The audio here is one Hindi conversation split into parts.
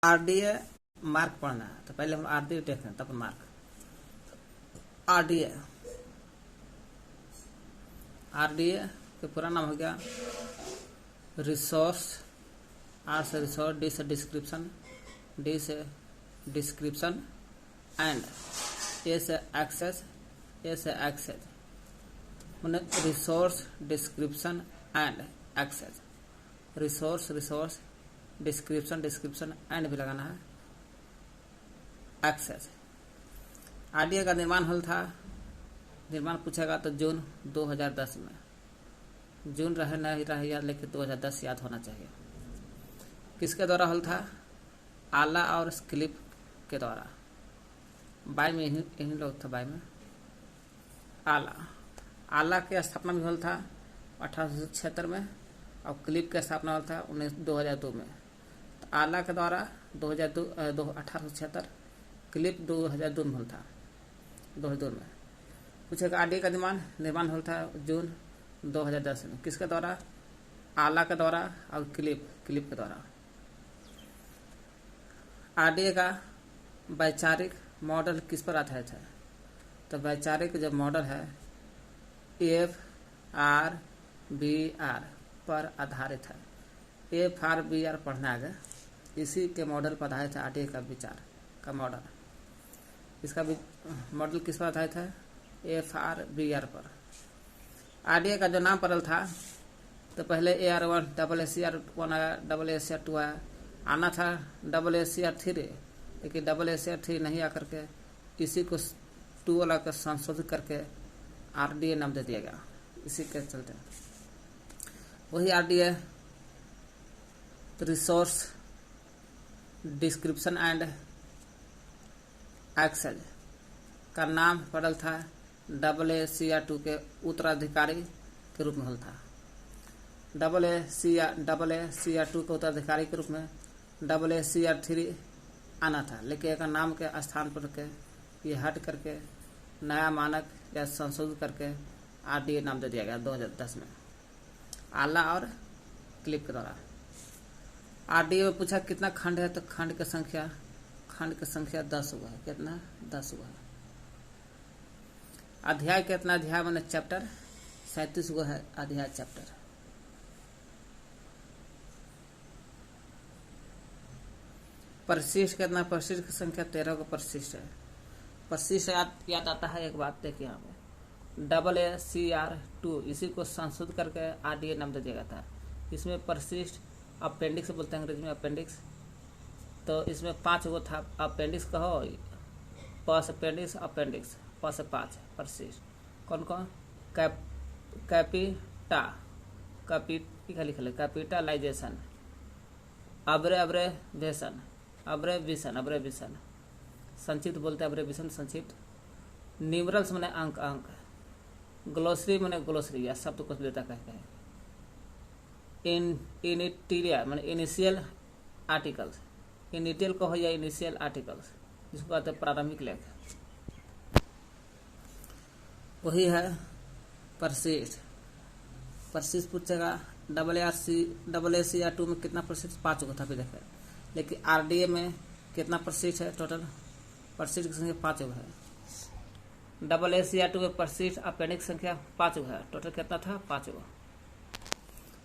आरडीए मार्क पढ़ना है, तो पहले हम आरडीए देखें तब मार्क। आरडीए आरडीए के पूरा नाम हो गया रिसोर्स। आर से रिसोर्स, डी से डिस्क्रिप्शन, डी से डिस्क्रिप्शन एंड ए से एक्सेस, ए से एक्सेस मैंने resource description and access. Resource resource description description and भी लगाना है एक्सेस। आरडीए का निर्माण हुआ था, निर्माण पूछेगा तो जून 2010 में। जून रहे नहीं रहे याद, लेकिन 2010 याद होना चाहिए। किसके द्वारा हुआ था? आला और स्किलिप के द्वारा। बाय में यही लोग था, बाय में आला के स्थापना भी हुआ था 1876 में, और क्लिप की स्थापना हुआ था 2002 में। तो आला के द्वारा 1876, क्लिप 2002 में हुआ था, 2002 में। पूछेगा आरडीए का निर्माण हुआ था जून 2010 में। किसके द्वारा? आला के द्वारा और क्लिप के द्वारा। आरडीए का वैचारिक मॉडल किस पर आधारित है? तो वैचारिक जो मॉडल है FRBR पर आधारित है। FRBR पढ़ना है, इसी के मॉडल पर आधारित है आरडीए का विचार का मॉडल। इसका मॉडल किस पर आधारित है? FRBR पर। आरडीए का जो नाम पड़ल था, तो पहले AR1 AACR1 आया, AACR2 आया, आना था AACR3, लेकिन AACR3 नहीं आकर के इसी को 2 वाला का संशोधित करके आरडीए नाम दे दिया गया। इसी के चलते वही RDA resource description and access का नाम पड़ल था AACR2 के उत्तराधिकारी के रूप में हुआ था। AACR2 के उत्तराधिकारी के रूप में AACR3 आना था, लेकिन एक नाम के स्थान पर के ये हट करके नया मानक या संशोधित करके आरडीए नाम दे दिया गया 2010 में, आला और क्लिप के द्वारा। आरडीए में पूछा कितना खंड है, तो खंड की संख्या 10 हुआ है। कितना? 10 हुआ है। अध्याय कितना? अध्याय मैंने चैप्टर 37 हुआ है अध्याय चैप्टर। परिशिष्ट कितना? परिशिष्ट की संख्या 13 का परिशिष्ट है। परिशिष्ट याद आता है, एक बात देखिए यहाँ पे AACR2 इसी को संशोधित करके आरडीए नाम दे दिया गया था। इसमें परिशिष्ट अपेंडिक्स बोलते हैं अंग्रेजी में, अपेंडिक्स। तो इसमें 5 वो था, अपेंडिक्स कहो, पस अपेंडिक्स, अपेंडिक्स पस 5 परिशिष्ट। कौन कौन? कैपिटलाइजेशन, अब्रेविएशन, संक्षिप्त बोलते हैं अब्रेविएशन, संक्षिप्त। न्यूमरल्स माने अंक, ग्लोसरी माने ग्लोसरी या शब्द कुछ देता कहते हैं। इनिटिया माने इनिशियल आर्टिकल्स, इनिटियल कहो या इनिशियल आर्टिकल्स, जिसको कहते हैं प्रारंभिक लेख। वही है परिशिष्ट। परिशिष्ट पूछेगा AACR2 में कितना परिशिष्ट? 5 को था, फिर देखे। लेकिन आरडीए में कितना परिशिष्ट है? टोटल परिशिष्ट की संख्या 5 है। AACR2 में परिशिष्ट अपेंडिक्स संख्या 5 है। टोटल कितना था? 5।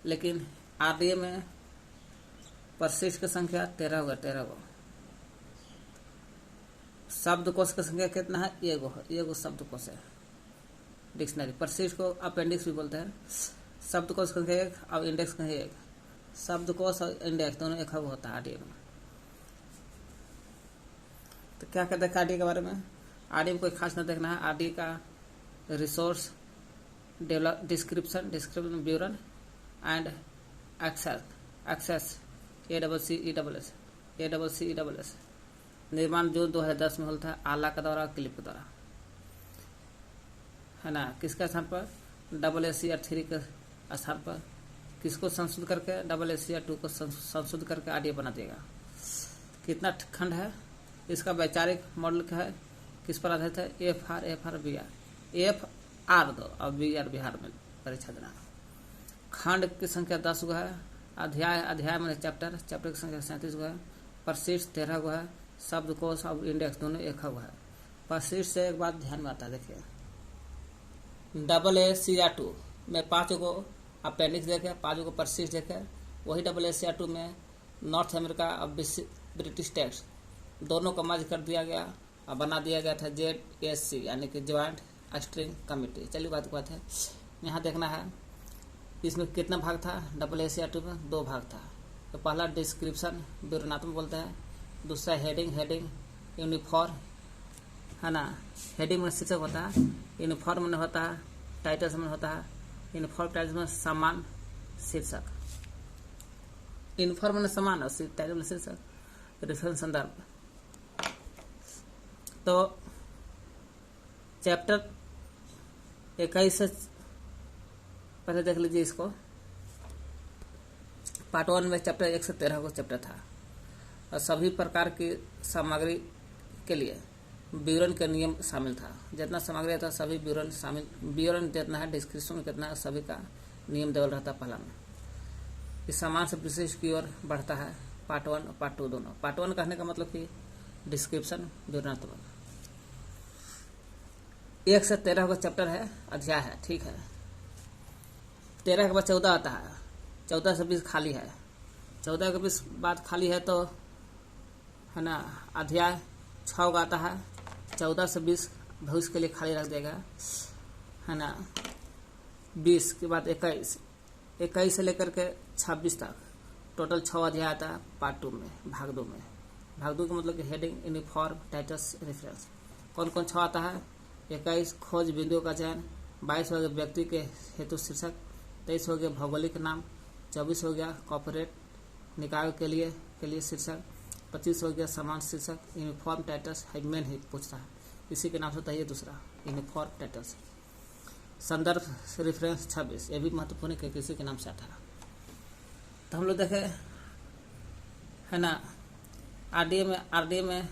लेकिन आरडीए में परिशिष्ट की संख्या 13 होगा, 13 गो। शब्दकोश की संख्या कितना है? एगो शब्दकोश है। डिक्शनरी। परिशिष्ट को अपेंडिक्स भी बोलते हैं। शब्दकोश की संख्या 1 और इंडेक्स की संख्या 1। शब्दकोश और इंडेक्स दोनों एक होता है आरडीए में। तो क्या कहते हैं आरडीए के बारे में? आरडीए में कोई खास न देखना है। आरडीए का रिसोर्स डिस्क्रिप्शन विवरण एंड एक्सेस ACCESS निर्माण जून 2010 में हुआ था आला के द्वारा, क्लिप के द्वारा, है ना। किसके स्थान पर? AACR3 के स्थान पर किसको संशोधित करके? AACR2 को संशोधित करके आरडीए बना देगा। कितना खंड है? इसका वैचारिक मॉडल क्या है? किस पर आधारित है? FRBR। FR दो और BR बिहार में परीक्षा देना। खंड की संख्या 10 हुआ है। अध्याय में चैप्टर की संख्या 37 हुआ है। परसिस्ट 13 गो है, शब्दकोश और इंडेक्स दोनों 1 गो है। परसिस्ट से एक बात ध्यान में आता है, देखिए AACR2 में 5 गो अपेंडिक्स देखे, 5 गो परसिस्ट देखे। वही AACR2 में नॉर्थ अमेरिका और ब्रिटिश टेक्स्ट दोनों को मर्ज कर दिया गया और बना दिया गया था JSC यानी कि ज्वाइंट स्ट्रिंग कमेटी। चलिए बात है, यहाँ देखना है इसमें कितना भाग था। AACR2 में 2 भाग था। तो पहला डिस्क्रिप्शन विवरणात्मक बोलते हैं, दूसरा हेडिंग यूनिफॉर्म है ना। हेडिंग में शीर्षक होता है, यूनिफॉर्म में होता है, टाइटल्स में होता है। यूनिफॉर्म टाइटल्स में समान शीर्षक, यूनिफॉर्म में समान और टाइटल में शीर्षक, रेफरेंस संदर्भ। तो चैप्टर 21 से पहले देख लीजिए इसको। पार्ट 1 में चैप्टर 1 से 13 को चैप्टर था और सभी प्रकार की सामग्री के लिए विवरण के नियम शामिल था। जितना सामग्री था सभी विवरण शामिल, विवरण जितना है, डिस्क्रिप्शन कितना है, सभी का नियम देवल रहता पहला में। इस समान से विशेष की ओर बढ़ता है पार्ट 1 और पार्ट 2 दोनों। पार्ट 1 कहने का मतलब कि डिस्क्रिप्शन विवरणात्मक। 1 से 13 का चैप्टर है, अध्याय है, ठीक है। 13 के बाद 14 आता है, 14 से 20 खाली है। 14 के 20 बाद खाली है तो है ना, अध्याय 6 आता है। 14 से 20 भविष्य के लिए खाली रख देगा, है ना। 20 के बाद 21 से लेकर के 26 तक टोटल 6 अध्याय आता है पार्ट 2 में, भाग 2 में। भाग 2 का मतलब कि हेडिंग, यूनिफॉर्म, टाइटल्स, रेफरेंस। कौन कौन 6 आता है? 21 खोज बिंदुओं का चयन, 22 हो गया व्यक्ति के हेतु शीर्षक, 23 हो गया भौगोलिक नाम, 24 हो गया कॉर्पोरेट निकाय के लिए शीर्षक, 25 हो गया समान शीर्षक। यूनिफॉर्म टाइटल्स मेन ही पूछता है, इसी के नाम से होता है ये दूसरा यूनिफॉर्म टाइटल्स। संदर्भ रेफरेंस 26, ये भी महत्वपूर्ण है, किसी के नाम से आता है। तो हम लोग देखे है ना, आरडीए में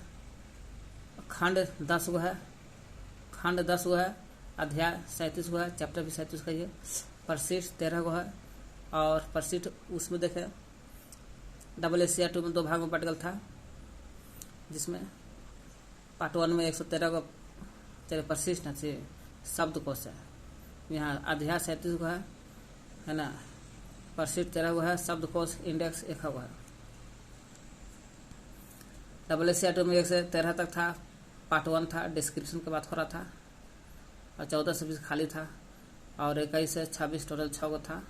खंड 10 गो है, अध्याय 37 गो है, चैप्टर भी 37 का ये। परसिस्ट 13 गो है और परसिस्ट उसमें देखे AACR2 में 2 भाग में बट गल था, जिसमें पार्ट 1 में 113 को चलिए परसिस्ट न चाहिए शब्दकोश है। यहाँ अध्याय 37 को है ना, परसिस्ट 13 को है, शब्दकोश इंडेक्स 1 को है। AACR2 में 1 से 13 तक था, पार्ट 1 था, डिस्क्रिप्शन के बात हो रहा था, और 14 से 20 खाली था, और 21 से 26 टोटल 6 को था।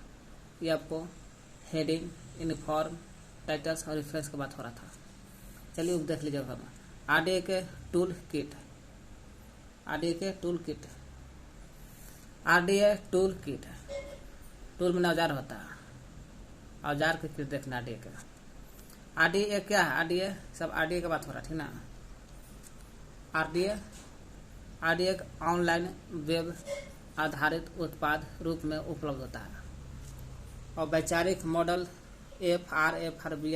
ये आपको हेडिंग, यूनिफॉर्म, टाइटल्स और रेफरेंस की बात हो रहा था। चलिए अब देख लीजिएगा हम आरडीए के tool kit. RDA tool kit, tool में औजार होता है, औजार के किट देखना आरडीए का। आरडीए क्या है? आरडीए सब आरडीए की बात हो रहा है, ठीक ना। आरडीए एक ऑनलाइन वेब आधारित उत्पाद रूप में उपलब्ध होता है और वैचारिक मॉडल FR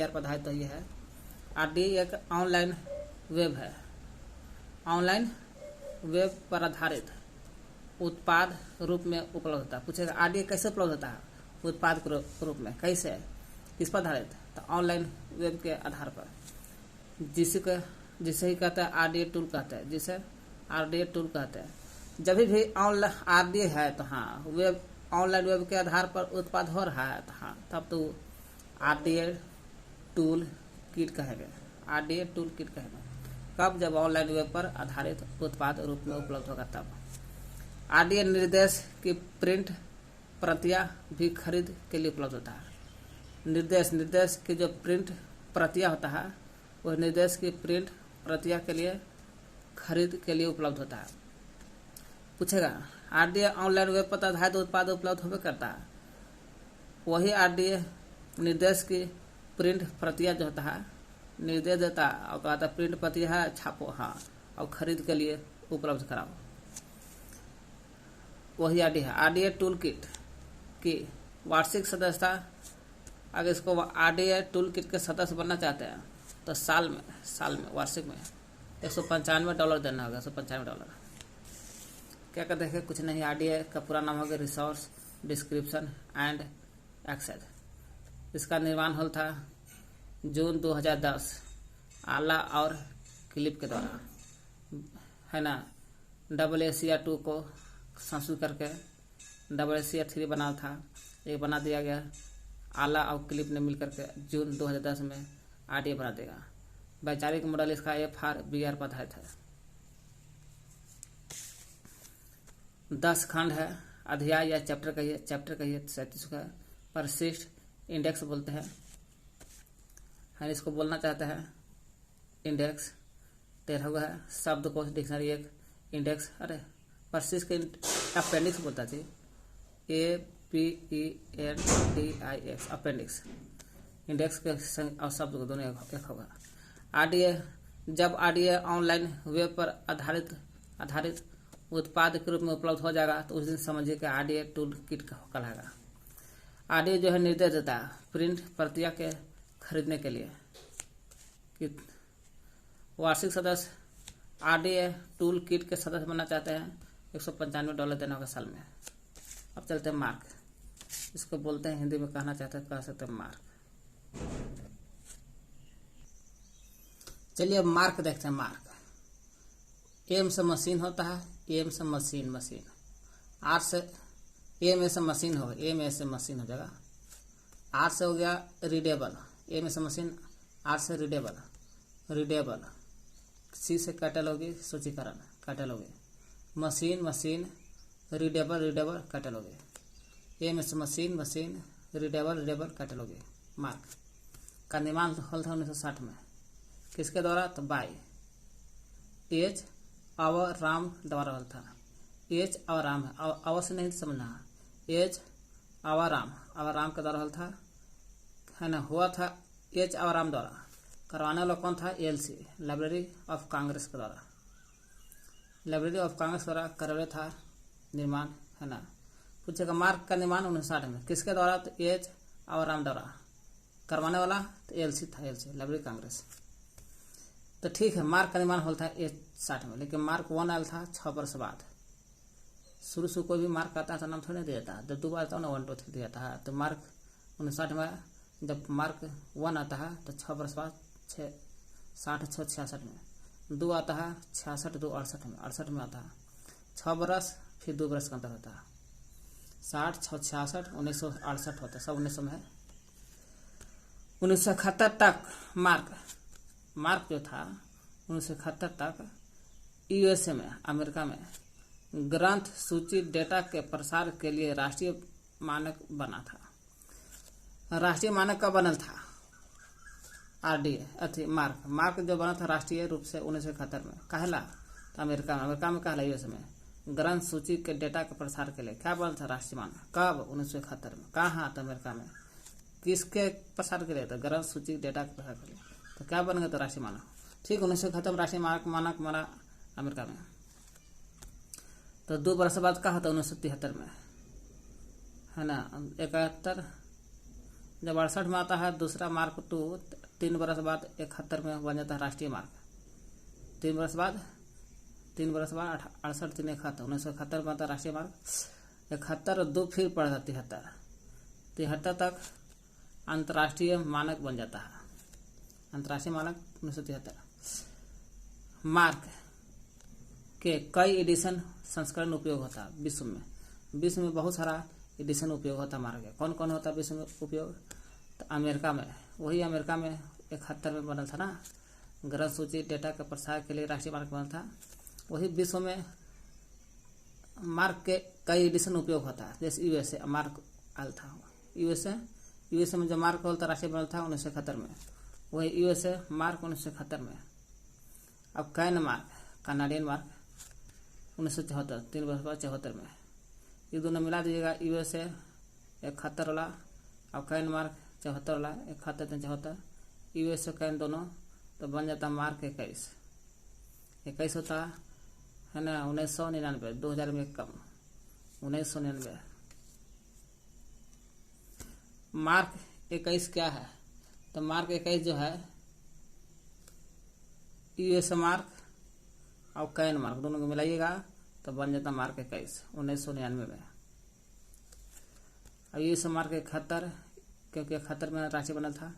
पर आधारित तो ये है। आरडीए एक ऑनलाइन वेब है, ऑनलाइन वेब पर आधारित उत्पाद रूप में उपलब्ध होता है। पूछेगा आरडीए कैसे उपलब्ध होता है? उत्पाद के रूप में। कैसे, किस पर आधारित? तो ऑनलाइन वेब के आधार पर, जिसे ही कहते हैं आरडीए टूल कहते हैं, जिसे आरडीए टूल कहते हैं। जब भी ऑनलाइन आरडीए है तो हाँ, वेब ऑनलाइन वेब के आधार पर उत्पाद हो रहा है तो हाँ, तब तो आरडीए टूल किट कहेंगे। आरडीए टूल किट कहेंगे कब? जब ऑनलाइन वेब पर आधारित उत्पाद रूप में उपलब्ध होगा तब। आरडीए निर्देश की प्रिंट प्रतियां भी खरीद के लिए उपलब्ध होता है। निर्देश की जो प्रिंट प्रतियां होता है, वह निर्देश की प्रिंट प्रतियां के लिए खरीद के लिए उपलब्ध होता है। पूछेगा आरडीए ऑनलाइन वेब पर आधारित उत्पाद उपलब्ध होवे करता है, वही आरडीए निर्देश की प्रिंट प्रतियां जो होता है निर्देश देता है और कहता है प्रिंट प्रतियां है, छापो हाँ और खरीद के लिए उपलब्ध कराओ, वही आरडीए है। आरडीए टूल किट की वार्षिक सदस्यता, अगर इसको आरडीए टूल किट के सदस्य बनना चाहते हैं तो साल में वार्षिक में $195 देना होगा। $195 क्या कहते हैं? कुछ नहीं, आरडीए का पूरा नाम होगा रिसोर्स डिस्क्रिप्शन एंड एक्सेस। इसका निर्माण हुआ था जून 2010 आला और क्लिप के द्वारा, है ना। AACR2 को संशोधित करके AACR3 बना था, ये बना दिया गया। आला और क्लिप ने मिलकर के जून 2010 में RDA बना देगा। वैचारिक मॉडल इसका FRBR पर आधारित है। 10 खंड है, अध्याय या चैप्टर कहिए 37 का। परिशिष्ट इंडेक्स बोलते हैं, इसको बोलना चाहते हैं इंडेक्स। 13 है शब्दकोश डिक्शनरी एक इंडेक्स। अरे परिशिष्ट के अपेंडिक्स बोलता थी, APENDIX अपेंडिक्स। इंडेक्स के और शब्द को दोनों एक होगा। RDA, जब RDA ऑनलाइन वेब पर आधारित उत्पाद के रूप में उपलब्ध हो जाएगा तो उस दिन समझिए कि RDA टूल किट कहलाएगा। RDA जो है निर्देश देता है प्रिंट प्रतियां के खरीदने के लिए कि वार्षिक सदस्य RDA टूल किट के सदस्य बनना चाहते हैं, $195 देना होगा साल में। अब चलते हैं मार्क, इसको बोलते हैं हिंदी में कहना चाहते हैं, कह सकते हैं मार्क। चलिए अब मार्क देखते हैं। मार्क एम से मशीन होता है, एम से मशीन। आर से एम से मशीन होगा, एम से मशीन हो जाएगा। आर से हो गया रीडेबल, एम से मशीन, आर से रीडेबल। सी से कैटलॉगी सूचीकरण cataloguing. Machine readable cataloguing. M से मशीन रीडेबल कैटलॉगी। मार्क का निर्माण हुआ था 1960 में। किसके द्वारा? तो बाई एच अवराम द्वारा हुआ था। एच अवराम है, अवश्य नहीं समझना है। एच अवराम के द्वारा हुआ था, है ना। हुआ था एच अवराम द्वारा। करवाने वाला कौन था? LC लाइब्रेरी ऑफ कांग्रेस के द्वारा। लाइब्रेरी ऑफ कांग्रेस द्वारा करवाया था निर्माण, है ना। पूछेगा मार्क का निर्माण 1960 में किसके द्वारा? तो एच अवराम द्वारा। करवाने वाला तो LC था, LC लाइब्रेरी कांग्रेस। तो ठीक है, मार्क का निर्माण होता है 60 में, लेकिन मार्क 1 आया था 6 वर्ष बाद। शुरू कोई भी मार्क आता है तो नाम थोड़ी नहीं दिया था, जब 2 बार आता है ना 1 2 3 दिया था। तो मार्क 1960 में, जब मार्क 1 आता है तो 6 वर्ष बाद 66 में। 2 आता है 66 2 68 में आता है 6 बरस, फिर 2 बरस का अंतर होता है। 60 6 66 1968 होता है, सब 1900 में है। 1971 तक मार्क जो था 1971 तक USA में, अमेरिका में ग्रंथ सूची डेटा के प्रसार के लिए राष्ट्रीय मानक बना था। राष्ट्रीय मानक कब बनल था? RDA मार्क जो बना था राष्ट्रीय रूप से 1971 में। कहला तो अमेरिका में कहला US में ग्रंथ सूची के डेटा के प्रसार के लिए क्या बना था राष्ट्रीय मानक? कब? 1971 में। कहाँ? तो अमेरिका में। किसके प्रसार के लिए? तो ग्रंथ सूची डेटा के प्रसार के लिए। तो क्या बन गया? तो राष्ट्रीय मानक। ठीक, 1971 में राष्ट्रीय मानक बना अमेरिका में। तो 2 वर्ष बाद क्या होता? 1973 में, है ना। 71 जब 68 में आता है दूसरा मार्क 2, 3 वर्ष बाद 71 में बन जाता है राष्ट्रीय मार्क। 3 वर्ष बाद 68 3 71 1971 में आता है राष्ट्रीय मार्क। 71 और 2 फिर पड़ जाती है 73 तक अंतर्राष्ट्रीय मानक बन जाता है। अंतर्राष्ट्रीय मानक 1973। मार्क के कई एडिशन संस्करण उपयोग होता है विश्व में बहुत सारा एडिशन उपयोग होता है मार्क के। कौन कौन होता है विश्व में उपयोग? तो अमेरिका में, वही अमेरिका में 71 में बनल था ना, ग्रंथ सूची डेटा के प्रसार के लिए राष्ट्रीय मार्क बनल था। वही विश्व में मार्क के कई एडिशन उपयोग होता है। जैसे USA मार्क आल था, USA में जो मार्क होता था राष्ट्रीय बनल था 1971 में, वही USA मार्क 1971 में। अब कैन मार्क, कनाडियन मार्क 1974, 3 वर्ष बाद 74 में। ये दोनों मिला दीजिएगा, USA 71 वाला और कैन मार्क 74 वाला, 71 74 US और कैन दोनों, तो बन जाता मार्क 21 होता है ना। 1999, 2000 में कम, 1999। मार्क 21 क्या है? तो मार्क 21 जो है US मार्क और कैन मार्क दोनों को मिलाइएगा तो बन जाता मार्क 21 1999 में। अब US मार्क 71, क्योंकि 71 में राष्ट्रीय बनल था।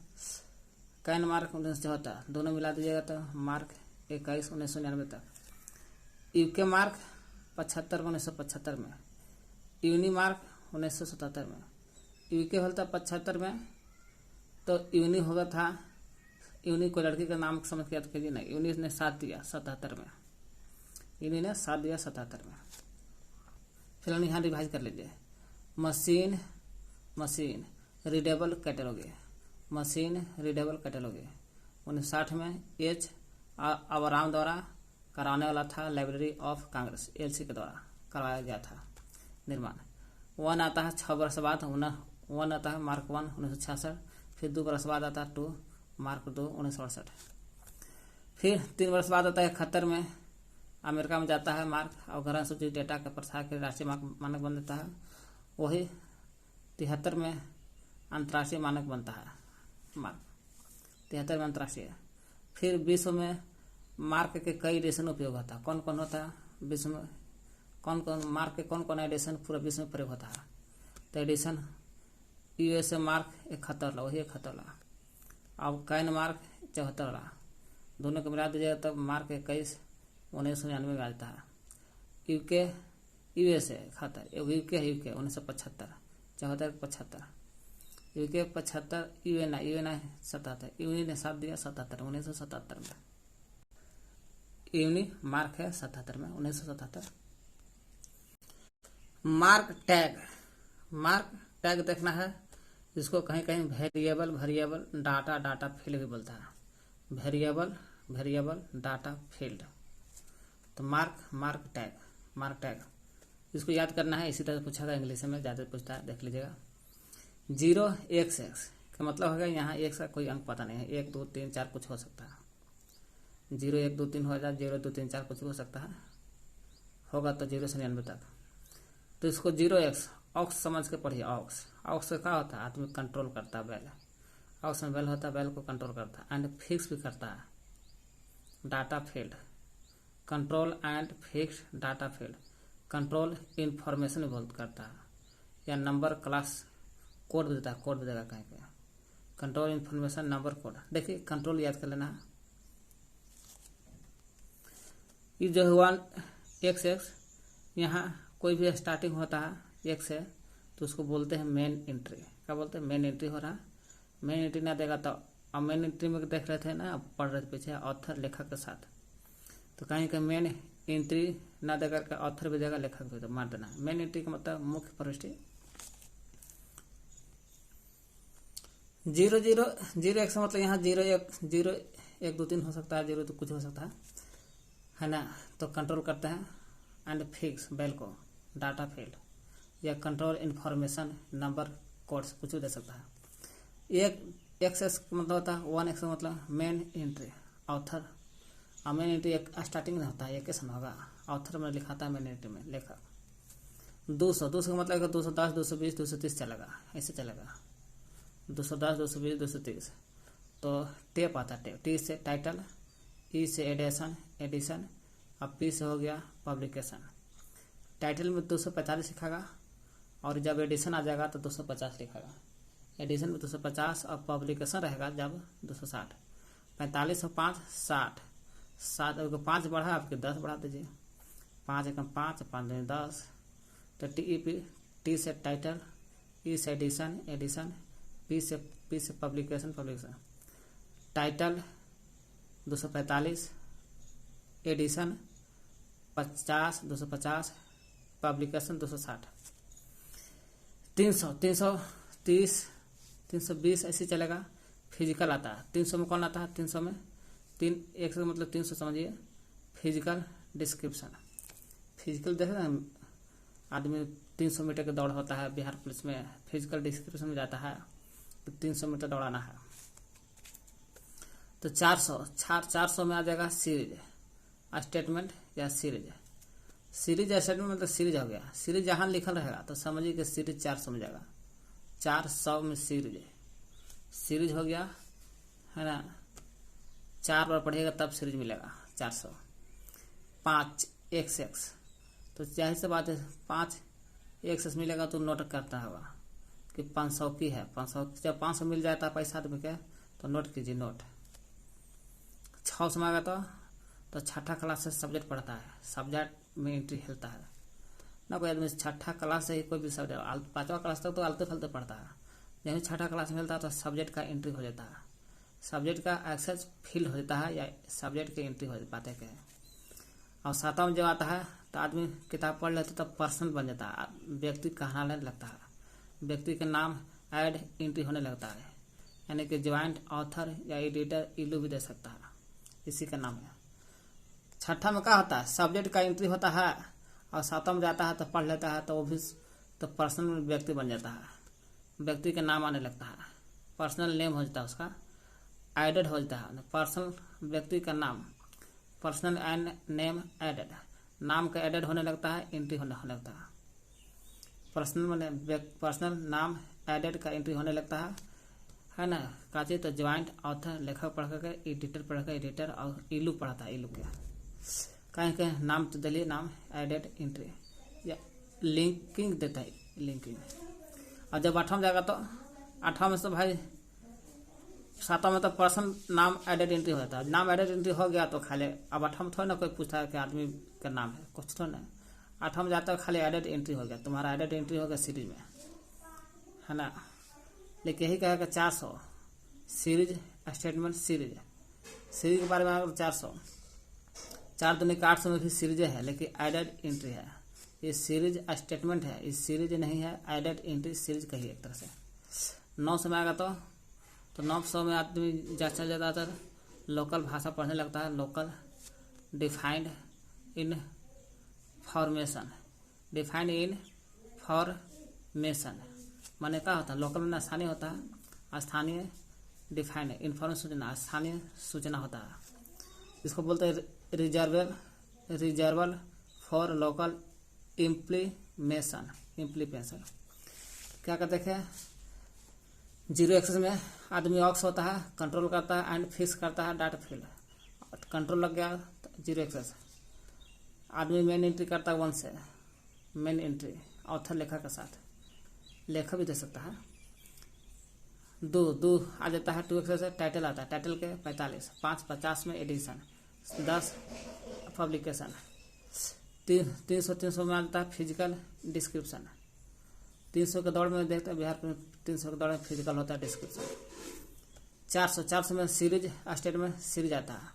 कैन मार्क 1974, दोनों मिला दीजिएगा तो मार्क 21 1999 तक। यूके मार्क 75 1975 में, यूनी मार्क 1977 में। यूके होता 75 में, तो यूनी होगा था, यूनी को लड़की का नाम समझ के याद कीजिए ना, यूनी ने साथ दिया 77 में, यूनी ने साथ दिया 77 में। फिर यहाँ रिवाइज कर लीजिए। Machine machine readable cataloguing, machine readable cataloguing 1960 में एच अवराम द्वारा कराने वाला था, लाइब्रेरी ऑफ कांग्रेस एलसी के द्वारा करवाया गया था निर्माण। 1 आता है 6 वर्ष बाद, 1 आता है मार्क 1 1966, फिर 2 वर्ष बाद आता है 2 मार्क 2 1968, फिर 3 वर्ष बाद आता है 71 में अमेरिका में जाता है मार्क, अवग्रहण सूची डेटा के प्रसार के राष्ट्रीय मानक बन देता है। वही 73 में अंतर्राष्ट्रीय मानक बनता है मार्क, 73 में अंतर्राष्ट्रीय। फिर विश्व में मार्क के कई एडिशन उपयोग होता है। कौन कौन होता है विश्व में, कौन कौन मार्क के कौन कौन एडिशन पूरा विश्व में प्रयोग होता है? तो एडिशन यूएसए मार्क 71 ला, वही 71 ला। अब कैन मार्क 74 ला, दोनों को मिला दीजिएगा तब मार्क 21 1999 में आता है। यूके यूएसए खाता है, यूके 1975, 74 75, यूके 75, यूएनआई 77, यूनी ने साथ दिया 77 1977 में, यूनी मार्क है 77 में 1977। मार्क टैग देखना है, इसको कहीं कहीं वेरिएबल डाटा फील्ड भी बोलता है, वेरिएबल डाटा फील्ड। तो मार्क टैग इसको याद करना है, इसी तरह पूछा था इंग्लिश में, ज़्यादा पूछता है, देख लीजिएगा। 0x का मतलब होगा यहाँ x का कोई अंक पता नहीं है, 1 2 3 4 कुछ हो सकता है, 0 1 2 3 हो जाए, 0 2 3 4 कुछ भी हो सकता है, होगा तो 0 से 99 तक। तो इसको 0x ऑक्स समझ के पढ़िए। ऑक्स का क्या होता है? आदमी कंट्रोल करता है बैल, ऑक्स में बैल होता है, बैल को कंट्रोल करता है, एंड फिक्स भी करता है data field, control and fix data field, control information भी बहुत करता है, या नंबर क्लास कोड भी देता है, कोड भी देगा कहीं पे, कंट्रोल इंफॉर्मेशन नंबर कोड। देखिए कंट्रोल याद कर लेना। ये जो हुआ x यहाँ कोई भी स्टार्टिंग होता है x से, तो उसको बोलते हैं मेन एंट्री। क्या बोलते हैं? मेन एंट्री हो रहा, मेन एंट्री ना देगा तो, अब मेन एंट्री में देख रहे थे ना, पढ़ रहे थे पीछे ऑथर लेखक के साथ, तो कहीं का मेन एंट्री ना देकर के ऑथर भी देगा, लेखक भी, तो मार देना। मेन एंट्री का मतलब मुख्य प्रविष्टि। 0x मतलब यहाँ 0 1 2 3 हो सकता है, 0 तो कुछ हो सकता है ना। तो कंट्रोल करते हैं एंड फिक्स बैल को डाटा फील्ड, या कंट्रोल इंफॉर्मेशन नंबर कोड्स कुछ भी दे सकता है। एक एक्सेस मतलब होता है 1x मतलब मेन एंट्री ऑथर, और मेन एंट्री एक स्टार्टिंग में होता है, एक होगा, ऑथर में लिखाता है मेन एंट्री में लेखक। 200 का मतलब है 210 220 230 चलेगा, ऐसे चलेगा 210 220 230। तो टेप आता है, टी से टाइटल, ई से एडिशन, अब पी से हो गया पब्लिकेशन। टाइटल में 245 लिखागा, और जब एडिशन आ जाएगा तो 250 लिखागा, एडिशन में 250, और पब्लिकेशन रहेगा जब 260। 45 और 5 60, 5 बढ़ा, आपके 10 बढ़ा दीजिए, 5 एकम 5 5 10। तो टी से टाइटल, ई से एडिशन, पी से पब्लिकेशन, टाइटल 245, एडिशन 50 250, पब्लिकेशन 260। 330 320 ऐसे चलेगा। फिजिकल आता है 300 में, कौन आता है 300 में? 100 मतलब 300 समझिए। फिजिकल डिस्क्रिप्शन, फिजिकल देख रहे हैं, आदमी 300 मीटर की दौड़ होता है बिहार पुलिस में, फिजिकल डिस्क्रिप्शन में जाता है तो 300 मीटर दौड़ाना है। तो 400 में आ जाएगा सीरीज स्टेटमेंट या सीरीज स्टेटमेंट मतलब सीरीज हो गया। सीरीज जहां लिखल रहेगा तो समझिए कि सीरीज 400 में जाएगा, 400 में सीरीज हो गया है ना। 4 बार पढ़िएगा तब सीरीज मिलेगा 400। 5 x, तो जाहिर सी बात है 5 x मिलेगा तो नोट करता होगा कि 500 की है, 500 जब 500 मिल जाता है पैसा आदमी के तो नोट कीजिए नोट। 6 समय आएगा तो छठा क्लास से सब्जेक्ट पढ़ता है, सब्जेक्ट में एंट्री खेलता है ना। कोई आदमी छठा क्लास से ही कोई भी सब्जेक्ट 5वां क्लास तक तो आलते फलते पढ़ता है, जब छठा क्लास में मिलता है तो सब्जेक्ट का एंट्री हो जाता है, सब्जेक्ट का एक्सेस फिल हो जाता है या सब्जेक्ट की एंट्री हो पाते हैं। और 7वां में जब आता है तो आदमी किताब पढ़ लेता है तो पर्सन बन जाता है, व्यक्ति कहलाने लगता है, व्यक्ति के नाम ऐड एंट्री होने लगता है, यानी कि ज्वाइंट ऑथर या एडिटर इलू भी दे सकता है, इसी का नाम है। छठा में क्या होता है, सब्जेक्ट का एंट्री होता है, और 7वां में जाता है तो पढ़ लेता है तो वो भी तो पर्सनल व्यक्ति बन जाता है, व्यक्ति के नाम आने लगता है, पर्सनल नेम हो जाता है, उसका एडेड हो जाता है। पर्सनल व्यक्ति का नाम, पर्सनल एंड नेम एडेड, नाम का एडेड होने लगता है, एंट्री होने लगता है। पर्सनल नाम एडेड का एंट्री होने लगता है ना। काचे तो ज्वाइंट ऑथर लेखक पढ़ करके, एडिटर पढ़ कर एडिटर, और इलू पढ़ता है, इलू क्या कहीं कहीं नाम तो दलिए नाम एडेड एंट्री या लिंकिंग देता है, लिंकिंग। और जब 8वां जाएगा तो 8वां में तो भाई 7वां में तो पर्सन नाम एडेड एंट्री हो जाता है, नाम एडेड एंट्री हो गया तो खाली अब 8वां में थोड़ा ना कोई पूछता है कि आदमी का नाम है, कुछ थोड़ा ना। 8वां में जाता है खाली एडेड एंट्री हो गया, तुम्हारा एडेड एंट्री हो गया सीरीज में, है ना। लेकिन यही कहेगा 400 सीरीज स्टेटमेंट, सीरीज के बारे में अगर 400 4 दूनी 800 में भी सीरीज है, लेकिन एडेड एंट्री है, ये सीरीज स्टेटमेंट है, ये सीरीज नहीं है, एडेड एंट्री सीरीज कही एक तरह से। 900 में आएगा तो 900 में आदमी चल जाता है, लोकल भाषा पढ़ने लगता है, local defined in formation, defined in formation माने क्या होता है, लोकल में स्थानीय होता है, स्थानीय डिफाइंड इन्फॉर्मेशन सूचना, स्थानीय सूचना होता है, इसको बोलते हैं रिजर्वल फॉर लोकल इम्प्लीमेशन। क्या कहते हैं, 0 एक्सेस में आदमी ऑक्स होता है, कंट्रोल करता है एंड फिक्स करता है डाटा फील्ड, कंट्रोल लग गया तो 0 एक्सेस। आदमी मेन एंट्री करता है 1 से, मेन एंट्री ऑथर लेखक के साथ, लेखक भी दे सकता है। 2 आ जाता है, 2 एक्सेस टाइटल आता है, टाइटल के 45, 5 50 में एडिशन, 10 पब्लिकेशन, 300 में आता है फिजिकल डिस्क्रिप्शन। 300 के दौड़ में देखते हैं बिहार में 300 के दौड़ में फिजिकल होता है डिस्क्रिप्शन। 400 में सीरीज स्टेटमेंट सीरीज आता है,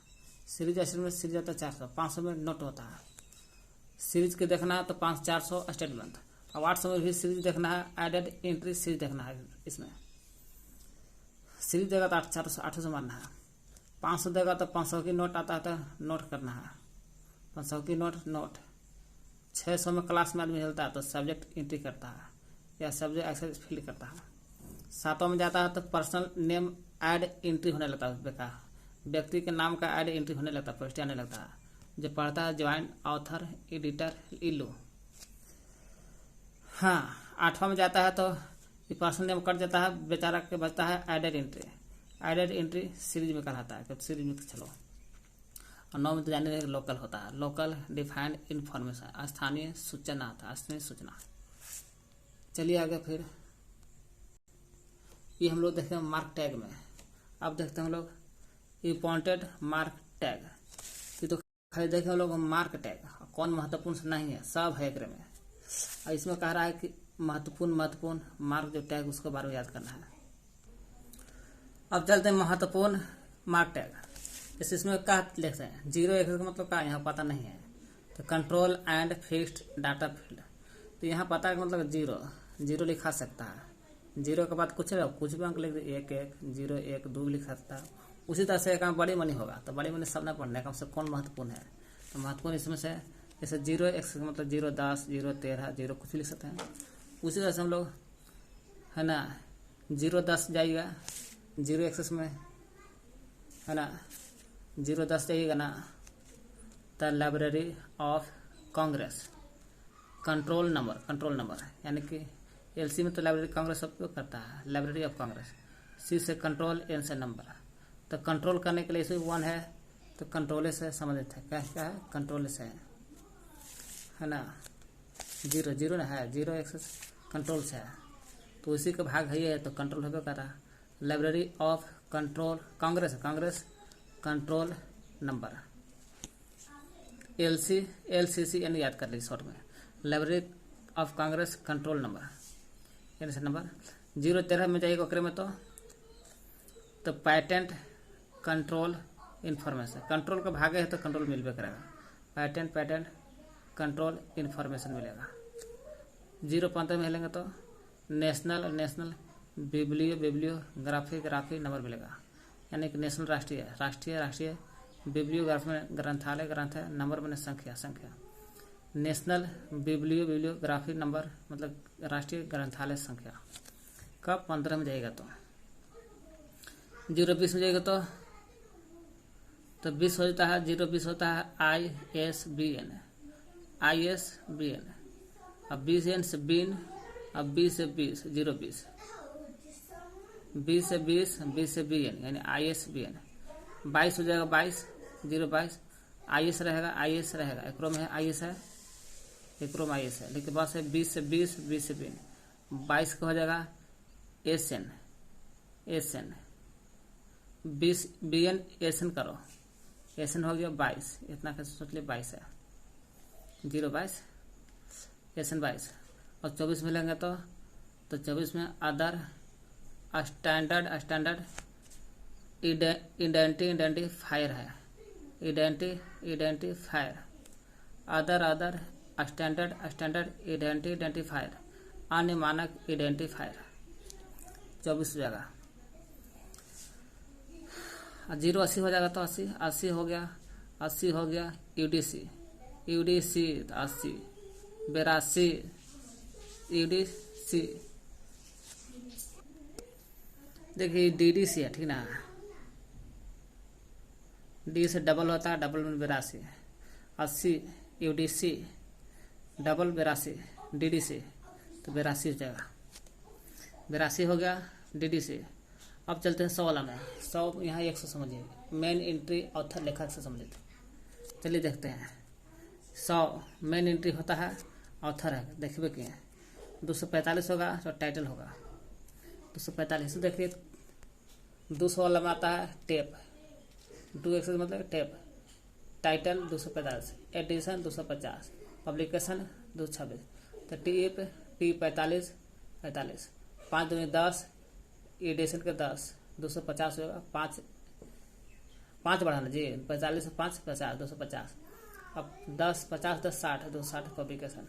सीरीज स्टेटमेंट सीरीज आता है 400। 500 में नोट होता है, सीरीज के देखना है तो 400 स्टेटमेंट। अब 800 में भी सीरीज देखना है, एडेड एंट्री सीरीज देखना है, इसमें सीरीज देगा तो 800 मारना है। 500 देगा तो 500 की नोट आता है तो नोट करना है, 500 की नोट। 600 में क्लास में आदमी खेलता है तो सब्जेक्ट एंट्री करता है या सब्जेक्ट एक्सेस फिल करता है। 7वां में जाता है तो पर्सनल नेम ऐड एंट्री होने लगता है, व्यक्ति के नाम का ऐड एंट्री होने लगता है, प्रविष्टि आने लगता है। जो पढ़ता है ज्वाइंट ऑथर एडिटर इलू। हाँ, 8वां में जाता है तो पर्सनल नेम कट जाता है, बेचारा के बचता है added entry. Added entry series में कहलाता है, सीरीज में चलो। और 9 में तो जाने लोकल होता है, लोकल डिफाइंड इन्फॉर्मेशन, स्थानीय सूचना आता है, स्थानीय सूचना। चलिए आगे फिर ये हम लोग देखते हैं मार्क टैग में। अब देखते हैं हम लोग इम्पोर्टेंट मार्क टैग। ये तो खाली देखें हम लोग मार्क टैग कौन महत्वपूर्ण नहीं है, सब है एक में। और इसमें कह रहा है कि महत्वपूर्ण मार्क जो टैग उसके बारे में याद करना है। अब चलते हैं महत्वपूर्ण मार्क टैग। जैसे इसमें क्या लिखते हैं, 0 एक्सेस का मतलब क्या यहाँ पता नहीं है, तो control and fixed data field. तो यहाँ पता है मतलब 0 लिखा सकता है, 0 के बाद कुछ भी अंक लिख दे, 1 1 0 1 2 लिख सकता है। उसी तरह से काम बड़ी मनी होगा तो बड़ी मनी सब ना पढ़ने का, कौन महत्वपूर्ण है। तो महत्वपूर्ण इसमें से जैसे 0 एक्सेस का मतलब 0 10 0 13 0 कुछ भी लिख सकते हैं। उसी तरह से हम लोग है ना 0 10 जाइएगा 0 एक्सेस में, है ना 0 10 जाइएगा ना, the library of Congress control number यानी कि एलसी में तो लाइब्रेरी कांग्रेस उपयोग करता है, लाइब्रेरी ऑफ कांग्रेस। सी से कंट्रोल, एन से नंबर। तो कंट्रोल करने के लिए इसे 1 है तो कंट्रोल से संबंधित है, क्या है कंट्रोल से है ना। 0 ना है, 0 एक्सेस कंट्रोल से है तो उसी का भाग है, तो कंट्रोल होगा कर रहा। Library of control Congress control number, LCC यानी याद कर लीजिए शॉर्ट में, library of Congress control number, यानी नंबर 013 में जाइएगा ओकरे में तो पैटेंट कंट्रोल इन्फॉर्मेशन, कंट्रोल का भागे है तो कंट्रोल मिलबे करेगा, पैटेंट कंट्रोल इन्फॉर्मेशन मिलेगा। 015 में लेंगे तो नेशनल बिब्लियोग्राफी नंबर मिलेगा, यानी कि नेशनल राष्ट्रीय बिब्लियोग्राफी में ग्रंथालय नंबर मैंने संख्या नेशनल बिब्लियोग्राफी नंबर मतलब राष्ट्रीय ग्रंथालय संख्या। कब 15 में जाएगा तो 020 में जाएगा तो 20 हो जाता है, 020 होता है ISBN, अब 20 से बीन, अब 20 से 20 020, 20 से 20 से BN यानी ISBN, 22 हो जाएगा 022 IS रहेगा एकरो में IS है, एकरो में IS है, लेकिन बस है 20 से 20 से BN, 22 का हो जाएगा SN 20 BN SN करो, SN हो गया 22, इतना कैसे सोच लिया 22 है, 022 SN 22, और 24 मिलेंगे तो 24 में अदर स्टैंडर्ड आइडेंटिफायर है, आइडेंटिफायर अदर स्टैंडर्ड आइडेंटिफायर अन्य मानक आइडेंटिफायर 24 हो जाएगा। 080 हो जाएगा तो 80 हो गया UDC 80, 82 UDC, देखिए DDC है ठीक ना, D से डबल होता है, डबल में 82, 80 UDC डबल 82 DDC तो 82 हो जाएगा, 82 हो गया DDC। अब चलते हैं 100 वाला में, 100 यहाँ 100 समझिए, मेन एंट्री ऑथर लेखक से समझ लेते, चलिए देखते हैं। 100 मेन एंट्री होता है, ऑथर है, देखिए कि 245 होगा तो टाइटल होगा 245, देखिए 200 वाला में आता है टेप, 2 मतलब टेप, टाइटल 245, एडिशन 250, पब्लिकेशन 226, तो T 45, 5 दूनी 10, एडिशन के 10, 250 होगा, 5 बढ़ाना जी, 45 से 5 50, 250, अब 10 50 10 60, 260 पब्लिकेशन,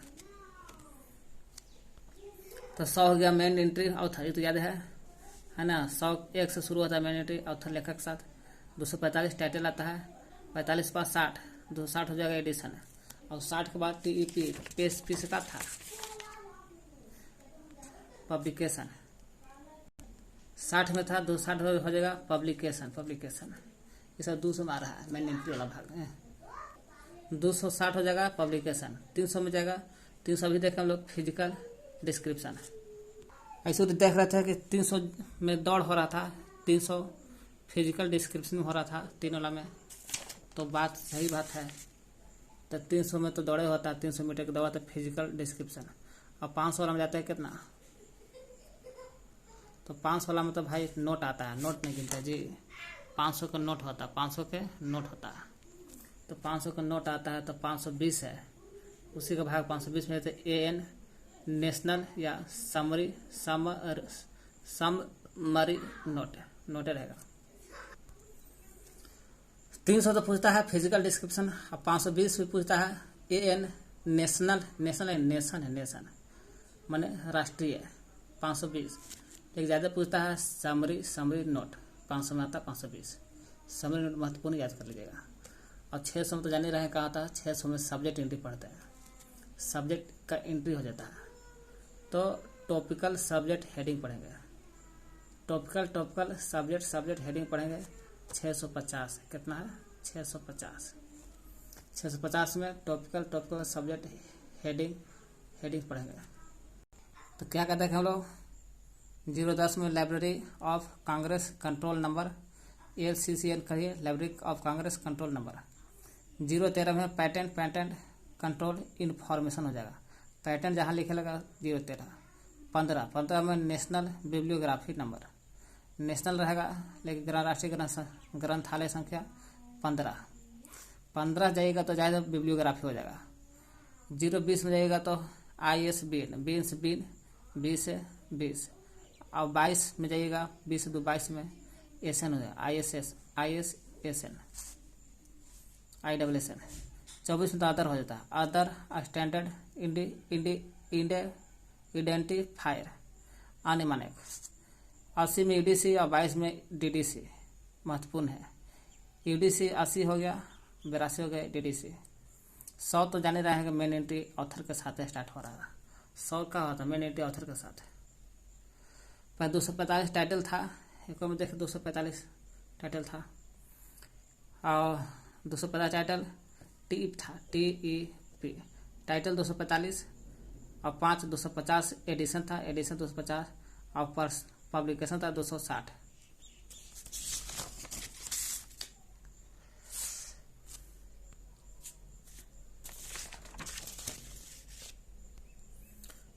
तो 100 हो गया मेन एंट्री ऑथर, ये तो याद है ना, 100 1 से शुरू होता है मेन एंट्री ऑथर लेखक के साथ, 245 टाइटल आता है, 45 पास 60, 260 हो जाएगा एडिशन, और 60 के बाद TEP पेज का था पब्लिकेशन, 60 में था 260 हो जाएगा पब्लिकेशन, ये सब 200 में आ रहा है मेन एंट्री वाला भाग, 260 हो जाएगा पब्लिकेशन, 300 में जाएगा, 300 भी देखें हम लोग फिजिकल डिस्क्रिप्शन, ऐसे तो देख रहे थे कि 300 में दौड़ हो रहा था, 300 फिजिकल डिस्क्रिप्शन में हो रहा था 3 वाला में, तो बात सही बात है, तो 300 में तो दौड़े होता है, 300 मीटर की दौड़ तो फिजिकल डिस्क्रिप्शन, अब 500 वाला में जाता है कितना, तो 500 वाला में तो भाई नोट आता है, नोट नहीं गिनता जी, 500 का नोट होता है, 500 के नोट होता है, तो 500 का नोट आता है तो 520 है, उसी का भाग 520 में तो AN नेशनल या समरी नोट रहेगा। 300 तो पूछता है फिजिकल डिस्क्रिप्शन, अब 520 भी पूछता है AN नेशन माने राष्ट्रीय 520, लेकिन ज़्यादा पूछता है समरी नोट, 500 में आता है 520, समरी नोट महत्वपूर्ण याद कर लीजिएगा। और 600 में तो जान ही रहे कहा था, 600 में सब्जेक्ट एंट्री पढ़ते हैं, सब्जेक्ट का एंट्री हो जाता है, तो टॉपिकल सब्जेक्ट हेडिंग पढ़ेंगे, टॉपिकल सब्जेक्ट हेडिंग पढ़ेंगे 650, कितना है 650 में टॉपिकल सब्जेक्ट हेडिंग पढ़ेंगे। तो क्या कहते हैं हम लोग 010 में library of Congress control number, LCCN करिए, library of Congress control number. 013 में पैटेंट कंट्रोल इन्फॉर्मेशन हो जाएगा, पैटेंट जहाँ लिखे लगा 013। 15 में नेशनल बिब्लियोग्राफी नंबर, नेशनल रहेगा, लेकिन राष्ट्रीय ग्रंथालय संख्या 15। 15 जाइएगा तो ज़्यादा बिब्लियोग्राफी हो जाएगा। 0-20 में जाइएगा तो ISBN, 20 से 20। और 22 में जाइएगा, 20 से 22 में SN हो जाएगा, ISSN, ISSN। 24 में तो अदर हो जाता है, अदर स्टैंडर्ड आइडेंटिफायर, अन्य मानक। 80 में UDC और 22 में DDC महत्वपूर्ण है। UDC 80 हो गया, 82 हो गया DDC। 100 तो जाने रहे हैं कि मेन एंट्री ऑथर के साथ स्टार्ट हो रहा है। 100 का होता है मेन एंट्री ऑथर के साथ। पर 245 टाइटल था, एक में देखे 245 टाइटल था, और 250 टाइटल टीप था, TEP टाइटल 245, और 5 250 एडिशन था, एडिशन 250, और पब्लिकेशन था 260।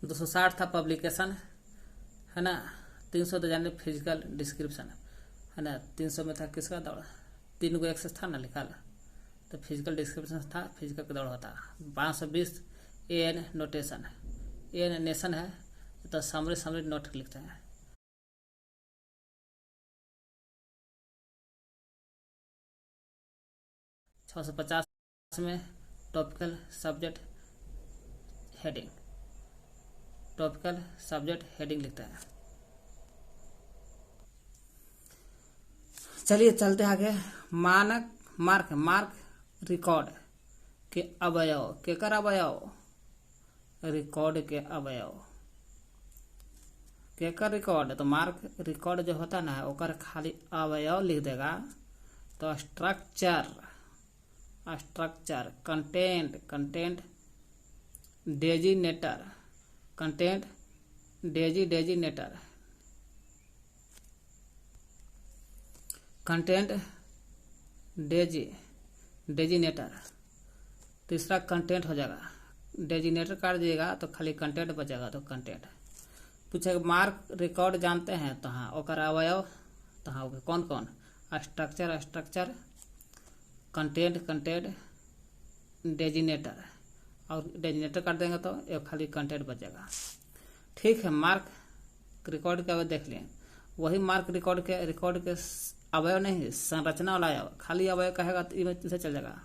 $260 था पब्लिकेशन, है ना। 300 तो जाने फिजिकल डिस्क्रिप्शन, है ना। 300 में था किसका दौड़, 3 को एक्सेस था ना लिखा, तो फिजिकल डिस्क्रिप्शन था, फिजिकल का दौड़ होता। 520 AN नोटेशन, AN नेशन है तो समरी नोट लिखते हैं। 650 में topical subject heading, topical subject heading लिखते हैं। चलिए चलते आगे। मानक मार्क रिकॉर्ड के अवयव, केकर अवयव, रिकॉर्ड के अवयव, केकर रिकॉर्ड। तो मार्क रिकॉर्ड जो होता ना, ओकर खाली अवयव लिख देगा। तो स्ट्रक्चर, कंटेंट डेजिनेटर, कंटेंट डेजिनेटर। तीसरा कंटेंट हो जाएगा, डेजिनेटर काट दिएगा तो खाली कंटेंट बचेगा। तो कंटेंट पूछेगा मार्क रिकॉर्ड जानते हैं, तो हाँ ओकर अवयव, तो हाँ कौन कौन, स्ट्रक्चर, कंटेंट डेजिनेटर, और डेजिनेटर काट देंगे तो एक खाली कंटेंट बचेगा। ठीक है, मार्क रिकॉर्ड के अवयव देख लिए। वही मार्क रिकॉर्ड के अवयव नहीं, संरचना वाला अवयव। खाली अवयव कहेगा तो इसे चल जाएगा,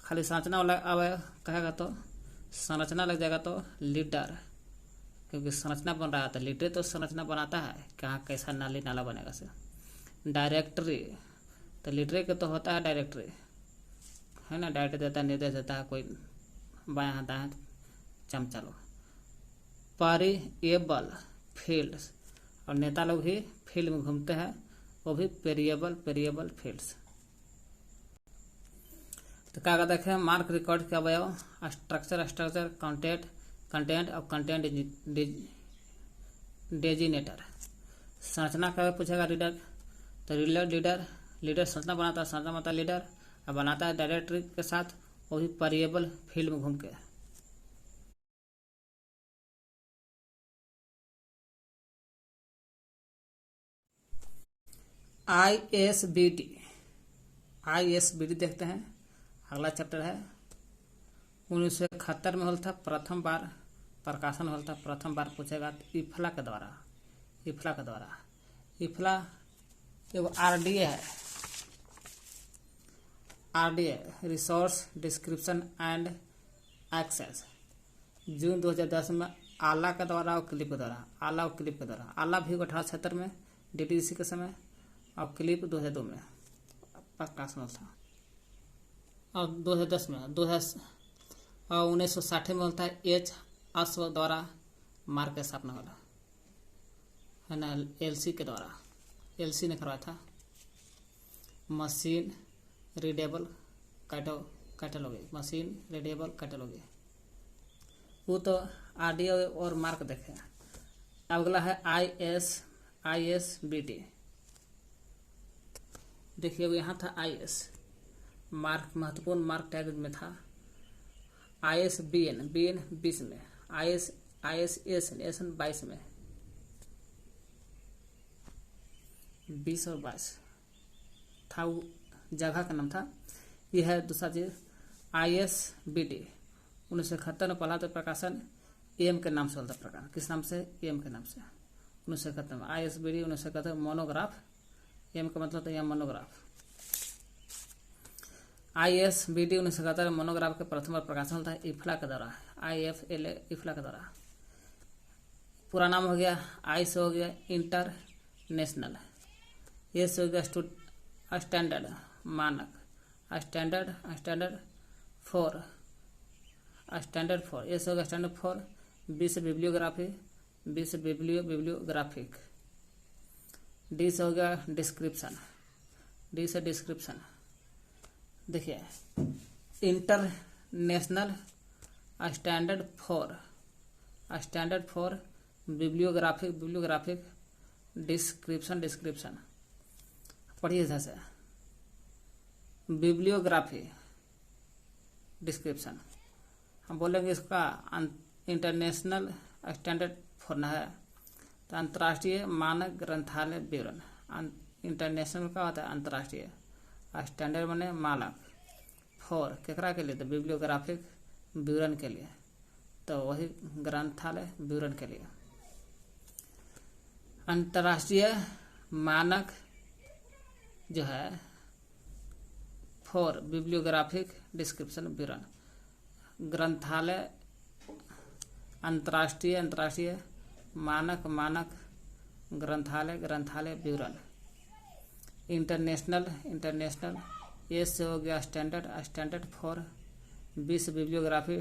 खाली संरचना वाला अवयव कहेगा तो संरचना लग जाएगा तो लीडर, क्योंकि संरचना बन रहा था। लीडर तो संरचना बनाता है, कहाँ कैसा नाला बनेगा से। डायरेक्टरी, तो लीडर के तो होता है डायरेक्टरी, है ना। डायरेक्टर देता है, निर्देश देता है, कोई बायां दाएं चमचा लो। पेरिएबल फील्ड्स, और नेता लोग भी फील्ड में घूमते हैं, वो भी पेरिएबल फील्ड्स। तो क्या कहते हैं मार्क रिकॉर्ड के अवयव, स्ट्रक्चर, कंटेंट और कंटेंट डेजिनेटर। संरचना का पूछेगा रीडर, तो लीडर संरचना बनाता है, संरचना बनाता है लीडर, और बनाता है डायरेक्टरी के साथ, वो भी पेरिएबल फील्ड में घूम के। ISBD देखते हैं, अगला चैप्टर है। 1971 में होल था प्रथम बार प्रकाशन होल था, प्रथम बार पूछेगा इफ्ला के द्वारा। इफ्ला एगो RDA है, रिसोर्स डिस्क्रिप्शन एंड एक्सेस। जून 2010 में आला के द्वारा और क्लिप के द्वारा, आला भी 1876 में DDC के समय, और क्लिप 2002 में प्रकाशन था। और 2010 में 1960 में होता है H. अश्व द्वारा मार्क स्थापना वाला, है ना। LC के द्वारा, LC ने करवाया था। मशीन रीडेबल कैटलॉगी, मशीन रीडेबल कैटलॉगी, वो तो RDA और मार्क देखे। अगला है ISBD। देखिए यहाँ था IS मार्क, महत्वपूर्ण मार्क टैग में था। ISBN 20 में, ISSN 22 में। 20 और 22 था, वो जगह का नाम था। यह है दूसरा चीज ISBD 1971 में पहला तो प्रकाशन एम के नाम से होता प्रकाशन। किस नाम से? एम के नाम से 1971 में। ISBD 1971 मोनोग्राफ, एम का मतलब था यहाँ मोनोग्राफ। ISBD 1971 मोनोग्राफ के प्रथम बार प्रकाशन होता है इफ्ला के द्वारा, IFLA इफ्ला के द्वारा। पूरा नाम हो गया आई से हो गया इंटरनेशनल, ए से हो गया स्टैंडर्ड मानक, स्टैंडर्ड फॉर, ए से हो गया स्टैंडर्ड फॉर, बी से बिब्लियोग्राफी, बी से बिब्लियोग्राफिक, डी से हो गया डिस्क्रिप्शन, डी से डिस्क्रिप्शन। देखिए international standard for bibliographic description. पढ़िए इधर से, बिब्लियोग्राफी डिस्क्रिप्शन। हम बोलेंगे इसका इंटरनेशनल स्टैंडर्ड फॉर है तो अंतर्राष्ट्रीय मानक ग्रंथालय विवरण। इंटरनेशनल का होता है अंतर्राष्ट्रीय, स्टैंडर्ड माने मानक, फॉर केकरा के लिए? तो बिब्लियोग्राफिक विवरण के लिए, तो वही ग्रंथालय विवरण के लिए। अंतर्राष्ट्रीय मानक जो है फॉर बिब्लियोग्राफिक डिस्क्रिप्शन विवरण, ग्रंथालय अंतर्राष्ट्रीय मानक ग्रंथालय विवरण। इंटरनेशनल ए से हो गया स्टैंडर्ड फॉर, बी से बिब्लियोग्राफी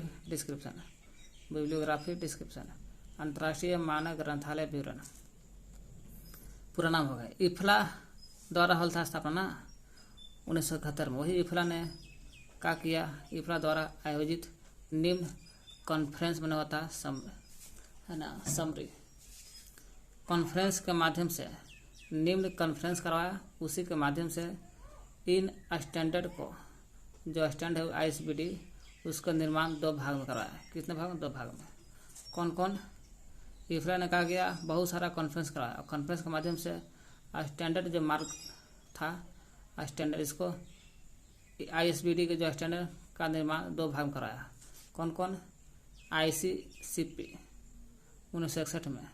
डिस्क्रिप्शन, अंतर्राष्ट्रीय मानक ग्रंथालय विवरण। पूरा नाम हो गया। इफ्ला द्वारा हल था स्थापना 1971 में। वही इफ्ला ने क्या किया? इफ्ला द्वारा आयोजित निम्न कॉन्फ्रेंस में होता है ना, समरी कॉन्फ्रेंस के माध्यम से, निम्न कॉन्फ्रेंस करवाया, उसी के माध्यम से इन स्टैंडर्ड को, जो स्टैंडर्ड है ISBD, उसका निर्माण 2 भाग में करवाया। कितने भाग में? 2 भाग में। कौन कौन? इफ्ला ने कहा गया बहुत सारा कॉन्फ्रेंस करवाया, कॉन्फ्रेंस के माध्यम से स्टैंडर्ड जो मार्क था, स्टैंडर्ड इसको ISBD के जो स्टैंडर्ड का निर्माण 2 भाग में कराया। कौन कौन? ICCP 1961 में,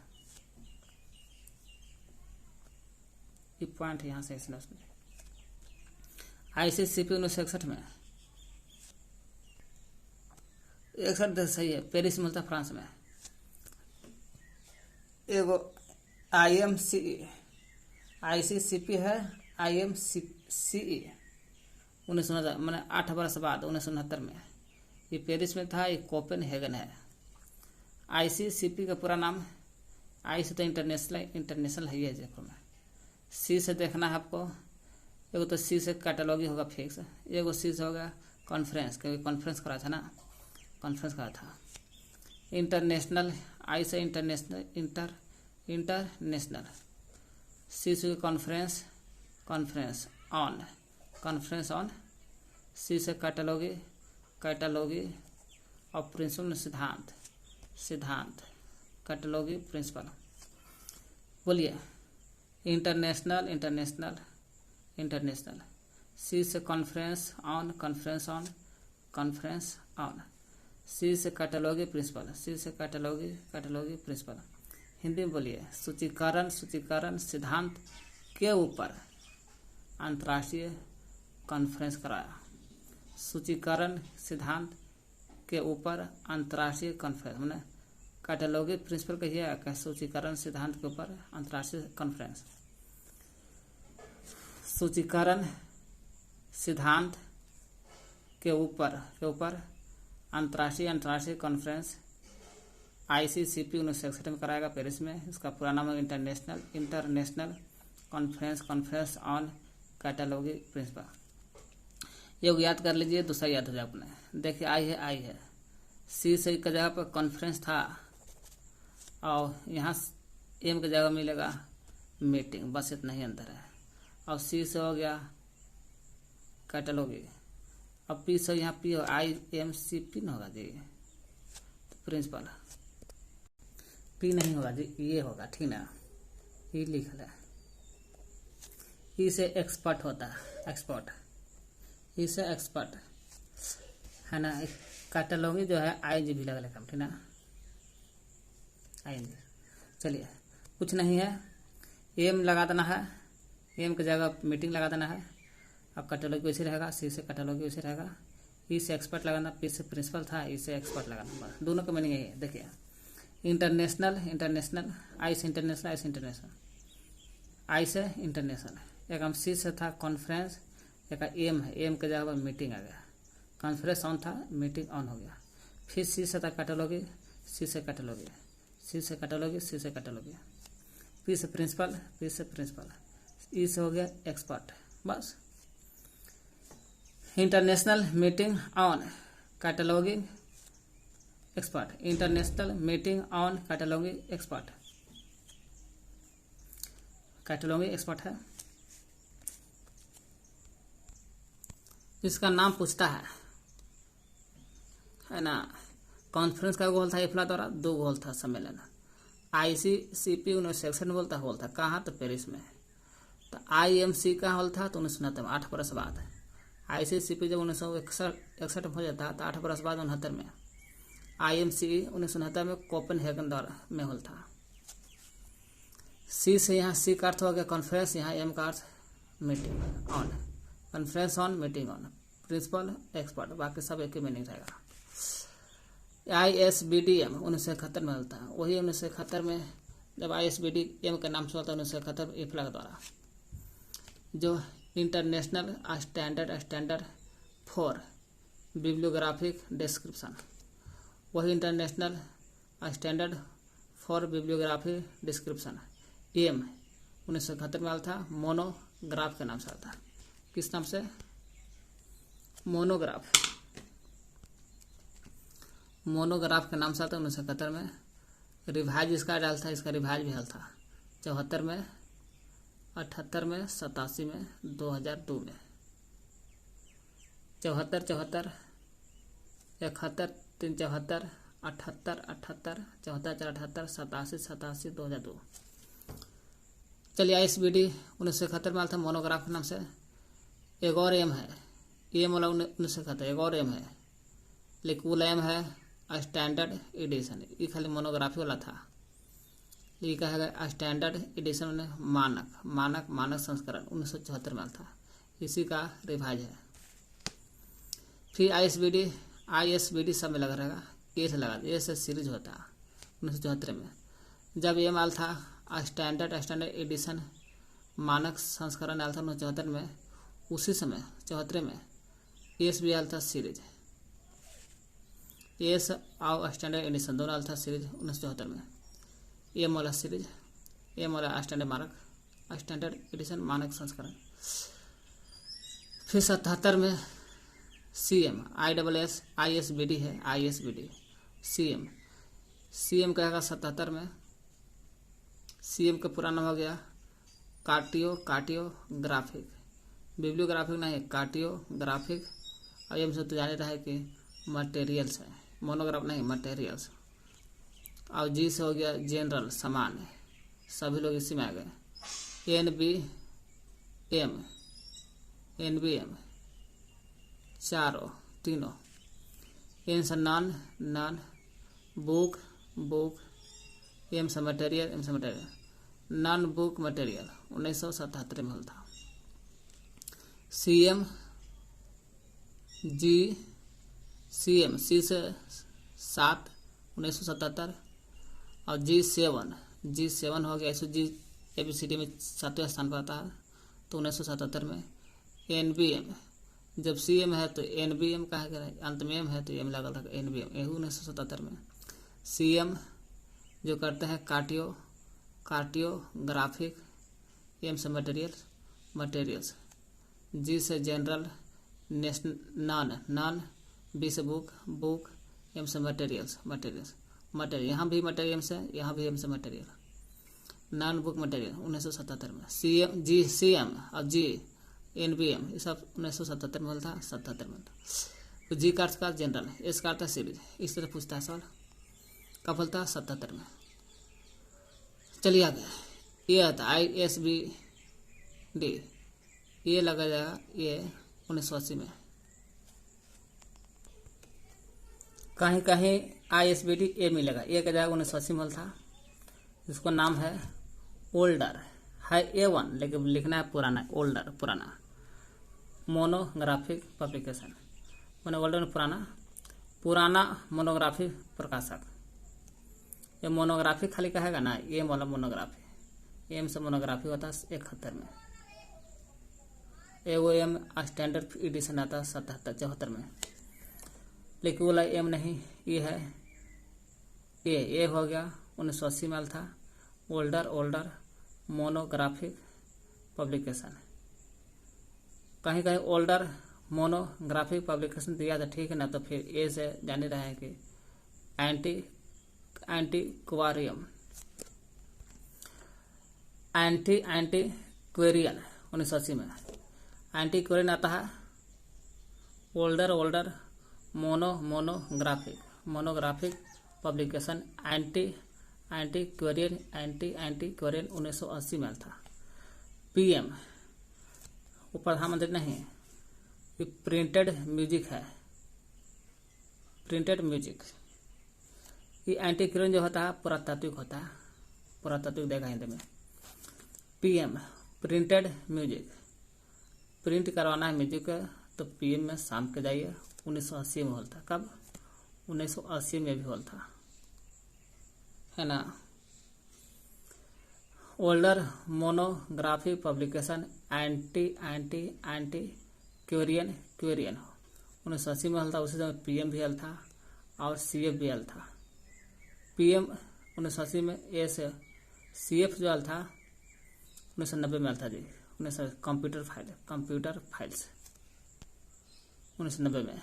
ये पॉइंट यहाँ से इसने ICCP 1961 में, 61 सही है, पेरिस में मिलता फ्रांस में। एगो ICCP है, IMCE 1969 मैंने 8 वर्ष बाद 1969 में। ये पेरिस में था, ये कोपेनहेगन है। ICCP का पूरा नाम, आई से तो इंटरनेशनल है ये देखो में, सी से देखना है आपको, एगो तो सी से कैटलॉगी होगा फिक्स, एगो सी से होगा कॉन्फ्रेंस, क्योंकि कॉन्फ्रेंस करा था ना, कॉन्फ्रेंस करा था। इंटरनेशनल, आई से इंटरनेशनल, सी से कॉन्फ्रेंस ऑन, सी से कैटलॉगी और प्रिंसिपल सिद्धांत कैटलॉगी प्रिंसिपल। बोलिए इंटरनेशनल, सी से कॉन्फ्रेंस ऑन, सी से कैटलॉगी प्रिंसिपल। हिंदी में बोलिए सूचीकरण सिद्धांत के ऊपर अंतर्राष्ट्रीय कॉन्फ्रेंस कराया। सूचीकरण सिद्धांत के ऊपर अंतर्राष्ट्रीय कॉन्फ्रेंस, मैंने कैटलॉगी प्रिंसिपल कहिए क्या? सूचीकरण सिद्धांत के ऊपर अंतर्राष्ट्रीय कॉन्फ्रेंस। सूचीकरण सिद्धांत के ऊपर अंतर्राष्ट्रीय कॉन्फ्रेंस ICCP 1961 में कराएगा पेरिस में। इसका पूरा नाम है इंटरनेशनल कॉन्फ्रेंस ऑन कैटलॉगी प्रिंसिपल। ये याद कर लीजिए, दूसरा याद हो जाए अपने। देखिए आई है, सी से की जगह पर कॉन्फ्रेंस था, और यहाँ एम की जगह मिलेगा मीटिंग, बस इतना ही अंतर है। और सी से हो गया कैटलॉगी, अब पी से यहाँ पी IMCP न होगा जी, तो प्रिंसिपल पी नहीं होगा जी, ये होगा, ठीक ना, ये लिख है। ई से एक्सपर्ट होता है, एक्सपर्ट, ई से एक्सपर्ट है ना। कैटलॉगी जो है ING भी लगा लेगा, ठीक ना, ING। चलिए कुछ नहीं है, एम लगा देना है, एम की जगह मीटिंग लगा देना है। अब कैटलॉगी वैसे रहेगा, सी से कैटलॉगी वैसे रहेगा, ई से एक्सपर्ट लगाना, पी से प्रिंसिपल था, ई से एक्सपर्ट लगाना, बस दोनों का मीनिंग यही है। देखिए इंटरनेशनल, इंटरनेशनल, आई से इंटरनेशनल, आई से इंटरनेशनल, आई से इंटरनेशनल। एक हम सी से था कॉन्फ्रेंस, एक एम है, एम के जगह पर मीटिंग आ गया, कॉन्फ्रेंस ऑन था, मीटिंग ऑन हो गया। फिर सी से था कैटलॉगी, सी से कैटलॉगी, सी से कैटलॉगी, सी से कैटलॉगी, पी से प्रिंसिपल, पी से प्रिंसिपल, ई से हो गया एक्सपर्ट, बस। International meeting on cataloguing expert, international meeting on cataloguing expert, cataloguing expert है। इसका नाम पूछता है ना। कॉन्फ्रेंस का गोल था इफ्ला द्वारा, 2 गोल था सम्मेलन। ICCP 1961 बोलता होल था, कहाँ तो पेरिस में। तो IMC का हॉल था तो 1969 में, 8 बरस बाद। ICCP जब 1961 में हो जाता तो 8 बरस बाद 69 में। IMC 1969 में कोपेनहेगन द्वारा में हॉल था। सी से यहाँ सी का अर्थ हो गया कॉन्फ्रेंस, यहाँ एम का अर्थ meeting on, conference on, meeting on, principal expert, बाकी सब एक ही मीनिंग रहेगा। ISBDM 1971 में होता है, वही 1971 में जब ISBDM के नाम से होता है 1971 इफ्ला के द्वारा। जो international standard for bibliographic description, वही international standard for bibliographic description M 1971 में आया था, मोनोग्राफ के नाम से आता है। किस नाम से? मोनोग्राफ, मोनोग्राफ के नाम से आता है 1971 में। रिवाइज इसका डाल था, इसका रिवाइज भी हल था 74 में, 78 में, 87 में, 2002 में। 74, 71, 71, 3, 74, 78, 78, 74, 4, 78, 87, 87, 2002। चलिए ISBD 1971 में आया था मोनोग्राफ के नाम से। एक और एम है, एम वाला 1971, एक और एम है, लेकिन वो एम है स्टैंडर्ड एडिशन, ये खाली मोनोग्राफी वाला था। ये कहेगा स्टैंडर्ड एडिशन में मानक संस्करण 1974 में था, इसी का रिवाइज है। फिर ISBD सब में लगा रहेगा, ए से लगा, ए से सीरीज होता है 1974 में। जब ये माल था स्टैंडर्ड एडिशन मानक संस्करण आया था 1974 में, उसी समय 74 में एस भी आया था सीरीज, एस और स्टैंडर्ड एडिशन दोनों आया था सीरीज 1974 में। एम वाला सीरीज, एम वाला स्टैंडर्ड एडिशन मानक संस्करण। फिर 77 में CM ISBD है, ISBD CM कहेगा 77 में। CM का पूरा नाम हो गया कार्टियोग्राफिक, बिब्लियोग्राफिक नहीं, कार्टियोग्राफिक। और एम से तो जाने रहा है कि मटेरियल्स है, मोनोग्राफ नहीं, मटेरियल्स। और जी से हो गया जनरल, सामान्य, सभी लोग इसी में आ गए। NBM तीनों। एन से नॉन, बुक, एम से मटेरियल, नॉन बुक मटेरियल 1977 में था। CM सी से 7 1977, और G7 हो गया, जी ABCD में 7वें स्थान पर आता है तो 1977 में। NBM जब CM है तो NBM का है, अंत में M है तो M लगा था, NBM यही 1977 में। CM जो करते हैं कार्टियोग्राफिक, एम से मटेरियल्स, जी से जनरल, नॉन, बी से बुक, एम से मटेरियल, यहाँ भी मटेरियल से, यहाँ भी एम से मटेरियल, नॉन बुक मटेरियल 1977 में। CM और जी NBM ये सब 1977 में था, 77 में। तो जी का अर्थ का जनरल, एस का अर्थ सीरीज, इस तरह पूछता है सवाल। कब था? 77 में। चलिए आगे, ये आता ISBD ये लगा जाएगा ये 1980 में। कहीं कहीं ISBT ए मिलेगा, ये क्या जाएगा 1980 में था। इसको नाम है ओल्डर है A1, लेकिन लिखना है पुराना, ओल्डर पुराना मोनोग्राफिक पब्लिकेशन, मैंने ओल्डर पुराना मोनोग्राफिक प्रकाशक। ये मोनोग्राफी खाली कहेगा ना, ये वाला मोनोग्राफी, एम से मोनोग्राफी होता है 71 में, AOM स्टैंडर्ड एडिशन आता है 74 में, लेकिन वाला एम नहीं, ये है ए हो गया 1980 में था। ओल्डर मोनोग्राफिक पब्लिकेशन, कहीं कहीं ओल्डर मोनोग्राफिक पब्लिकेशन दिया था, ठीक है ना। तो फिर ए से जान रहे हैं कि एंटीक्वारियम एंटीक्वेरियन 1980 में। एंटीक्वेरियन आता है ओल्डर मोनोग्राफिक पब्लिकेशन एंटीक्वेरियन 1980 में था। PM वो प्रधानमंत्री नहीं, ये प्रिंटेड म्यूजिक है, प्रिंटेड म्यूजिक। ये एंटीक्वेरियन जो होता है पुरातात्विक होता है, पुरातात्विक देगा हिंदी में। PM प्रिंटेड म्यूजिक, प्रिंट करवाना है म्यूजिक तो PM में शाम के जाइए। 1980 में होल था, कब 1980 में भी होल था, है ना। ओल्डर मोनोग्राफिक पब्लिकेशन एंटीक्वेरियन 1980 में हल था। उसी समय PM भी हल था और CF भी हल था। PM 1980 में, ए से CF जो हल था 1990 में हल था जी। कंप्यूटर फाइल्स 1990 में,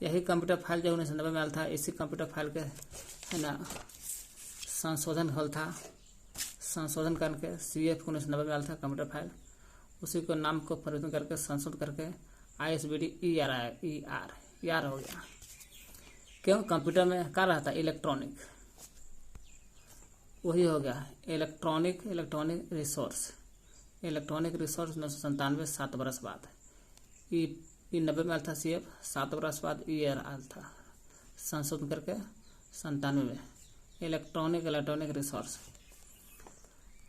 यही कंप्यूटर फाइल जो 1990 में हल था, इसी कंप्यूटर फाइल के है ना संशोधन हल था, संशोधन करके CF 1990 में हल था कंप्यूटर फाइल, उसी को नाम को परिवर्तन करके संशोधन करके ISBT ER हो गया। क्यों? कंप्यूटर में क्या रहता है? इलेक्ट्रॉनिक, वही हो गया इलेक्ट्रॉनिक रिसोर्स 1997, 7 बरस बाद। 90 में था CF, 7 बरस बाद ER आल था, संशोधन करके 97 में इलेक्ट्रॉनिक रिसोर्स।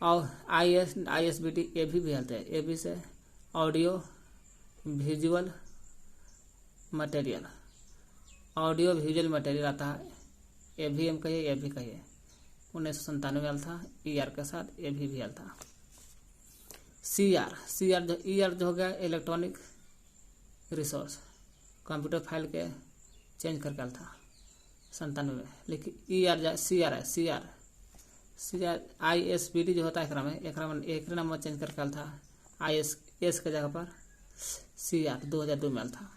और ISBT ए भी हलते हैं, AB से ऑडियो विजुअल मटेरियल आता है। AVM कहिए, ए भी कहिए, 1997 में था ER के साथ, AB भी हल था। CR जो हो गया इलेक्ट्रॉनिक रिसोर्स, कंप्यूटर फाइल के चेंज करके आल था 97 में। लेकिन CR ISBT जो होता है एक नंबर चेंज करके आल था, IS के जगह पर CR 2002 में आल था।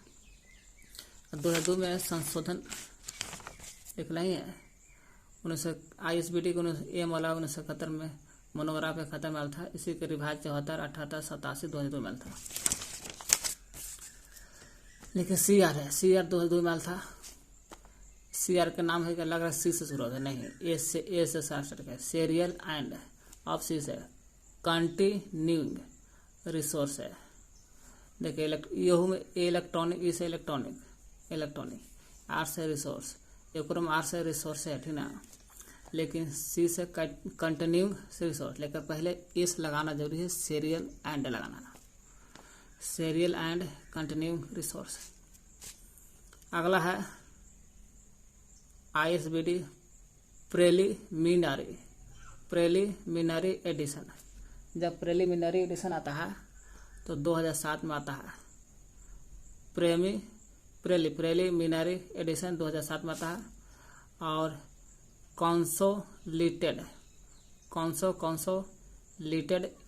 2002 में संशोधन एक नहीं है, ISBT को एम वाला 1971 में मोनोग्राफ के खत्म में आल था। इसी के रिवाइज 74, 78, 87, 2002 में आल था। लेकिन CR 2002 में आल था। CR का नाम है क्या लग रहा है C से शुरू होता है, नहीं, ए से स्टार्ट है। सीरियल एंड ऑफ C से कंटिन्यूइंग रिसोर्स है। देखिए यहू में इलेक्ट्रॉनिक, ई से इलेक्ट्रॉनिक, आर से रिसोर्स, एक आर से रिसोर्स है, ठीक ना। लेकिन C से कंटिन्यूइंग रिसोर्स, लेकर पहले इस लगाना जरूरी है, सीरियल एंड लगाना, सीरियल एंड कंटिन्यूइंग रिसोर्स। अगला है ISBT प्रेलिमिनरी एडिशन। जब प्रेलिमिनरी एडिशन आता है तो 2007 में आता है। प्रेलिमिनरी एडिशन 2007 में आता है। और कंसोलिडेटेड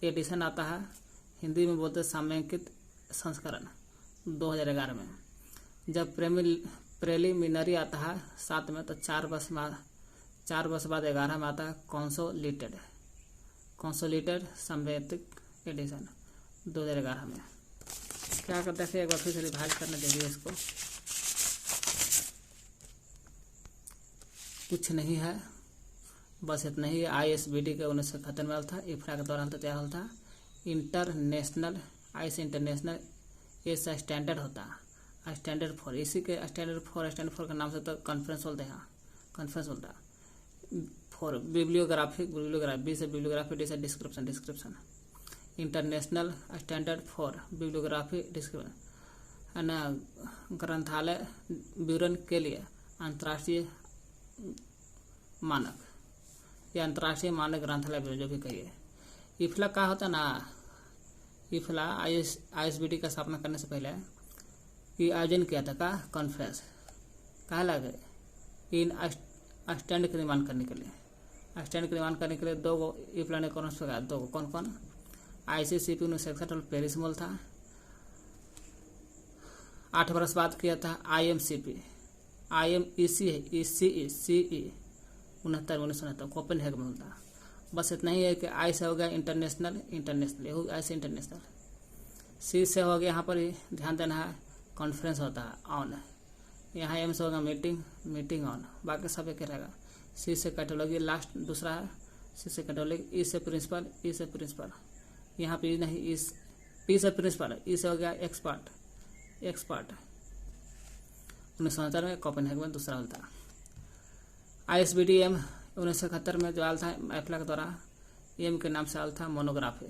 एडिशन आता है, हिंदी में बोलते सामयिकित संस्करण, 2011 में। जब प्रेलिमिनरी आता है 7 में, तो 4 वर्ष बाद 11 में आता है कंसोलिडेटेड सामयिक एडिशन 2011 में। क्या करते हैं, एक बार फिर से रिवाइज करना चाहिए इसको, कुछ नहीं है, बस इतना ही। ISBT के 1971 में था, IFRA के दौरान तैयार था। इंटरनेशनल, आई से इंटरनेशनल, ए से स्टैंडर्ड होता है, स्टैंडर्ड फोर, इसी के स्टैंडर्ड फोर के नाम से तो कॉन्फ्रेंस बोलते हैं, कॉन्फ्रेंस बोलता है। फोर बिब्लियोग्राफिक, बी से बिब्लियोग्राफी, डी से description, international standard for bibliography description है ना, ग्रंथालय विवरण के लिए अंतर्राष्ट्रीय मानक या अंतर्राष्ट्रीय मानक ग्रंथालय विवरण जो भी कहिए। इफ्ला का होता ना, इफ्ला ISBD का स्थापना करने से पहले ये आयोजन किया था का कॉन्फ्रेंस, कहा लगे इन स्टैंड के निर्माण करने के लिए, स्टैंड के निर्माण करने के लिए दो गो इफ्ला ने कॉन्फ्रेंस लगाया, दो कौन कौन, ICCP 1961 और पेरिस मॉल था। 8 वर्ष बाद किया था IMCP, CE 1969 कोपेनहेगन में होता। बस इतना ही है कि आई से हो गया इंटरनेशनल, आई से इंटरनेशनल, सी से हो गया यहाँ पर ही ध्यान देना है कॉन्फ्रेंस होता है ऑन, यहाँ एम से होगा मीटिंग ऑन, बाकी सब एक रहेगा। सी से कैटोलॉजी लास्ट दूसरा है, सी से कैटोलॉजी, ई से प्रिंसिपल, यहाँ पे नहीं, इस पी से प्रिंसिपल, ई से हो गया एक्सपर्ट 1970 में कोपेनहेगन में दूसरा होता है। ISBDM 1971 में जो आया था एफ्ला के द्वारा, एम के नाम से आया था मोनोग्राफी,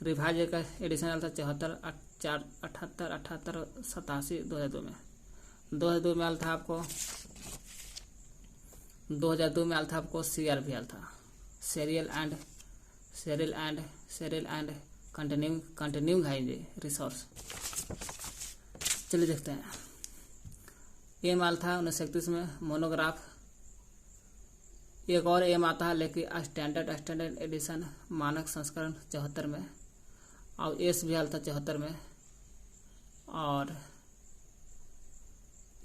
रिवाइज का एडिशन आया था 74, 78, 87, 2002 में। 2002 में आया था आपको, 2002 में आया था आपको CR भी आया था, serial and continuing highway resource. चलिए देखते हैं। एम आया था 1931 में मोनोग्राफ, एक और एम आता है लेकिन स्टैंडर्ड एडिशन मानक संस्करण 74 में, और एस भी आया था 74 में, और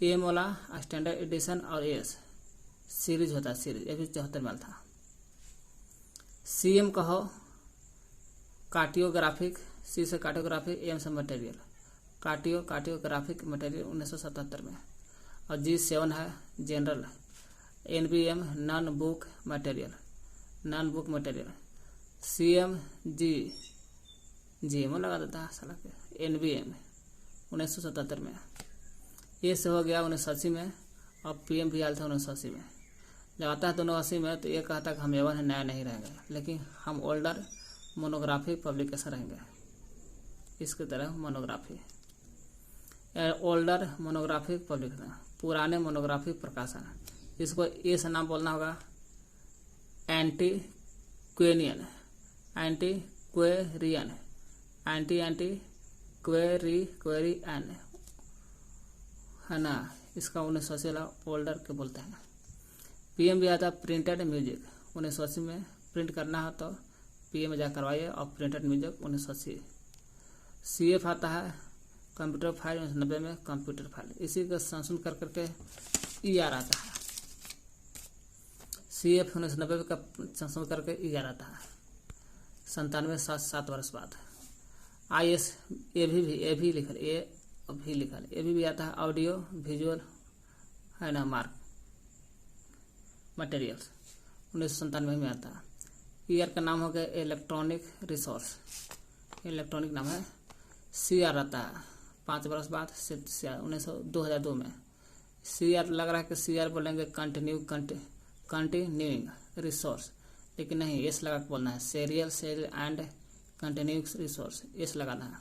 एम वाला स्टैंडर्ड एडिशन और एस सीरीज होता है, सीरीज ये भी 74 में आया था। CM कहो कार्टियोग्राफिक, सी से कार्टियोग्राफिक, एम से मटेरियल, कार्टियोग्राफिक मटेरियल 1977 में, और G7 है general, NBM non book material, CM GM लगा देता है साला के, NBM 1977 में, ए से हो गया 1980 में, और PM भी आया था 1980 में। जब आता है 1980 में तो ये कहता है कि हम एवन है, नया नहीं रहेंगे, लेकिन हम ओल्डर मोनोग्राफिक पब्लिकेशन रहेंगे, इसकी तरह मोनोग्राफी, ओल्डर मोनोग्राफिक पब्लिकेशन, पुराने मोनोग्राफिक प्रकाशन, इसको ए से नाम बोलना होगा एंटीक्वेरियन है ना, इसका 1980 वाला ओल्डर के बोलते हैं। PM भी आता प्रिंटेड म्यूजिक 1980 में, प्रिंट करना हो तो PM में जा करवाइए, और प्रिंटेड म्यूजिक 1980। CF आता है कंप्यूटर फाइल 1990 में, कंप्यूटर फाइल, इसी का संशोधन कर करके ER आता है। CF 1990 का संशोधन करके ER आता है 97 7 वर्ष बाद। IS ए भी लिखल, ए भी आता है ऑडियो विजुअल है ना, मार्क मटेरियल्स 1997 में आता है। ER का नाम हो गया इलेक्ट्रॉनिक रिसोर्स, इलेक्ट्रॉनिक नाम है। CR आता है 5 वर्ष बाद, 2002 में। CR लग रहा है कि CR बोलेंगे कंटिन्यूइंग रिसोर्स, लेकिन नहीं, एस लगा के बोलना है, serial and continuing resource, S लगाना है।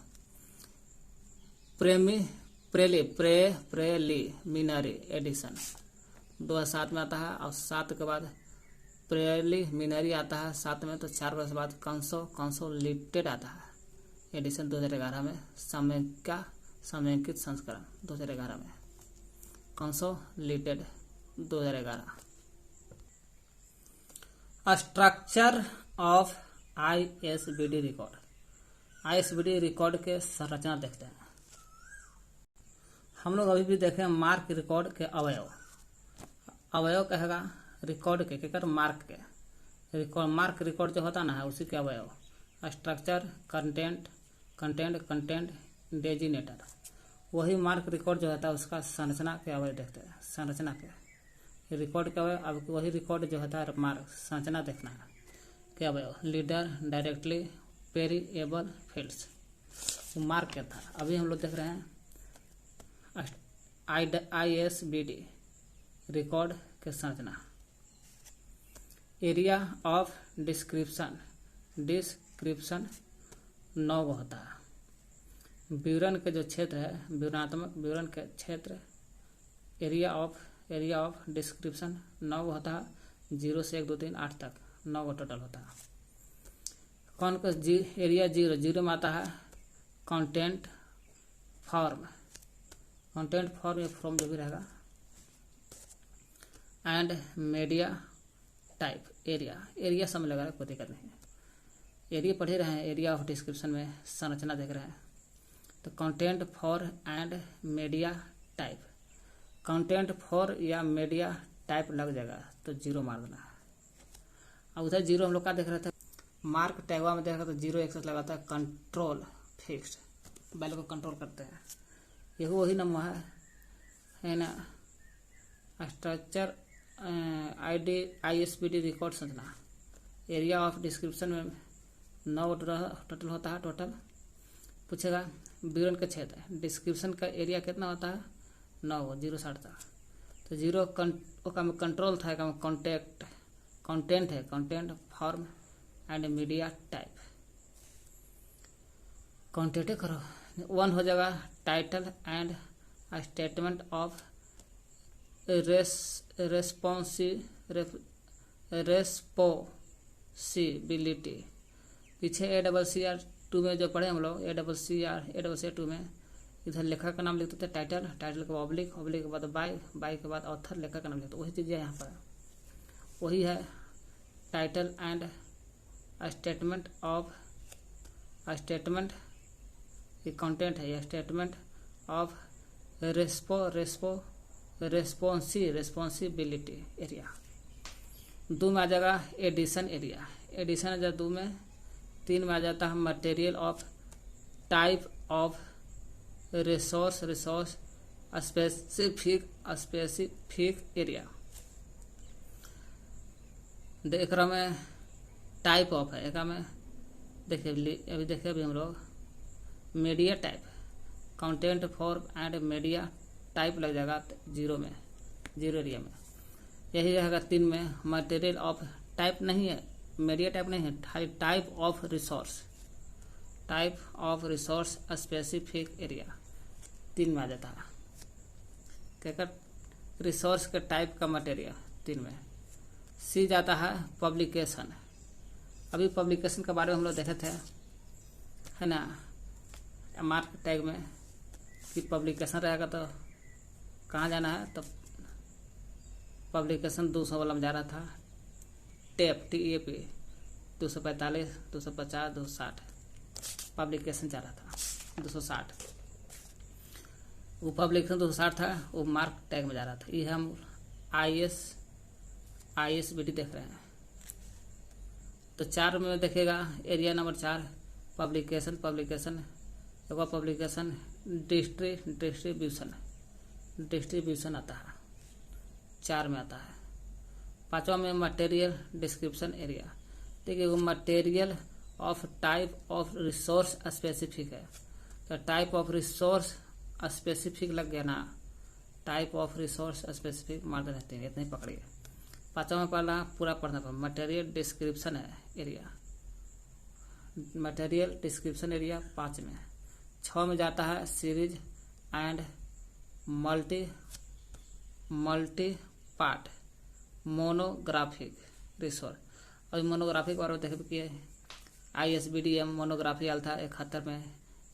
प्रेलिमिनरी एडिशन 2007 में आता है, और 7 के बाद प्रेलिमिनरी आता है 7 में, तो 4 वर्ष बाद कंसोलिडेटेड आता है एडिशन 2011 में, समयांकित संस्करण 2011 में, consolidated 2011। Structure of ISBD record, ISBD record के संरचना देखते हैं। हम लोग अभी भी देखें मार्क रिकॉर्ड के अवयव कहेगा रिकॉर्ड के मार्क के रिकॉर्ड, मार्क रिकॉर्ड जो होता ना है उसी के अवयव, स्ट्रक्चर, कंटेंट डेजिनेटर, वही मार्क रिकॉर्ड जो होता है उसका संरचना के अवयव देखते हैं। संरचना के रिकॉर्ड के अवयव, अब वही रिकॉर्ड जो होता है मार्क संरचना देखना है के अवयव, लीडर, डायरेक्टली वेरिएबल फील्ड्स। वो मार्क क्या था, अभी हम लोग देख रहे हैं ISBD रिकॉर्ड के संरचना। एरिया ऑफ डिस्क्रिप्शन 9 होता है। विवरण के जो क्षेत्र है, विवरणात्मक विवरण के क्षेत्र, एरिया ऑफ डिस्क्रिप्शन 9 होता है। 0 से 1 2 3 8 तक 9 टोटल होता है। कौन का एरिया 0 में आता है कंटेंट फॉर्म या फॉर्म जो भी रहेगा, एंड मीडिया टाइप। एरिया समझ लगा, कोई दिक्कत नहीं है। एरिया पढ़े रहे हैं, एरिया ऑफ डिस्क्रिप्शन में संरचना देख रहे हैं। तो content for and media type, content for या मीडिया टाइप लग जाएगा तो 0 मार देना है। अब उधर 0 हम लोग क्या देख रहे थे, मार्क टैगवा में देखा तो 0 एक्सेस लगाता है कंट्रोल फिक्स्ड, वैल्यू को कंट्रोल करते हैं। यही वही नंबर है ना। स्ट्रक्चर ISBD रिकॉर्ड संरचना। एरिया ऑफ डिस्क्रिप्शन में 9 टोटल होता है। टोटल पूछेगा विवरण के क्षेत्र, डिस्क्रिप्शन का एरिया कितना होता है 9, 0 से 8 तक। तो 0 का में कंट्रोल था, का में कंटेंट है, content form and media type. Content करो 1 हो जाएगा title and statement of responsibility. पीछे ACCR 2 में जो पढ़े हम लोग, ACCR 2 में इधर लेखक का नाम लिखते थे टाइटल के बाद ऑब्लिक के बाद बाय के बाद ऑथर, लेखक का नाम लिखते। वही चीज़ है यहाँ पर, वही है टाइटल एंड स्टेटमेंट ये कंटेंट है, ये स्टेटमेंट ऑफ रेस्पॉन्सिबिलिटी एरिया। 2 में आ जाएगा एडिशन एरिया। एडिशन आ जाएगा 2 में। 3 में आ जाता है material of type of resource specific area. देख रहा में टाइप ऑफ है, एक में देखिए अभी हम लोग media type, content form and media type लग जाएगा 0 में, 0 एरिया में। यही रहेगा 3 में मटेरियल ऑफ टाइप नहीं है, मीडिया टाइप नहीं है, खाली type of resource specific area 3 में आ जाता है। क्या रिसोर्स के टाइप का मटेरियल 3 में। सी जाता है पब्लिकेशन। अभी पब्लिकेशन के बारे में हम लोग देखे थे, है ना, मार्क टैग में कि पब्लिकेशन रहेगा तो कहाँ जाना है, तो पब्लिकेशन 200 वाला में जा रहा था। TAP 245, 250, 260 पब्लिकेशन जा रहा था। 260 वो पब्लिकेशन 260 था, वो मार्क टैग में जा रहा था। ये हम ISBD देख रहे हैं। तो 4 में देखेगा एरिया नंबर 4 पब्लिकेशन डिस्ट्रीब्यूशन आता है, 4 में आता है। 5वां में मटेरियल डिस्क्रिप्शन एरिया। देखिए वो material of type of resource specific है, तो टाइप ऑफ रिसोर्स स्पेसिफिक लग गया ना, टाइप ऑफ रिसोर्स स्पेसिफिक मारते रहते हैं, इतना ही पकड़िए। 5वां में पढ़ना पूरा पढ़ना पर मटेरियल डिस्क्रिप्शन है एरिया, मटेरियल डिस्क्रिप्शन एरिया 5 में। 6 में जाता है series and multi part monographic resource. अभी मोनोग्राफिक बारे में देखे कि ISBD मोनोग्राफी आल था 71 में,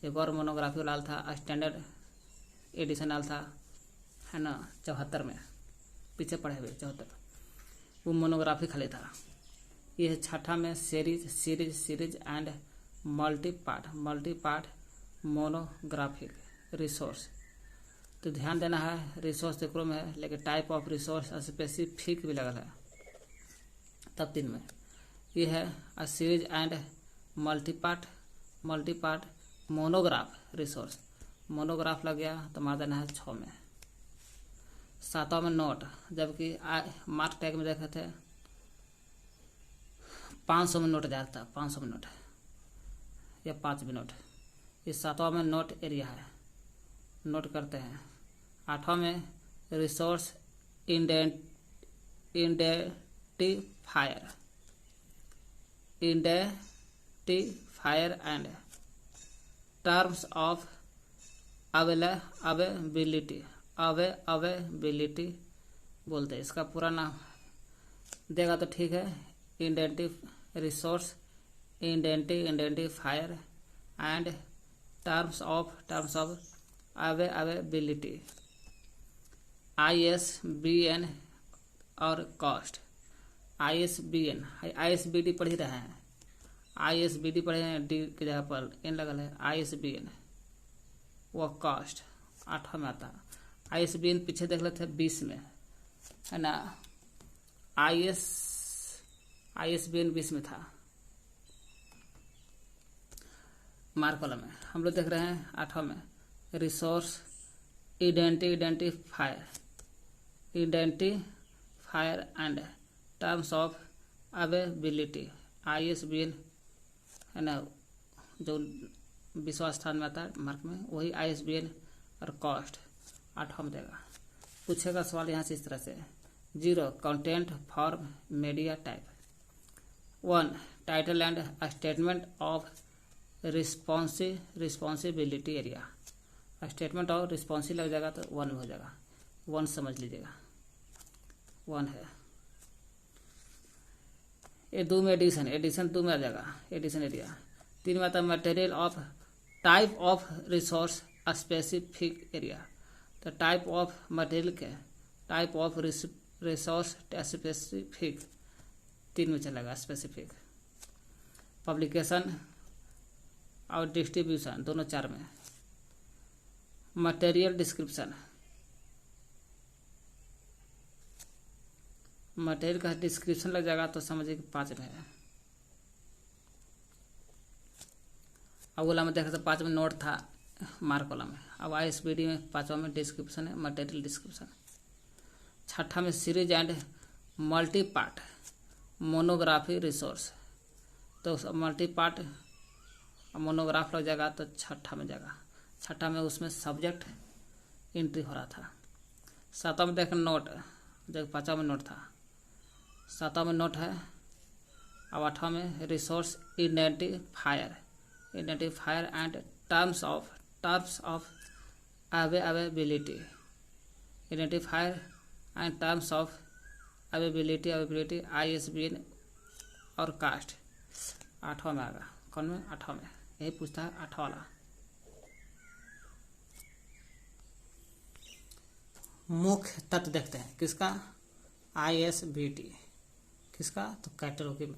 एक और मोनोग्राफी लाल था स्टैंडर्ड एडिशन आल था, है ना, 74 में, पीछे पढ़े हुए 74, वो मोनोग्राफी खाली था। ये है 6ठा में series and multi part monographic resource. तो ध्यान देना है, रिसोर्स देखो में है, लेकिन टाइप ऑफ रिसोर्स स्पेसिफिक भी लगल है। तब 3 में ये है series and multi part monograph resource. Monograph लग गया तो मार देना है 6 में। 7वां में नोट, जबकि मार्क टैग में देखे थे 500 में नोट जाता, 500 में नोट या 5 मिनट। इस 7वां में नोट एरिया है, नोट करते हैं। 8वां में resource identifier and terms of availability बोलते हैं। इसका पूरा नाम देगा तो ठीक है। Resource identifier and terms of availability, ISBN और कॉस्ट। ISBD पढ़ ही रहे हैं, ISBD पढ़े हैं, डी की जगह पर एन लगल है। ISBN वो कॉस्ट 8वां में आता है। ISBN पीछे देख लेते हैं 20 में है ना। ISBN 20 में था, मार्क कॉलम में। हम लोग देख रहे हैं 8वां में resource identifier and terms of availability, ISBN है ना, जो 20वां स्थान में आता है मार्क में, वही ISBN और कॉस्ट 8वां में देगा। पूछेगा सवाल यहाँ से इस तरह से। 0 content form media type. 1 title and statement of responsibility area. Statement of responsibility लग जाएगा तो 1 में हो जाएगा, 1 समझ लीजिएगा, 1 है। ये 2 में एडिशन 2 में आ जाएगा, एडिशन एरिया। 3 में आता है material of type of resource specific area. तो टाइप ऑफ मटेरियल के टाइप ऑफ रिसोर्स स्पेसिफिक 3 में चलेगा, स्पेसिफिक। पब्लिकेशन और डिस्ट्रीब्यूशन दोनों 4 में। मटेरियल डिस्क्रिप्शन, मटेरियल का डिस्क्रिप्शन लग जाएगा तो समझिए कि 5 में है। अगला में देखा तो 5 में नोट था मार्क वाला में। अब ISBD में 5वां में डिस्क्रिप्शन है, मटेरियल डिस्क्रिप्शन। 6ठा में series and multi part monography resource. तो मल्टी पार्ट मोनोग्राफ लग जाएगा तो 6ठा में जाएगा। 6ठा में उसमें सब्जेक्ट एंट्री हो रहा था। 7वां में देख नोट, जो 5वां में नोट था, 7वां में नोट है। अब 8वां में resource identifier and terms of availability. Identifier and terms of availability ISBN और कास्ट 8वां में आएगा। कौन में? 8वां में। यही पूछता है 8वां वाला। मुख्य तत्व देखते हैं किसका? ISBD। किसका? तो कैटलॉगी में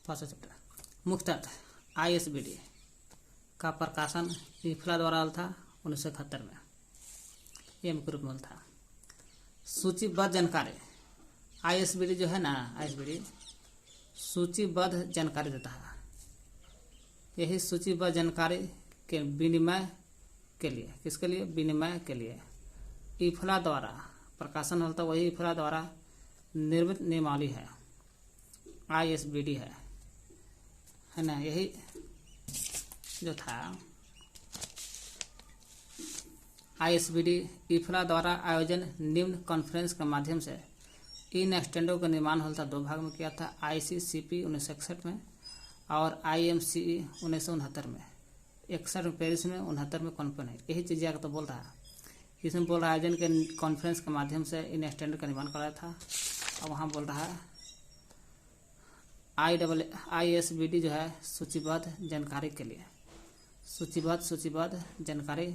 5वां चैप्टर। मुख्य तत्व ISBD का प्रकाशन इफ्ला द्वारा था 1971 में, एम के रूप में था। सूचीबद्ध जानकारी ISBD जो है ना, ISBD सूचीबद्ध जानकारी देता है। यही सूचीबद्ध जानकारी के विनिमय के लिए, किसके लिए? विनिमय के लिए इफ्ला द्वारा प्रकाशन होता, वही इफ्ला द्वारा निर्मित नियमावली है, ISBD है ना। यही जो था ISBD इफ्ला द्वारा आयोजन निम्न कॉन्फ्रेंस के माध्यम से इन स्टैंडर्डों का निर्माण होता 2 भाग में किया था। ICCP 1961 में और IMCE 1969 में। 61 में पेरिस में, 69 में कॉन्फ्रेंस है। यही चीज़ तो बोल रहा है, इसमें बोल रहा है आयोजन के कॉन्फ्रेंस के माध्यम से इन स्टैंडर्ड का निर्माण कराया था। और वहाँ बोल रहा है ISBD जो है सूचीबद्ध जानकारी के लिए, सूचीबद्ध जानकारी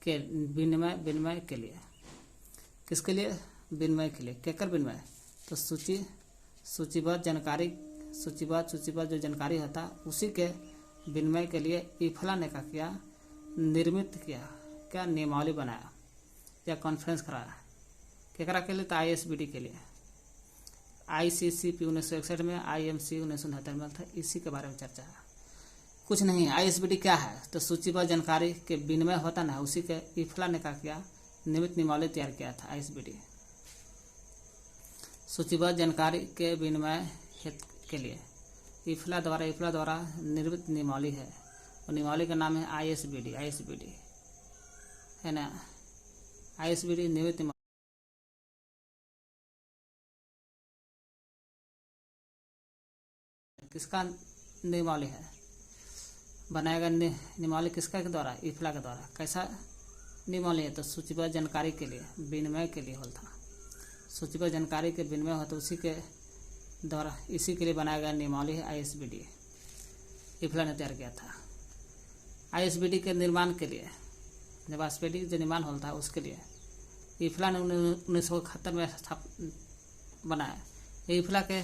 के विनिमय के लिए। किसके लिए? विनिमय के लिए। केकर विनिमय? तो सूचीबद्ध जानकारी, सूचीबद्ध जो जानकारी होता उसी के विनिमय के लिए इफ्ला ने क्या किया? निर्मित किया, क्या नियमावली बनाया या कॉन्फ्रेंस कराया। केकरा के लिए? तो ISBD के लिए। ICCP 1961 में, IMCE 1969 में था। इसी के बारे में चर्चा है, कुछ नहीं। ISBD क्या है? तो सूचीबद्ध जानकारी के विनिमय होता ना, उसी के इफ्ला ने क्या किया? नियमित नियमावली तैयार किया था ISBD। सूचीबद्ध जानकारी के विनिमय के लिए ईफला द्वारा निर्मित नियमावली है, और नियमावली का नाम है ISBD है ना। ISBD निर्मित किसका नियमावली है, बनाएगा नियमावली किसका के द्वारा, ईफला के द्वारा। कैसा नियमावली है, तो सूचीबद्ध जानकारी के लिए विनिमय के लिए होता, सूचीबद्ध जानकारी के विनिमय होता, उसी के द्वारा इसी के लिए बनाया गया नियमावली है ISBD। ईफला ने तैयार किया था। ISBD के निर्माण के लिए, जब ISBD जो निर्माण होता है उसके लिए ईफला ने 1971 में बनाया। ईफला के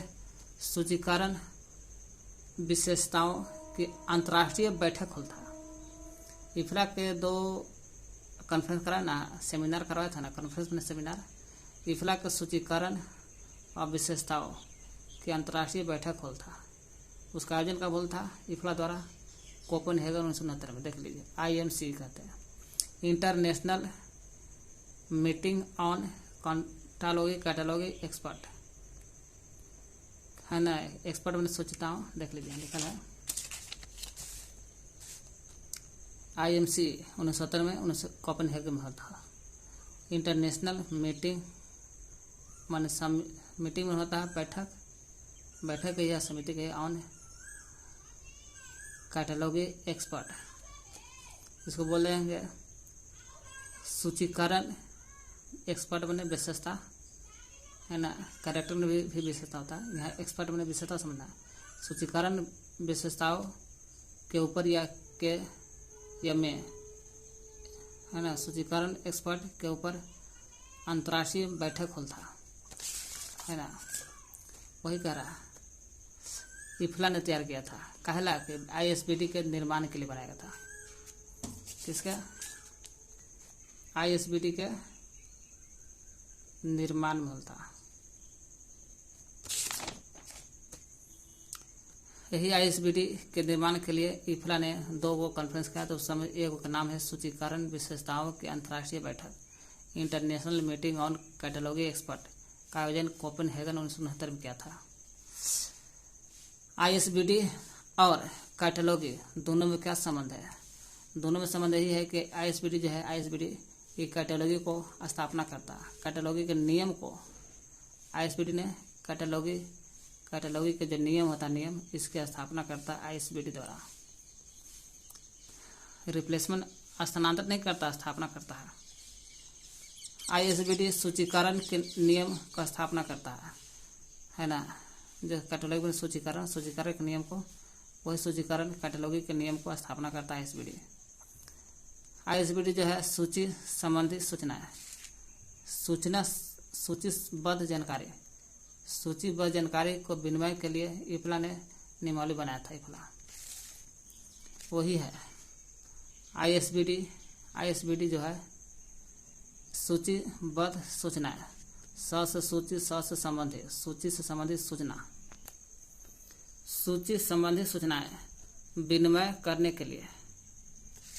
सूचीकरण विशेषताओं की अंतर्राष्ट्रीय बैठक होता है। ईफला के 2 कॉन्फ्रेंस कराया ना, सेमिनार करवाया था ना, कॉन्फ्रेंस में सेमिनार। ईफला के सूचीकरण और विशेषताओं की अंतर्राष्ट्रीय बैठक होल था। उसका आयोजन कब होल था, ईफला द्वारा, कोपेनहेगन 1969 में। देख लीजिए, IMC कहते हैं, इंटरनेशनल मीटिंग ऑन कैटालॉगी एक्सपर्ट है ना। एक्सपर्ट मैंने सोचता हूँ, देख लीजिए लिखल है IMC 1970 में कोपेनहेगन में होता है। इंटरनेशनल मीटिंग मान मीटिंग में होता है, बैठक या समिति के ऑन कैटालॉगी एक्सपर्ट। इसको बोल देंगे सूचीकरण एक्सपर्ट बने विशेषता है ना। कैरेक्टर में भी विशेषता होता है, यहाँ एक्सपर्ट बने विशेषता समझना है। सूचीकरण विशेषताओं के ऊपर या में है ना, सूचीकरण एक्सपर्ट के ऊपर अंतर्राष्ट्रीय बैठक होता है ना। वही कह रहा ईफला ने तैयार किया था, कहला कि ISBD के निर्माण के लिए बनाया गया था। किसका, ISBD के निर्माण में होता। यही ISBD के निर्माण के लिए ईफला ने 2 कॉन्फ्रेंस किया। तो उस समय एक का नाम है सूचीकरण विशेषताओं की अंतर्राष्ट्रीय बैठक, इंटरनेशनल मीटिंग ऑन कैटालॉगी एक्सपर्ट, का आयोजन कोपेनहेगन 1969 में किया था। ISBD और कैटालॉगी दोनों में क्या संबंध है, दोनों में संबंध यही है कि ISBD जो है, ISBD ये कैटालॉगी को स्थापना करता है। कैटालॉगी के नियम को ISBD ने कैटालॉगी के जो नियम होता है, नियम इसकी स्थापना करता है ISBD द्वारा। रिप्लेसमेंट स्थानांतरित नहीं करता, स्थापना करता है। ISBD सूचीकरण के नियम का स्थापना करता है ना। जो कैटालॉगी में सूचीकरण के नियम को, वही सूचीकरण कैटालॉगी के नियम को स्थापना करता है ISBD जो है सूची संबंधी सूचनाएं, सूचीबद्ध जानकारी को विनिमय के लिए ईफला ने नियमावली बनाया था। ईफला वही है ISBD जो है सूचीबद्ध सूचनाएं, सूची से संबंधित, सूची से संबंधित सूचनाएं विनिमय करने के लिए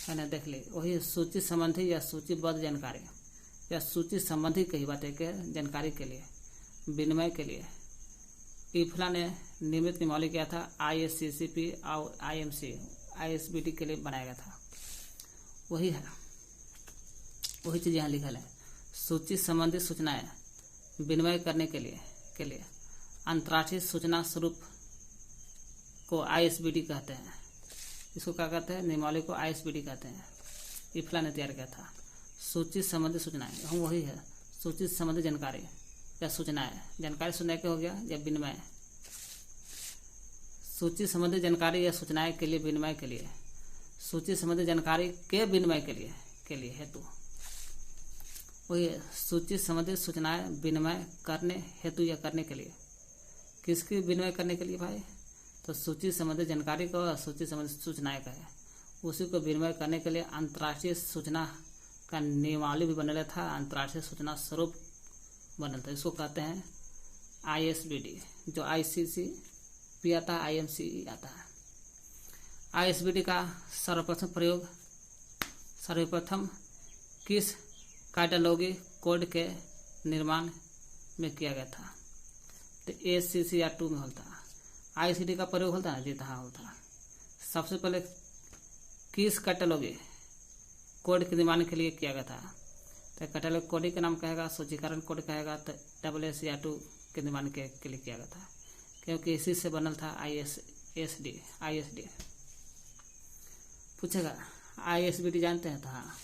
है ना। देख ली, वही सूची संबंधी या सूचीबद्ध जानकारी या सूची संबंधी कही बातें के जानकारी के लिए विनिमय के लिए ईफला ने नियमित नियमावली किया था। ISCCP और ISBD के लिए बनाया गया था। वही है, वही चीज यहाँ लिखल है, सूची संबंधित सूचनाएं विनिमय करने के लिए अंतर्राष्ट्रीय सूचना स्वरूप को ISBD कहते हैं। इसको क्या कहते हैं, नियमावली को ISBD कहते हैं। ईफला ने तैयार किया था। सूची संबंधित सूचनाएं, हम वही है, सूची संबंधित जानकारी या सूचनाएं, जानकारी सुनने के हो गया या विनिमय, सूची संबंधित जानकारी या सूचनाएं के लिए विनिमय के लिए, सूची संबंधित जानकारी के विनिमय के लिए हेतु, वही सूची संबंधित सूचनाएं विनिमय करने हेतु या करने के लिए। किसकी विनिमय करने के लिए भाई, तो सूची संबंधित जानकारी को, सूची संबंधित सूचनाएं का है, उसी को विनिमय करने के लिए अंतर्राष्ट्रीय सूचना का नियमावली भी बनेला था, अंतर्राष्ट्रीय सूचना स्वरूप बनल था। इसको कहते हैं ISBD, जो ICCP आता है, IMC आता है। ISBD का सर्वप्रथम किस कैटालॉगी कोड के निर्माण में किया गया था, तो ACCR2 में होता है। ICD का प्रयोग होता है जी, हाँ होता है। सबसे पहले किस कैटलॉगी कोड के निर्माण के लिए किया गया था? तो कैटलॉग कोडिंग का नाम कहेगा, सूचीकरण कोड कहेगा, तो WSER2 के निर्माण के लिए किया गया था, क्योंकि इसी से बनल था ISD। पूछेगा ISBD जानते हैं? तो हाँ,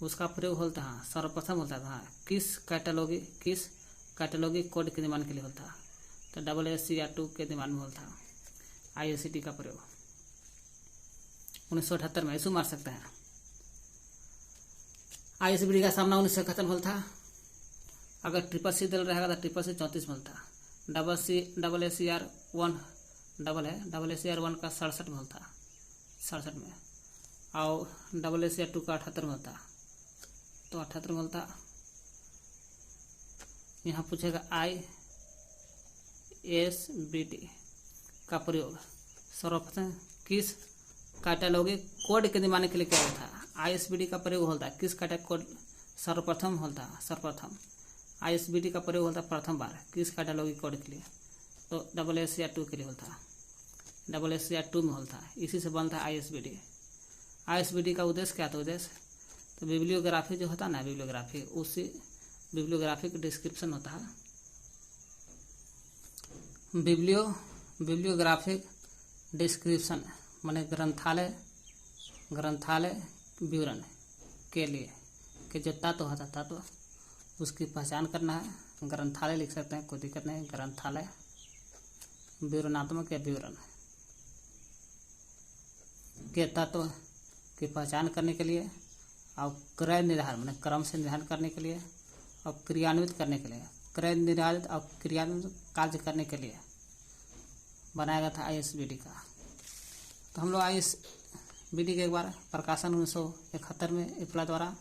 उसका प्रयोग होता है सर्वप्रथम होता था किस कैटलॉगी कोड के निर्माण के लिए होता, तो WSER2 के निर्माण में होता ISD का प्रयोग 1978 में। ऐसे मार सकते हैं। ISBD का सामना 1971 में था। अगर CCC दल रहेगा तो CCC 34 में था। WSER1 का 67 में था, 67 में, और WSER2 का 78 में था, तो 78 में था। यहाँ पूछेगा ISBD का प्रयोग सर्वप्रथम किस कैटलॉगी कोड के निर्माण के लिए किया गया था? ISBD का प्रयोग होता है किस कैटलॉग कोड सर्वप्रथम ISBD का प्रयोग होता है प्रथम बार किस कैटलॉगी कोड के लिए? तो WSER2 के लिए होता है, WSER2 में होता है। इसी से बनता है ISBD का उद्देश्य क्या था? उद्देश्य तो बिब्लियोग्राफी जो होता है ना, बिब्लियोग्राफी, उसी बिब्लियोग्राफिक डिस्क्रिप्शन होता है। बिब्लियोग्राफिक डिस्क्रिप्शन माने ग्रंथालय विवरण के लिए कि जो तत्व होता तत्व उसकी पहचान करना है। ग्रंथालय लिख सकते हैं, कोई दिक्कत नहीं। ग्रंथालय विवरणात्मक या विवरण के तत्व की पहचान करने के लिए, और क्रय निर्धारण माने क्रम से निर्धारण करने के लिए, और क्रियान्वित करने के लिए, क्रय निर्धारित और क्रियान्वित कार्य करने के लिए बनाया गया था ISBD का। तो हम लोग ISBD के एक बार प्रकाशन 1971 में IFLA द्वारा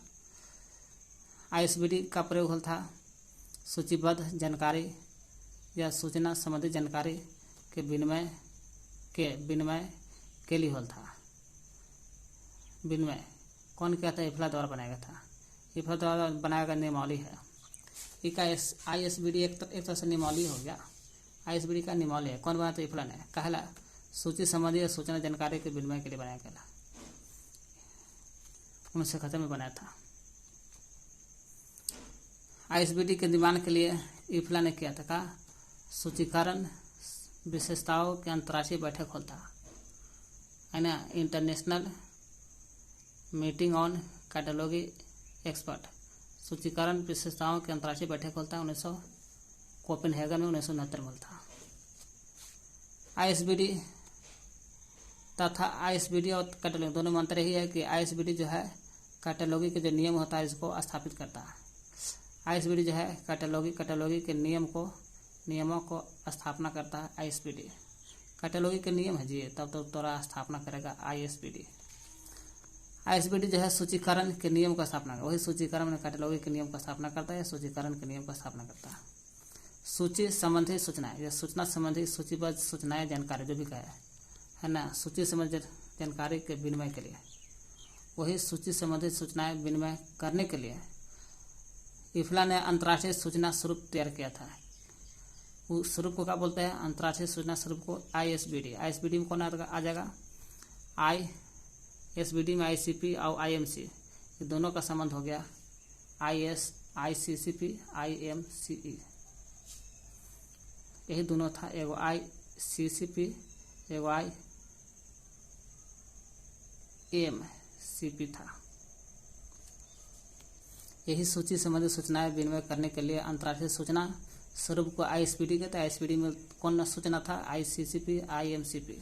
ISBD का प्रयोग होता था सूचीबद्ध जानकारी या सूचना संबंधी जानकारी के विनिमय के लिए होता था। विनिमय कौन किया था? IFLA द्वारा बनाया गया था। IFLA द्वारा बनाया गया नियमावली है। ISBD एक तरह से नियमावली हो गया। ISBD का नियमावली है। कौन बनाया था? IFLA ने। कहला सूची संबंधी सूचना जानकारी के विनिमय के लिए बनाया गया, 1971 में बनाया था। ISBD के निर्माण के लिए IFLA ने किया था का सूचीकरण विशेषताओं के अंतर्राष्ट्रीय बैठक होता है ना, इंटरनेशनल मीटिंग ऑन कैटलॉगी एक्सपर्ट। सूचीकरण विशेषताओं के अंतर्राष्ट्रीय बैठक होता है 1900 कोपेनहेगन में 1969 में था। ISBD तथा ISBD और कैटलॉगी दोनों में अंतर यही है कि ISBD जो है कैटलॉगी के जो नियम होता है इसको स्थापित करता है। ISBD जो है कैटलॉगी के नियमों को स्थापना करता है ISBD। कैटलॉगी के नियम है जी, तब तो थोड़ा स्थापना करेगा ISBD। ISBD जो है सूचीकरण के नियम का स्थापना करता है। वही सूचीकरण में कैटलॉगी के नियम का स्थापना करता है, सूचीकरण के नियम का स्थापना करता है। सूची संबंधी सूचनाएं या सूचना संबंधी सूचीबद्ध सूचनाएं जानकारी जो भी कहा है ना, सूची संबंधी जानकारी के विनिमय के लिए, वही सूची संबंधी सूचनाएं विनिमय करने के लिए IFLA ने अंतर्राष्ट्रीय सूचना स्वरूप तैयार किया था। उस स्वरूप को क्या बोलते हैं? अंतर्राष्ट्रीय सूचना स्वरूप को ISBD। ISBD में कौन आ जाएगा? ISBD में ICP और IMC ये दोनों का संबंध हो गया। ICCP IMCE यही दोनों था, एगो ICCP एगो IMCP था। यही सूची संबंधी सूचनाएं विनिमय करने के लिए अंतर्राष्ट्रीय सूचना स्वरूप को ISBD कहते हैं। ISBD में कौन सूचना था? ICCP IMCP।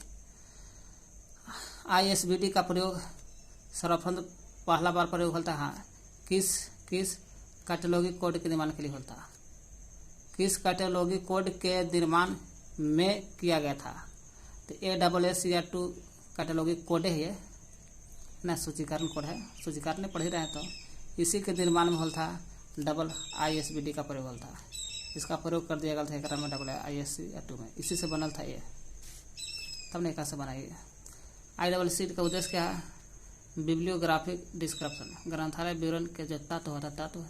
ISBD का प्रयोग सर्वप्रथम पहला बार प्रयोग होता है किस कैटलॉगी कोड के निर्माण के लिए होता है? किस कैटलॉगी कोड के निर्माण में किया गया था? तो WSER2 कैटलॉगी कोड है ये ना, सूचीकरण कोड है। सूचीकरण पढ़ ही रहे तो इसी के निर्माण में होता ISBD का प्रयोग होता है। इसका प्रयोग कर दिया गया था एक में WSER2 में। इसी से बनल था ये, तब नहीं कैसे बनाइए। ISBD का उद्देश्य क्या है? बिब्लियोग्राफिक डिस्क्रिप्शन, ग्रंथालय विवरण के जो तत्व होता तत्व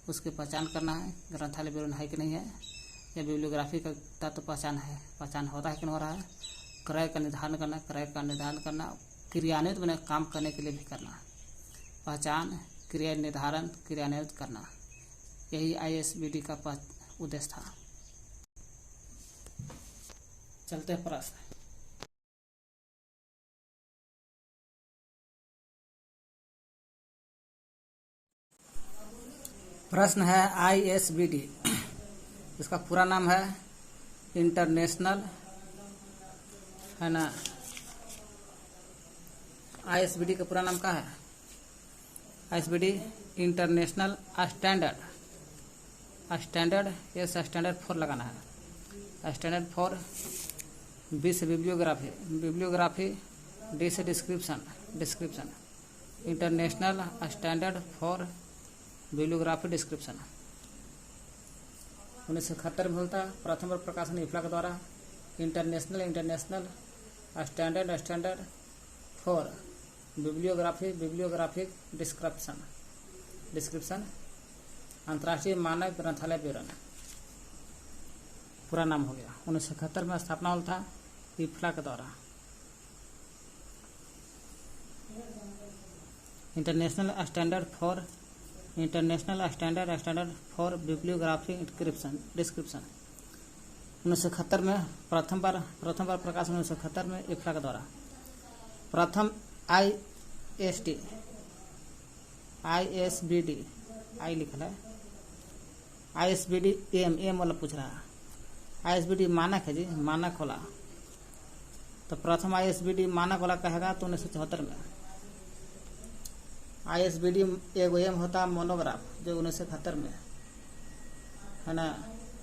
उसकी पहचान करना है, ग्रंथालय विवरण है कि नहीं है, या बिब्लियोग्राफी का तत्व पहचान होता है कि नहीं हो रहा है। क्रय का निर्धारण करना, क्रियान्वित बने काम करने के लिए भी करना। पहचान, क्रिया निर्धारण, क्रियान्वित करना, यही ISBD का उद्देश्य था। चलते हैं प्रश्न। प्रश्न है ISBD, इसका पूरा नाम है इंटरनेशनल, है ना। ISBD का पूरा नाम क्या है? ISBD इंटरनेशनल स्टैंडर्ड ये स्टैंडर्ड 4 लगाना है। स्टैंडर्ड 4, B से बिब्लियोग्राफी, D से description, international standard for bibliography description. 1971 में होता है। प्रथम बार प्रकाशन इफ्ला के द्वारा। International standard for bibliographic description, अंतर्राष्ट्रीय मानक ग्रंथालय विवरण, पूरा नाम हो गया। 1971 में स्थापना हुआ था इफ्ला के द्वारा। International standard for bibliography description 1971 में प्रथम बार प्रकाशन 1971 में इफ्ला के द्वारा। प्रथम ISBD आई लिखा है। ISBD एम वाला पूछ रहा है। ISBD मानक है जी, मानक वाला। तो प्रथम ISBD मानक वाला कहेगा तो 1974 में। ISBD एगो एम होता मोनोग्राफ, जो 1971 में, है ना।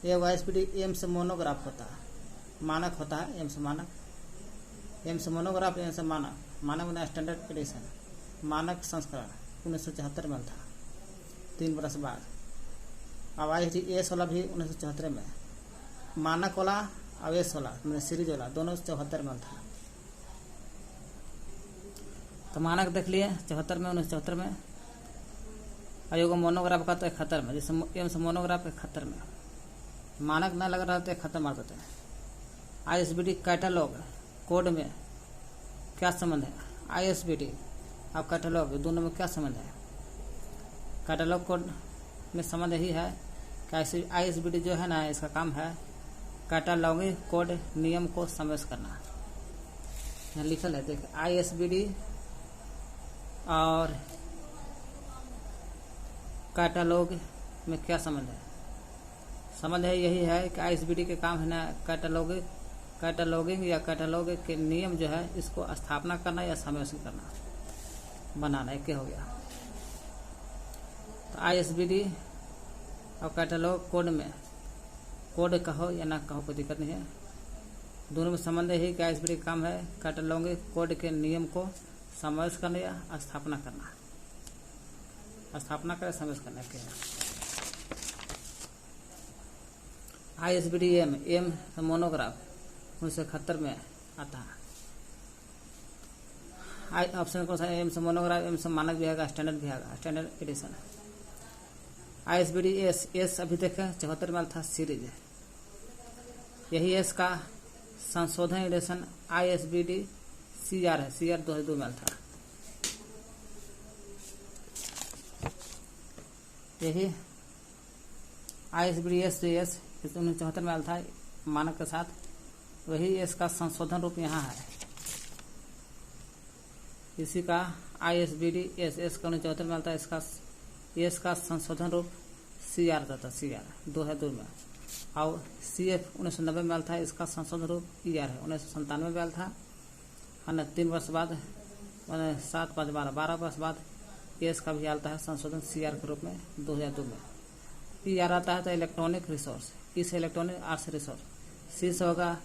एगो ISBD एम से मोनोग्राफ होता है, मानक होता है। एम से मानक, एम से मोनोग्राफ, एम से मानक में स्टैंडर्ड एडिशन, मानक संस्करण 1974 में था, 3 वर्ष बाद। अब ISBD वाला भी 1974 में, मानक वाला और एस वाला मैंने सीरीज वाला दोनों 74 में था। तो मानक देख लिए 74 में, 1974 में। अयोग मोनोग्राफ का तो 71 में, जैसे एम से मोनोग्राफ 71 में। मानक न लग रहा तो 71 मार देते हैं। ISBD कैटलॉग कोड में क्या संबंध है? ISBD और कैटलॉग दोनों में क्या संबंध है? कैटलॉग कोड में संबंध यही है कि ISBD जो है ना, इसका काम है कैटलॉगिंग कोड नियम को समावेश करना। यहाँ लिखल है, देख ISBD और कैटलॉग में क्या संबंध है? संबंध है यही है कि ISBD के काम है ना कैटलॉगिंग या कैटलॉग के नियम जो है इसको स्थापना करना या समावेशन करना, बनाना, एक हो गया। तो ISBD और कैटलॉग कोड में, कोड कहो या ना कहो कोई दिक्कत नहीं है, दोनों में संबंध यही कि ISBD का काम है कैटलॉग कोड के नियम को समावेश करना या स्थापना करना, समावेश करना के। ISBD एम मोनोग्राफ 1971 में आता है। ऑप्शन कौन सा? एम से मोनोग्राफ, एम से मानक भी आएगा, स्टैंडर्ड भी आएगा, स्टैंडर्ड एडिशन। ISBD एस अभी देखें 74 में था, सीरीज। यही एस का संशोधन एडिशन ISBD CR है, CR 2002 में था। यही ISBD एस 1974 में था मानक के साथ। वही इसका संशोधन रूप यहाँ है, इसी का ISBD एस का 1974 में था। इसका संशोधन रूप CR था, CR 2002 में। और CF 1990 में था, इसका संशोधन रूप ER है, 1997 में था। है 3 वर्ष बाद, 7 5 12 वर्ष बाद एस का भी आता है संशोधन CR के रूप में 2002 में। ER आता है तो इलेक्ट्रॉनिक रिसोर्स, इस इलेक्ट्रॉनिक आर्ट्स रिसोर्स। C से होगा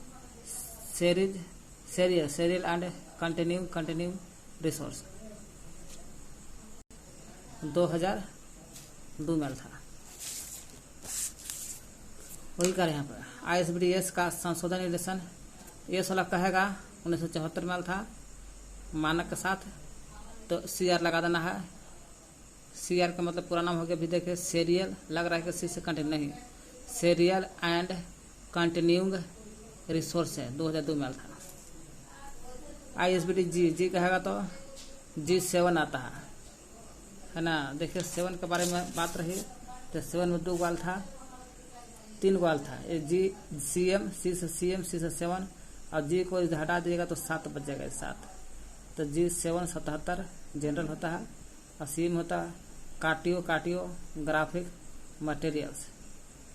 सीरियल एंड कंटिन्यू रिसोर्स, 2002 में था। वही कर यहाँ पर ISBD एस का संशोधन एडिशन एस वाला कहेगा 1974 में था मानक के साथ, तो CR लगा देना है। CR का मतलब पूरा नाम हो गया, भी देखिए सीरियल लग रहा है कि C से कंटिन्यू नहीं, सीरियल एंड कंटिन्यूइंग रिसोर्स है, 2002 में था। ISBD जी कहेगा तो G7 आता है ना। देखिए 7 के बारे में बात रही तो 7 में 2 ग्वाल था, 3 ग्वाल था। ये CM, C से 7 और G को हटा दीजिएगा तो 7 बचेगा, 7। तो G7 77 जनरल होता है और CM होता है कार्टियो ग्राफिक मटेरियल्स।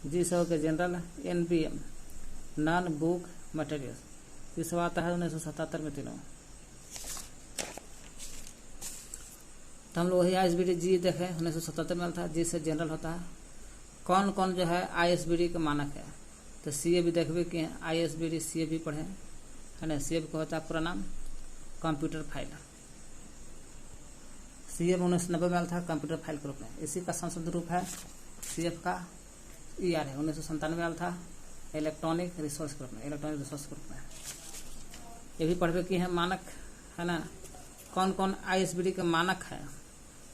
G से होकर general NBM non book materials, ये सब आता है 1977 में तीनों। तो हम लोग वही ISBD जी देखें 1977 में था। G से जनरल होता है। कौन कौन जो है ISBD का मानक है तो CA भी देखबे कि ISBD CA भी पढ़े है ना। CA का होता है पूरा नाम कंप्यूटर फाइल। CA 1990 में था कंप्यूटर फाइल के रूप में। इसी का संशोधित रूप है CF का ER है, 1997 में था इलेक्ट्रॉनिक रिसोर्स के रूप में, इलेक्ट्रॉनिक रिसोर्स के रूप में। ये भी पढ़वे की है मानक है ना। कौन कौन ISBD के मानक है,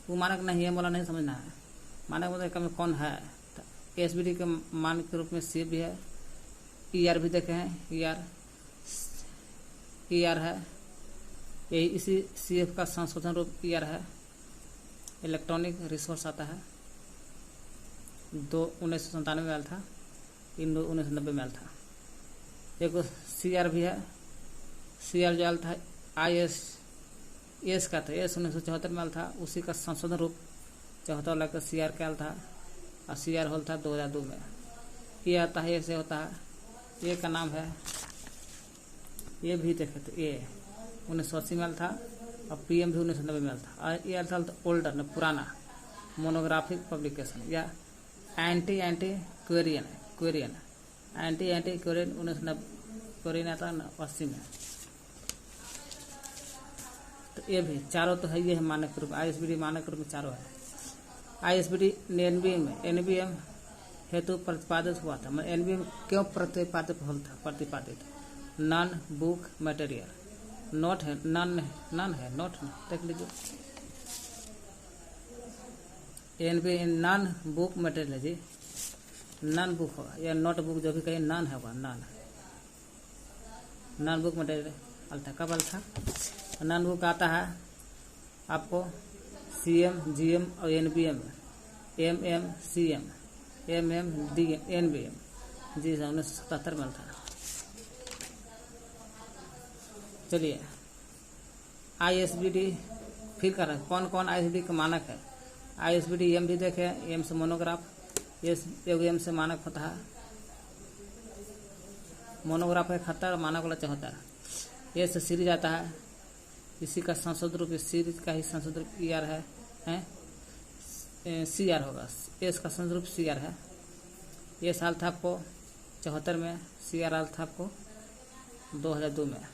वो मानक नहीं है बोला नहीं समझना है। मानक मतलब कौन है तो ISBD के मानक के रूप में CF भी है, ER भी देखे हैं, ER है, यही इसी CF का संशोधन रूप ER है। इलेक्ट्रॉनिक रिसोर्स आता है 1997 में था, 1990 में था। एक CR भी है, CR जो था IS का था, IS 1974 में था। उसी का संशोधन रूप 74 लग CR का था और CR होल था 2002 में। ये आता है, ऐसे होता है। ये का नाम है, ये भी देखे तो ये 1980 में था और PM भी 1990 में था। और ये था ओल्डर न पुराना मोनोग्राफिक पब्लिकेशन या एंटी क्वेरियन 1990 क्वेरियन आता है 80 में। तो ये भी चारों तो है, ये है मानक रूप। ISBD मानक रूप में चारों है। ISBD NBM हेतु प्रतिपादित हुआ था। NBM क्यों प्रतिपादित नॉन बुक मटेरियल नोट है, नॉन है नोट देख लीजिए। NBM नॉन बुक मटेरियल जी, नॉन बुक होगा या नोट बुक जो भी कहिए, नॉन है वह नॉन बुक मटेरियल अलता कब था। नॉन बुक आता है आपको CM GM और NBM MM CM MM NBM जी 1977 में था। चलिए ISBD फिर कर रहे हैं कौन कौन ISBD का मानक है। ISBD M भी देखे, M से मोनोग्राफ, M से मानक होता है। मोनोग्राफ है 71, मानक वाला 74। ये से सीरीज आता है, इसी का संशोधित रूप सीरीज का ही संशोधित रूप ER है CR होगा। एस का संशोधित रूप CR है। ये साल था आपको 74 में, CR आल था आपको 2002 में।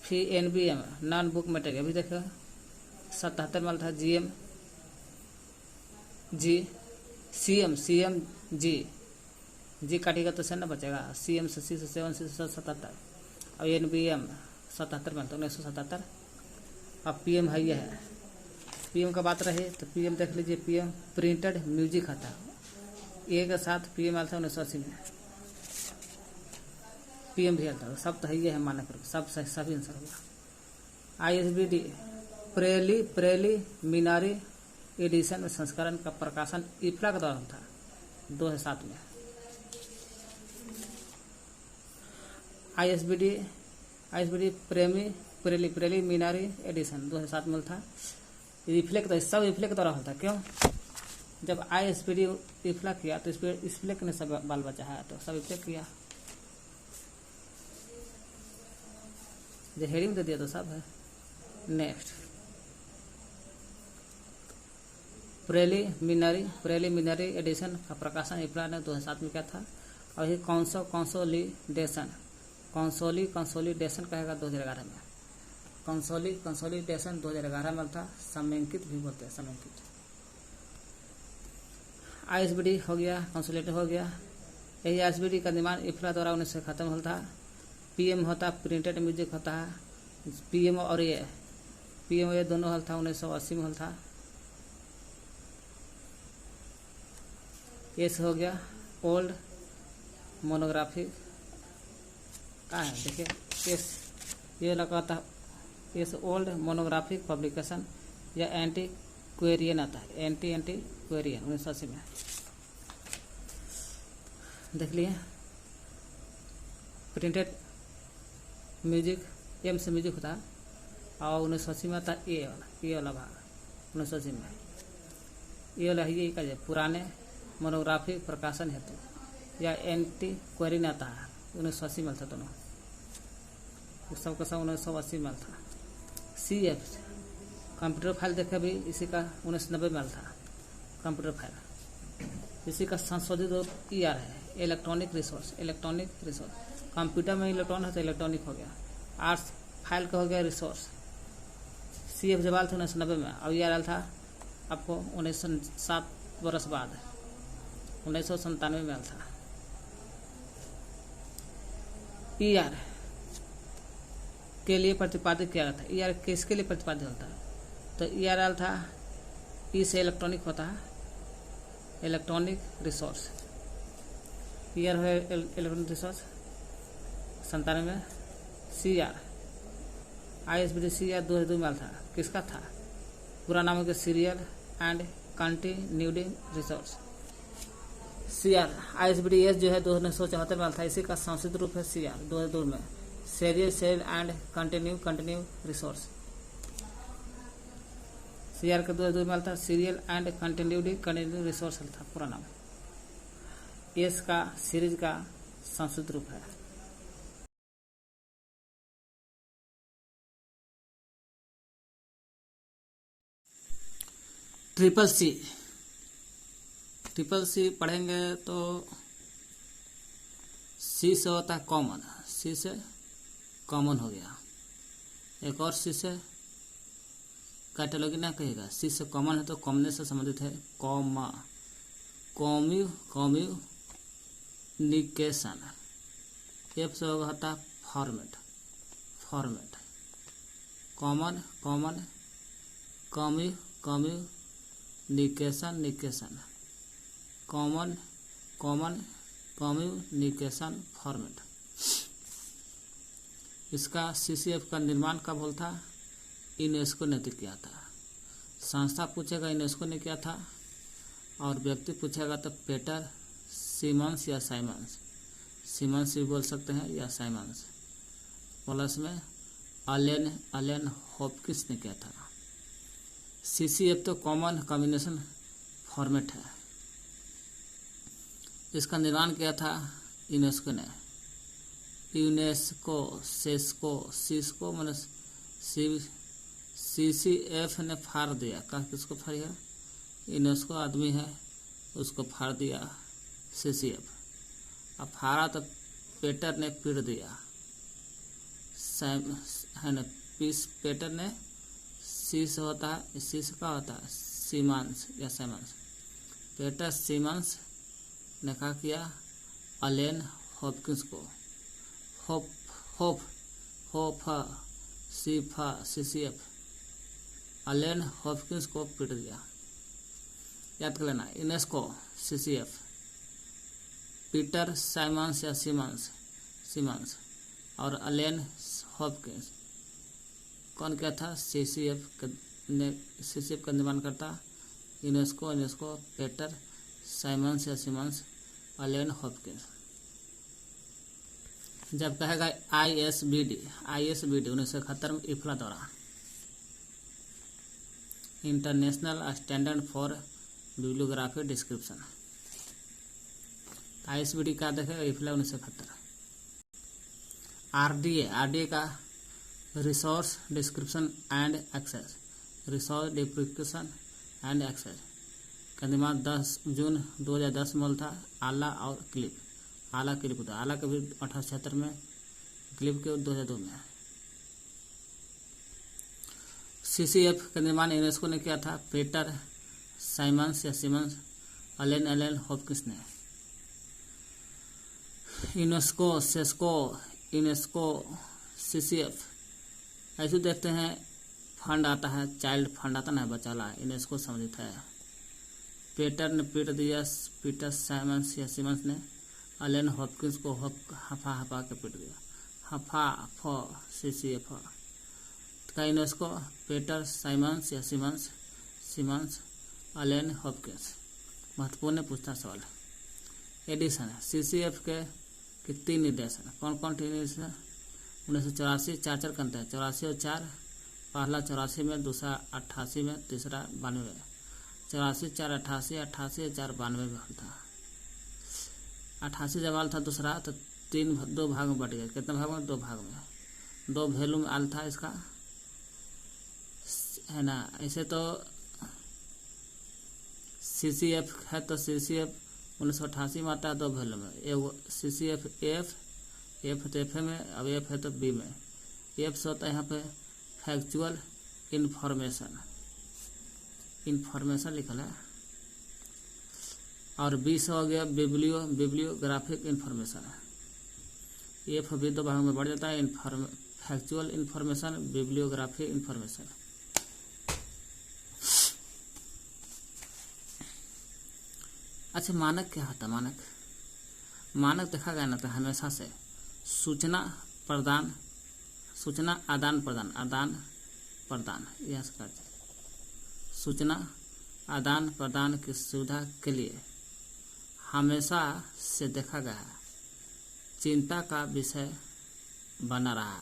फिर NBM नॉन बुक मटेरियल अभी देखो 77 में था। GM G CM G काटिएगा तो से न बचेगा। CM से C से 7 से 77 और NBM 77 में 1977। अब PM है, ये है PM का बात रहे तो PM देख लीजिए। PM प्रिंटेड म्यूजिक आता है, ए के साथ PM आता है 1980 में। PM भी आता है, सब तो है, ये है मानक रूप, सब सभी आंसर होगा। ISBD प्रेलिमिनरी एडिशन संस्करण का प्रकाशन IFLA के दौरान था 2007 में। ISBD प्रेलिमिनरी एडिशन 2007 में था। रिफ्लेक्ट तो सब रिफ्लेक्ट द्वारा होता है। क्यों? जब ISBD IFLA किया तो IFLA ने सब बाल बचा है, तो सब रिफ्लेक्ट किया। जो हेडिंग दे दिया तो सब है। नेक्स्ट प्रेलिमिनरी एडिशन का प्रकाशन IFLA ने 2007 में किया था। और ये कंसोलिडेशन कहेगा 2011 में। कंसोलिडेशन 2011 में था। समेकित भी बोलते हैं, समेकित। ISBD हो गया, कंसोलिडेट हो गया। यही ISBD का निर्माण IFLA द्वारा 19 से खत्म होता है। PM होता प्रिंटेड म्यूजिक होता है। PM और ये दोनों हल था 1980 में हल था। ये हो गया ओल्ड मोनोग्राफिक क्या है, देखिए इस ये लगा था इस ओल्ड मोनोग्राफिक पब्लिकेशन या एंटी क्वेरियन आता है, एंटी क्वेरियन 1980 में, देख लिए। प्रिंटेड म्यूजिक, एम से म्यूजिक होता है, और 1980 में आता ए वाला भाग 1980 में, ये वाला ये का पुराने मोनोग्राफिक प्रकाशन हेतु या एंटी क्वेरियन आता है 1980 में था, दोनों सबका सब 1980 में था। CF कंप्यूटर फाइल देखे भी इसी का 1990 में था कंप्यूटर फाइल, इसी का संशोधित ER है, इलेक्ट्रॉनिक रिसोर्स। कंप्यूटर में इलेक्ट्रॉन है तो इलेक्ट्रॉनिक हो गया, आर्ट्स फाइल का हो गया रिसोर्स। CF जब आया था 1990 में, अब ER था आपको 1907 वर्ष बाद 1997 में था। ER के लिए प्रतिपादित किया गया था। ER किसके लिए प्रतिपादित होता है, तो ER था ई से इलेक्ट्रॉनिक होता है, इलेक्ट्रॉनिक रिसोर्स। ER है इलेक्ट्रॉनिक रिसोर्स 97 में। CR ISBD CR 2002 में था, किसका था, पूरा नाम है serial and continuing resource. CR ISBD S जो है 1974 में था, इसी का संस्कृत रूप है CR 2002 में, serial cell and continue resource. CR का 2002 में था, सीरियल एंड कंटिन्यू रिसोर्स था पूरा नाम। S का सीरीज का संस्कृत रूप है। ट्रिपल सी पढ़ेंगे तो C से होता है कॉमन, C से कॉमन हो गया। एक और C से कैटेलॉगी ना कहेगा, C से कॉमन है तो कॉमन से संबंधित है कम्युनिकेशन। F से होता format, common communication communication format. इसका CCF का निर्माण कब होता था, यूनेस्को ने किया था। संस्था पूछेगा यूनेस्को ने किया था, और व्यक्ति पूछेगा तो पीटर सीमंस या सीमंस भी बोल सकते हैं या साइमंस। प्लस में अलेन हॉपकिंस ने किया था। CCF तो कॉमन कम्युनिकेशन फॉर्मेट है, इसका निर्माण किया था यूनेस्को ने। सिस्को मैंने CCF ने फाड़ दिया, कहा किसको फाड़िया, यूनेस्को आदमी है उसको फाड़ दिया CCF। अब फाड़ा तो पेटर ने पीट दिया, है ना, पेटर ने C से होता है, C से क्या होता है सीमांस या साइमंस। पीटर सीमंस ने कहा किया अलेन हॉपकिंस को, CCF अलेन हॉपकिंस को पीट दिया। याद कर लेना, यूनेस्को CCF पीटर साइमंस या सीमंस और अलेन हॉपकिंस। कौन क्या था, CCF का निर्माण करता यूनेस्को पीटर साइमंस या सीमंस अलेन हॉपकिंस। जब कहेगा ISBD 1971 में इफ्ला द्वारा, international standard for bibliography description. ISBD का देखेगा इफ्ला 1971। RDA का resource description and access, resource description and access का निर्माण 10 जून 2010 में था। आला और क्लिप, आला क्लिप होता है, आला का भी 1876 में, क्लिप के 2002 में। CCF का निर्माण यूनेस्को ने किया था, पीटर साइमंस या सीमंस अलेन हॉपकिंस ने। यूनेस्को CCF ऐसे देखते हैं, फंड आता है, चाइल्ड फंड आता ना, बच्चा ला, यूनेस्को संबंधित है। पीटर ने पीट दिया, पीटर साइमंस या सिमंस ने एलन हॉपकिंस को हफा हफा के पीट दिया। हफा फ CCF का यूनेस्को पीटर साइमंस या सिमंस एलन हॉपकिंस। महत्वपूर्ण पूछता सवाल। एडिशन CCF के 3 निर्देश हैं। कौन कौन 3 निर्देश हैं? 1984 4 करते हैं, 84 और 4, पहला 84 में, दूसरा 88 में, तीसरा 92 में। 84 4 88, 88 4 92 में था। 88 जब आल था दूसरा तो 2 भाग में बट गया। कितने भाग में? 2 भाग में। 2 वैल्यू में आल था इसका, है ना। ऐसे तो CCF है तो CCF 1988 में आता है 2 वैल्यू में। CCF F तो F में, अब F है तो B में। F से होता है यहाँ पे फैक्चुअल इन्फॉर्मेशन लिखल है, और B से हो गया बिब्लियोग्राफिक इन्फॉर्मेशन। F भी 2 भागों में बढ़ जाता है, फैक्चुअल इन्फॉर्मेशन, बिब्लियोग्राफिक इन्फॉर्मेशन। अच्छा, मानक क्या होता है? मानक देखा गया ना तो हमेशा से सूचना आदान प्रदान यह सूचना आदान प्रदान की सुविधा के लिए हमेशा से देखा गया है चिंता का विषय बना रहा है।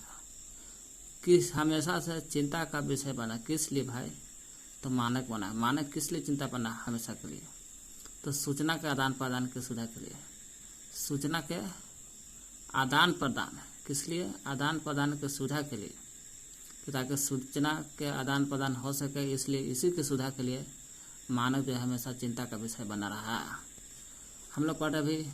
हमेशा से चिंता का विषय बना, किस लिए भाई? तो मानक बना। मानक किस लिए चिंता बना? हमेशा के लिए। तो सूचना के आदान प्रदान की सुविधा के लिए। सूचना के आदान प्रदान किस लिए? आदान प्रदान की सुविधा के लिए, कि ताकि सूचना के आदान प्रदान हो सके, इसलिए इसी की सुविधा के लिए मानक जो है हमेशा चिंता का विषय बना रहा है। हम लोग पढ़े अभी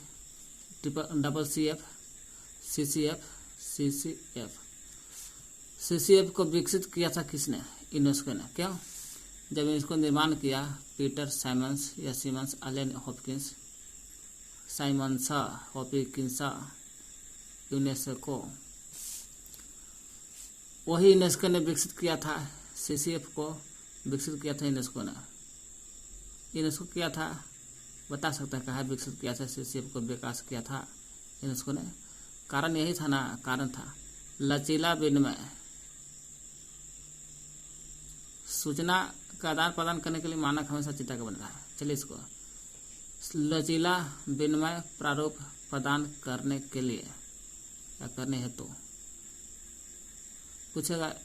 CCF को विकसित किया था किसने? यूनेस्को ने। क्यों? जब इसको निर्माण किया पीटर साइमंस या सिमंस एलन हॉपकिंस, यूनेस्को, वही यूनेस्को ने विकसित किया था। CCF को विकसित किया था यूनेस्को ने। यूनेस्को किया था, बता सकते हैं कहाँ विकसित किया था? CCF को विकास किया था यूनेस्को ने। कारण यही था ना, कारण था लचीला विनिमय। सूचना का आदान प्रदान करने के लिए मानक हमेशा चिंता का बन रहा है। चलिए इसको लचीला विनिमय प्रारूप प्रदान करने के लिए या करने हेतु पूछेगा।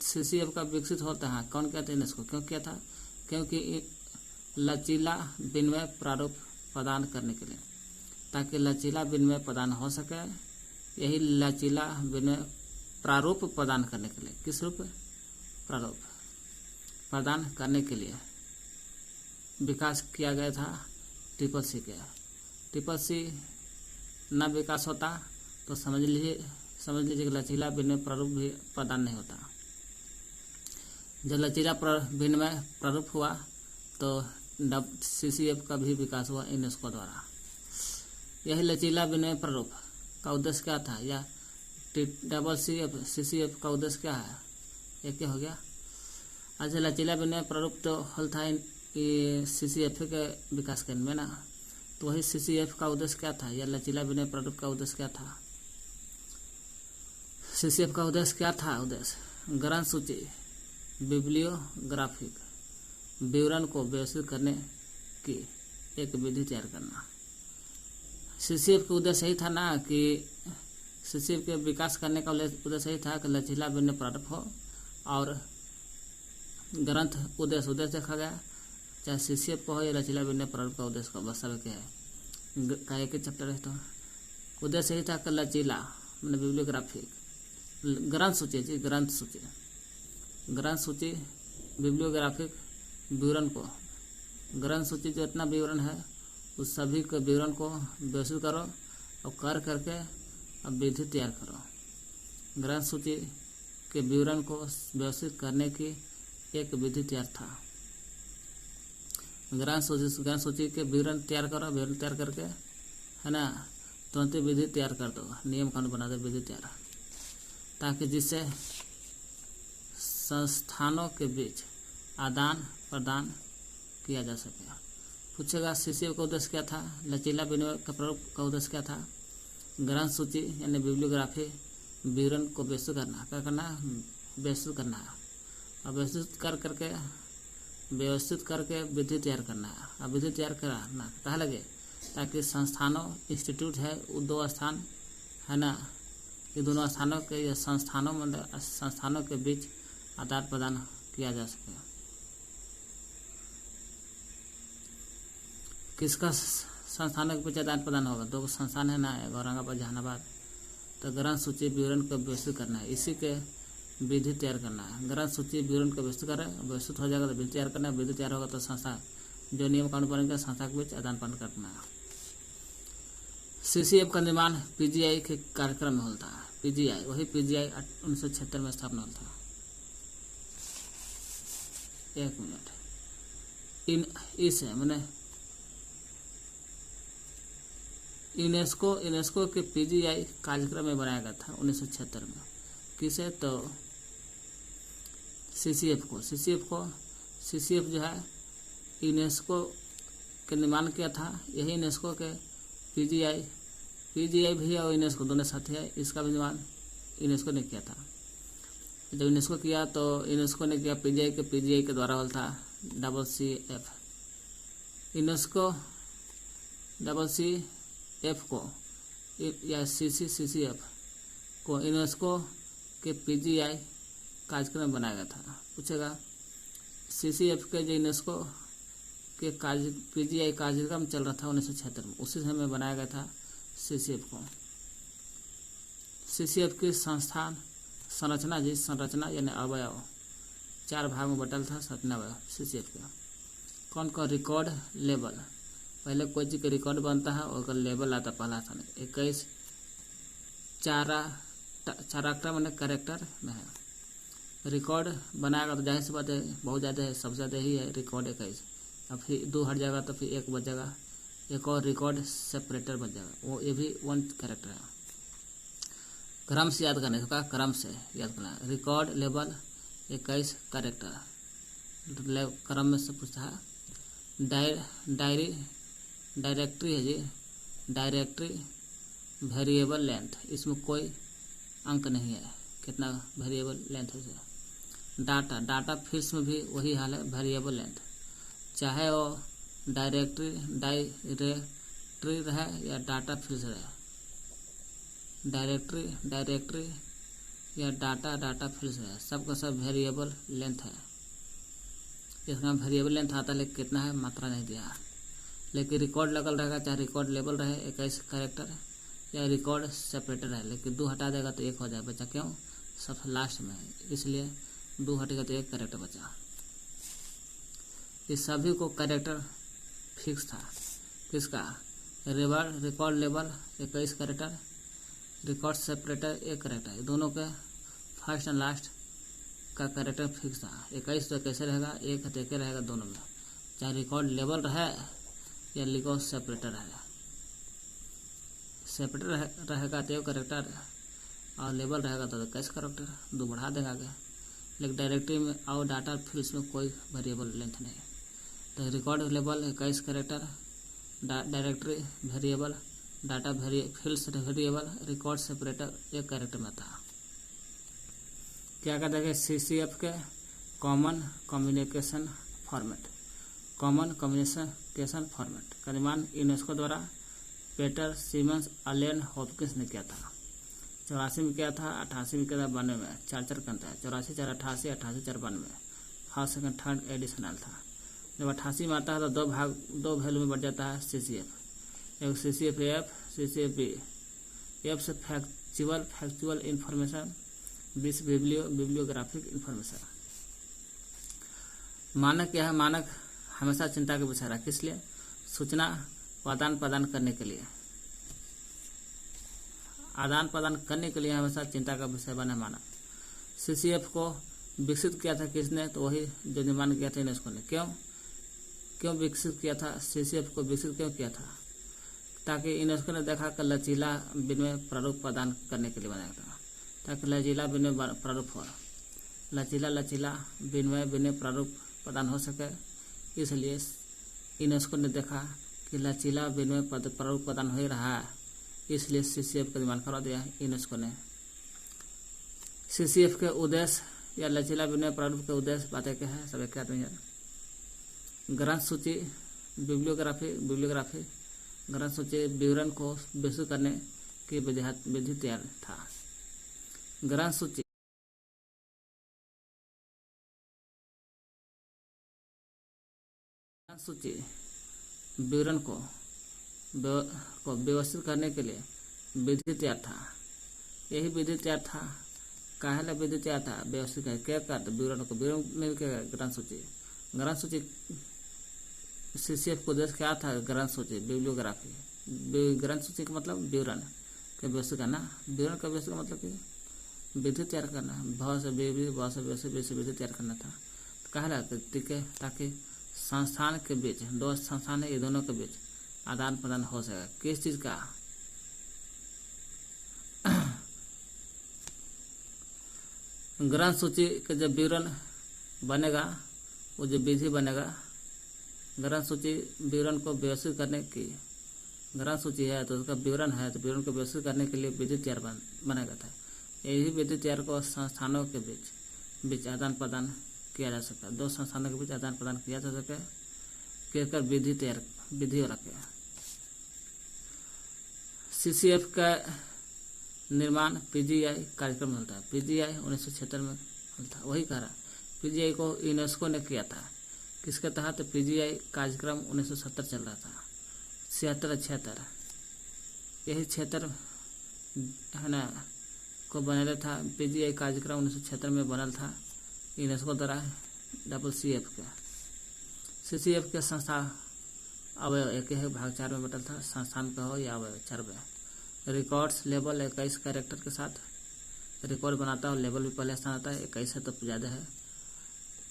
CCF का विकसित होता है, कौन कहते हैं इसको? क्यों किया था? क्योंकि लचीला विनिमय प्रारूप प्रदान करने के लिए, ताकि लचीला विनिमय प्रदान हो सके। यही लचीला विनिमय प्रारूप प्रदान करने के लिए, किस रूप? प्रारूप प्रदान करने के लिए विकास किया गया था CCC के। CCC न विकास होता तो समझ लीजिए कि लचीला विनिमय प्रारूप भी प्रदान नहीं होता। जब लचीला विनिमय प्रारूप हुआ तो CCF का भी विकास हुआ यूनेस्को द्वारा। यही लचीला विनिमय प्रारूप का उद्देश्य क्या था? या CCF का उद्देश्य क्या है? एक हो गया। अच्छा, लचीला विनिमय प्रारूप तो हल था CCF के विकास केंद्र में ना, तो वही CCF का उद्देश्य क्या था? या लचीला विनिमय प्रारूप का उद्देश्य क्या था? CCF का उद्देश्य क्या था? उद्देश्य ग्रंथ सूची बिब्लियोग्राफिक विवरण को व्यवस्थित करने की एक विधि तैयार करना। CCF का उद्देश्य यही था ना कि CCF के विकास करने का उद्देश्य यही था कि लचीला विनिमय प्रारूप हो, और ग्रंथ उद्देश्य देखा गया, चाहे CCF को हो या लचीला विनिमय प्रारूप का उद्देश्य का बस सब क्या है का एक ही चैप्टर है। तो उद्देश्य यही था कि लचीला मतलब बिब्लियोग्राफिक ग्रंथ सूची बिब्लियोग्राफिक विवरण को, ग्रंथ सूची जो इतना विवरण है उस सभी के विवरण को व्यवस्थित करो और कर करके अब विधि तैयार करो। ग्रंथ सूची के विवरण को व्यवस्थित करने की एक विधि तैयार था। ग्रंथ सूची के विवरण तैयार करो, विवरण तैयार करके, है ना, तुरंत विधि तैयार कर दो, नियम कानून बना दो, विधि तैयार, ताकि जिससे संस्थानों के बीच आदान प्रदान किया जा सके। पूछेगा सीसीएफ का उद्देश्य क्या था, लचीला विनिमय का प्रारूप का उद्देश्य क्या था, ग्रंथ सूची यानी बिब्लियोग्राफी विवरण को विस्तृत करना, क्या करना, विस्तृत करना है, और व्यवस्थित करके विधि तैयार करना है। अब विधि तैयार करना कहा लगे ताकि संस्थानों इंस्टीट्यूट है वो 2 स्थान है ना, ये दोनों स्थानों के या संस्थानों के बीच आदान प्रदान किया जा सके। किसका संस्थानों के बीच आदान प्रदान होगा, 2 संस्थान है ना, औरंगाबाद जहानाबाद। तो ग्रंथ सूची विवरण को व्यवस्थित करना है, इसी के विधि तैयार करना है। ग्रंथ सूची विवरण को व्यवस्थित करें, व्यवस्थित हो जाएगा तो विधि तैयार करना है, विधि तैयार होगा तो संस्था जो नियम कानून बनेंगे संस्था के बीच आदान प्रदान करना है। सीसीएफ का निर्माण पीजीआई के कार्यक्रम में होता है। पीजीआई वही पीजीआई 1976 में स्थापना होता है। 1 मिनट इस मैंने यूनेस्को के पीजीआई कार्यक्रम में बनाया गया था 1976 में। किसे, तो सीसीएफ जो है यूनेस्को के निर्माण किया था। यही यूनेस्को के पीजीआई भी है और यूनेस्को दोनों साथी है, इसका भी निर्माण यूनेस्को ने किया था। जब यूनेस्को किया तो यूनेस्को ने किया पीजीआई के द्वारा होता CCF। यूनेस्को CCF को या CCF को यूनेस्को के पीजीआई कार्यक्रम में बनाया गया था। पूछेगा CCF के जो यूनेस्को के पीजीआई कार्यक्रम चल रहा था 1976 में, उसी समय में बनाया गया था CCF को। CCF की संरचना यानी अवयव 4 भाग में बटल था संरचना अवयव CCF का। कौन कौन, रिकॉर्ड लेबल, पहले कोई चीज का रिकॉर्ड बनता है और लेबल आता पहला स्थान। 21 चाराक्टर मैंने कैरेक्टर में है। रिकॉर्ड बनाएगा तो जाहिर सी बात है बहुत ज़्यादा है, सबसे ज़्यादा ही है रिकॉर्ड 21। अब फिर 2 हट जाएगा तो फिर 1 बच जाएगा, एक और रिकॉर्ड सेपरेटर बच जाएगा, वो ये भी 1 कैरेक्टर है। क्रम से याद करने का, क्रम से याद करना। रिकॉर्ड लेबल 21 कैरेक्टर, क्रम में से पूछता है। डायरेक्टरी है जी, डायरेक्टरी वेरिएबल लेंथ, इसमें कोई अंक नहीं है, कितना वेरिएबल लेंथ है। डाटा फिल्स में भी वही हाल है, वेरिएबल लेंथ, चाहे वो डायरेक्टरी रहे या डाटा फिल्स रहे। डायरेक्टरी या डाटा फिल्स रहे, सबका सब वेरिएबल लेंथ है। इसमें वेरिएबल लेंथ आता है लेकिन कितना है मात्रा नहीं दिया। लेकिन रिकॉर्ड लगल रहेगा, चाहे रिकॉर्ड लेबल रहे 21 कैरेक्टर या रिकॉर्ड सेपरेटर है, लेकिन 2 हटा देगा तो 1 हो जाए बचा, क्यों, सबसे लास्ट में है, इसलिए 2 हटेगा तो 1 कैरेक्टर बचा। इस सभी को कैरेक्टर फिक्स था। किसका, record label 21 character, record separator 1 character, ये दोनों के फर्स्ट एंड लास्ट का कैरेक्टर फिक्स था। 21 तो कैसे रहेगा, 1 है तो 1 रहेगा दोनों में, चाहे रिकॉर्ड लेबल रहे या रिकॉर्ड सेपरेटर रहे। सेपरेटर रहेगा तो 1 कैरेक्टर और लेबल रहेगा तो 21 कैरेक्टर, 2 बढ़ा देगा आगे। लेकिन डायरेक्टरी में और डाटा फिल्स में कोई वेरिएबल लेंथ नहीं। तो record label 21 character, directory variable, data fills variable, record separator 1 character में था। क्या कहते हैं, CCF के कॉमन कम्युनिकेशन फॉर्मेट का निर्माण यूनेस्को द्वारा पीटर सीमंस एलन हॉपकिंस ने किया था। 84 में किया था, 88 में किया था, 92 में 4 करता है, 84 4 88, 88 4 92, फर्स्ट सेकंड थर्ड एडिशनल था। जब 88 में आता है तो 2 वैल्यू में बढ़ जाता है CCF, एक CCF F, CCF B। F से फैक्चुअल इंफॉर्मेशन, B से बिब्लियोग्राफिक इंफॉर्मेशन। मानक क्या है, मानक हमेशा चिंता का विषय रहा, किस लिए, सूचना आदान प्रदान करने के लिए, हमेशा चिंता का विषय बना मानक। CCF को विकसित किया था किसने, तो वही जो निर्माण किया था यूनेस्को ने। क्यों विकसित किया था, CCF को विकसित क्यों किया था, ताकि यूनेस्को ने देखा कि लचीला विनिमय प्रारूप प्रदान करने के लिए बनाया था, ताकि लचीला विनिमय प्रारूप हो, लचीला विनिमय प्रारूप प्रदान हो सके, इसलिए यूनेस्को ने देखा कि लचीला विनिमय प्रारूप प्रदान हो रहा है, इसलिए CCF का निर्माण करवा दिया यूनेस्को ने। CCF के उद्देश्य या लचीला विनिमय प्रारूप के उद्देश्य बातें क्या है, सब क्या नहीं है। ग्रंथ सूची बिब्लियोग्राफी ग्रंथ सूची विवरण को विस्तृत करने की विधि तैयार था। ग्रंथ सूची विवरण को व्यवस्थित करने के लिए विधि तैयार था। यही विधि तैयार था। काहे विधि तैयार था? व्यवस्थित क्या विवरण को विवरण ग्रंथ सूची CCF का उद्देश्य क्या था? ग्रंथ सूची बिब्लियोग्राफी ग्रंथ सूची का मतलब विवरण का व्यवस्थित करना। विवरण का व्यवस्थित का मतलब कि विधि तैयार करना, बहुत से विधि तैयार करना था। कहा ताकि संस्थान के बीच, दो संस्थान है, ये दोनों के बीच आदान प्रदान हो सके। किस चीज का? ग्रंथ सूची का जब विवरण बनेगा, वो जो विधि बनेगा, ग्रंथ सूची विवरण को व्यवस्थित करने की, ग्रंथ सूची है तो उसका विवरण है, तो विवरण को व्यवस्थित करने के लिए विधि तैयार बनाया था। यही विधि तैयार को संस्थानों के बीच आदान प्रदान किया जा सकता है। दो संस्थानों के बीच आदान प्रदान किया जा सके, कहकर विधि रखे। CCF का निर्माण PGI कार्यक्रम होता है। PGI 1976 में था। वही कह रहा, PGI को यूनेस्को ने किया था। किसके तहत? PGI कार्यक्रम 1970 चल रहा था, 76 यही 76 है ना को बनेला था। PGI कार्यक्रम 1976 में बनल था यूनेस्को द्वारा CCF का। CCF के संस्था अवयव एक है, भाग 4 में बटल था। संस्थान का हो या अवयव 4 में। रिकॉर्ड्स लेबल 21 कैरेक्टर के साथ रिकॉर्ड बनाता है। लेबल भी पहले स्थान आता है, 21 है तो ज़्यादा है।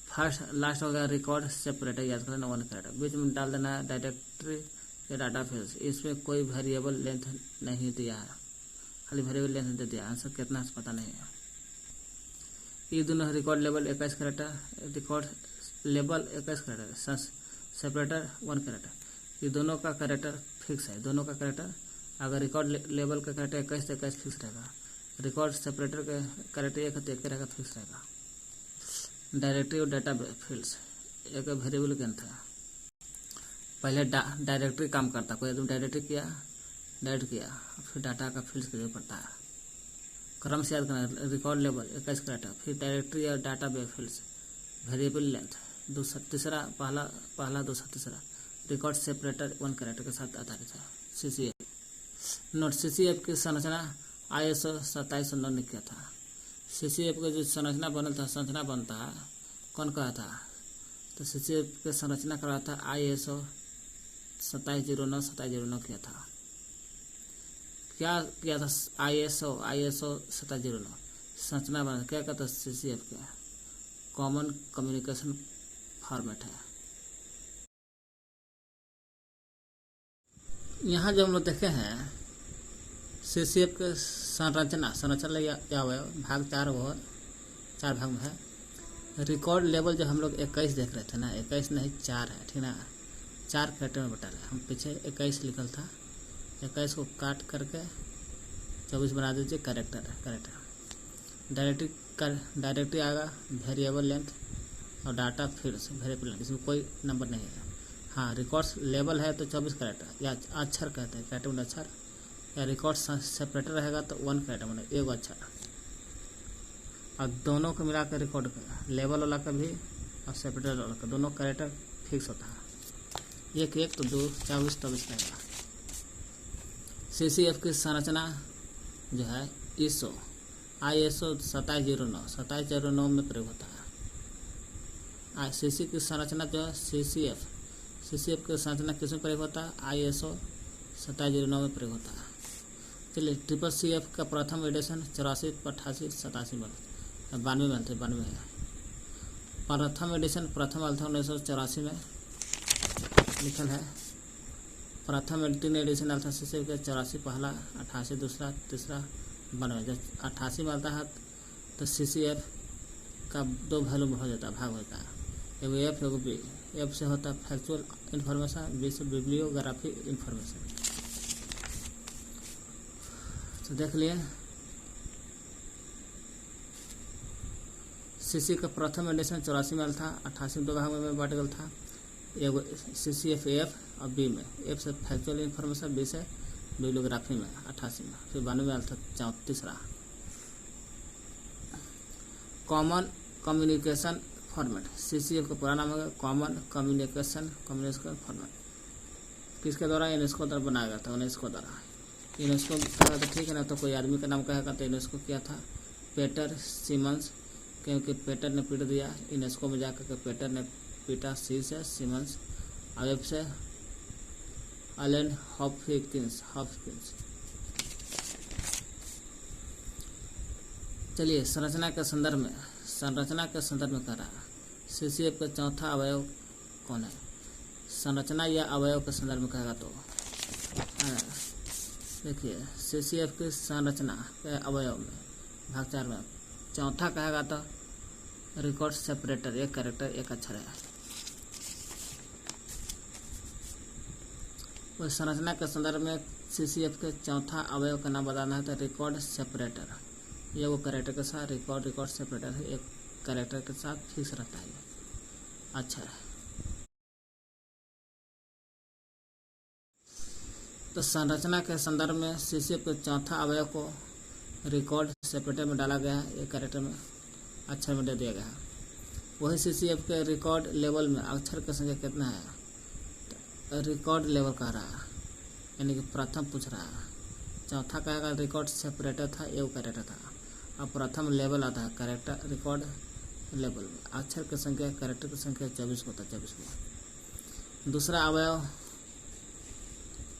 फर्स्ट लास्ट हो गया रिकॉर्ड सेपरेटर, याद कर लेना 1 कैरेक्टर। बीच में डाल देना है डायरेक्टरी या डाटा फील्ड्स। इसमें कोई वेरिएबल लेंथ नहीं दिया है, खाली वेरिएबल लेंथ दे दिया। आंसर कितना है पता नहीं है। ये दोनों record label 21 character, record label 21 character, separator 1 character. ये दोनों का कैरेक्टर फिक्स है। दोनों का कैरेक्टर, अगर रिकॉर्ड लेबल का कैरेक्टर 21 तो 21 फिक्स रहेगा। रिकॉर्ड सेपरेटर का कैरेक्टर 1 तो 1 रहेगा, फिक्स रहेगा। डायरेक्टरी और डाटा फील्ड्स एक वेरिएबल के अंदर पहले डायरेक्टरी काम करता। कोई आदमी डायरेक्ट किया, फिर डाटा का फील्ड्स की जरूरत पड़ता है। क्रम से याद करना। रिकॉर्ड लेबल 21 कैरेक्टर, फिर डायरेक्टरी और डाटा फील्ड्स, वेरिएबल लेंथ तीसरा, पहला दूसरा तीसरा। रिकॉर्ड सेपरेटर 1 कैरेक्टर के साथ आधारित है। CCF नोट, CCF की संरचना ISO 2709 ने किया था। CCF का जो संरचना बनता है, कौन कहा था? तो CCF की संरचना करा था ISO 2709 किया था। क्या किया था? ISO 2709 संरचना बना। क्या कहता है? CCF का कॉमन कम्युनिकेशन फॉर्मेट है। यहाँ जो हम लोग देखे हैं CCF के संरचना या भाग 4 वो 4 भाग में है। रिकॉर्ड लेवल जो हम लोग 21 देख रहे थे ना, 21 नहीं 4 है, ठीक ना। 4 कैरेक्टर में बटा है। हम पीछे 21 लिखल था, 21 को काट करके 24 बना दीजिए कैरेक्टर। डायरेक्टरी आएगा, वेरिएबल लेंथ और डाटा फील्ड्स वेरिएबल लेंथ, इसमें कोई नंबर नहीं है। हाँ, रिकॉर्ड्स लेवल है तो 24 कैरेक्टर या अक्षर कहते हैं, कैरेक्टर में अक्षर। या रिकॉर्ड सेपरेटर रहेगा तो 1 कैरेक्टर में 1 अक्षर। और दोनों को मिला कर रिकॉर्ड का लेवल वाला का भी और सेपरेटर वाला का दोनों कैरेक्टर फिक्स होता है। 1 तो 2 24 रहेगा। CCF की संरचना जो है ISO 2709 में प्रयोग होता है। CC की संरचना जो है CCF की संरचना किसमें प्रयोग होता है? ISO 2709 में प्रयोग होता है। चलिए, CCF का प्रथम एडिशन 84, 88, 87 में 92 है। प्रथम एडिशन प्रथम आया था 1984 में लिखल है। प्रथम 3 एडिशन आया था CCF का 84 पहला, 88 दूसरा, तीसरा 92। जब 88 में आता है तो CCF का 2 वैल्यू हो जाता है, भाग होता है। एगो एफ एगो बी। एफ से होता है फैक्चुअल इन्फॉर्मेशन, बी से बिब्लियोग्राफी इन्फॉर्मेशन। तो देख लिए सीसी का प्रथम एडिशन 84 में था, 88 दो भाग में बांट गया था। एगो CCF एफ और बी में, एफ से फैक्चुअल इन्फॉर्मेशन, बी से बिब्लियोग्राफी में 88 में। फिर 92 में था तीसरा कॉमन कम्युनिकेशन फॉर्मेट। CCF का पूरा नाम है कॉमन कम्युनिकेशन फॉर्मेट। किसके द्वारा? यूनेस्को द्वारा बनाया गया था, यूनेस्को द्वारा। यूनेस्को कहा था, ठीक है ना, तो कोई आदमी का नाम कहेगा तो यूनेस्को किया था पीटर सिमंस, क्योंकि पीटर ने पीट दिया यूनेस्को में जाकर के, पीटर ने पीटा, सी से सिमंस, एफ से एलन हॉपकिंस। चलिए संरचना के संदर्भ में कह रहा है CCF का चौथा अवयव कौन है? संरचना या अवयव के संदर्भ में कहेगा तो देखिए CCF की संरचना के अवयव में भाग 4 में चौथा कहेगा तो रिकॉर्ड सेपरेटर, एक कैरेक्टर एक अक्षर है। उस संरचना के संदर्भ में CCF के चौथा अवयव का नाम बताना है तो रिकॉर्ड सेपरेटर। ये वो कैरेक्टर के साथ रिकॉर्ड सेपरेटर है, एक कैरेक्टर के साथ फिक्स रहता है। अच्छा है, तो संरचना के संदर्भ में CCF के चौथा अवयव को रिकॉर्ड सेपरेटर में डाला गया है, एक कैरेक्टर में अक्षर में दे दिया गया है। वही CCF के रिकॉर्ड लेवल में अक्षर की संख्या कितना है? तो रिकॉर्ड लेवल कह रहा है, यानी कि प्रथम पूछ रहा है। चौथा कहेगा रिकॉर्ड सेपरेटर था, एक कैरेक्टर था। अब प्रथम लेवल आता है कैरेक्टर रिकॉर्ड लेवल में अक्षर की संख्या, कैरेक्टर की संख्या 24 होता है, 24 में। दूसरा अवयव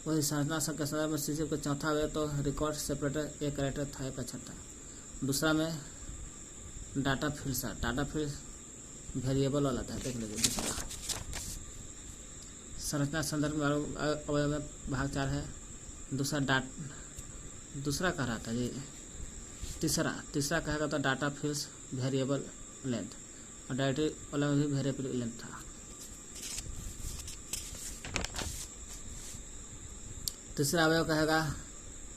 वही संरचना के संदर्भ में CCF का चौथा अवयव तो रिकॉर्ड सेपरेटर, एक कैरेक्टर था, एक अक्षर था। दूसरा में डाटा फील्ड था, डाटा फील्ड वेरिएबल वाला था, देख लीजिए। दूसरा संरचना संदर्भ में अवयव में भाग 4 है। दूसरा कह रहा था जी, तीसरा कहेगा तो डाटा फील्ड्स वेरिएबल लेंथ, और डायरेक्टरी वाला में भी वेरिएबल लेंथ था। तीसरा अवयव कहेगा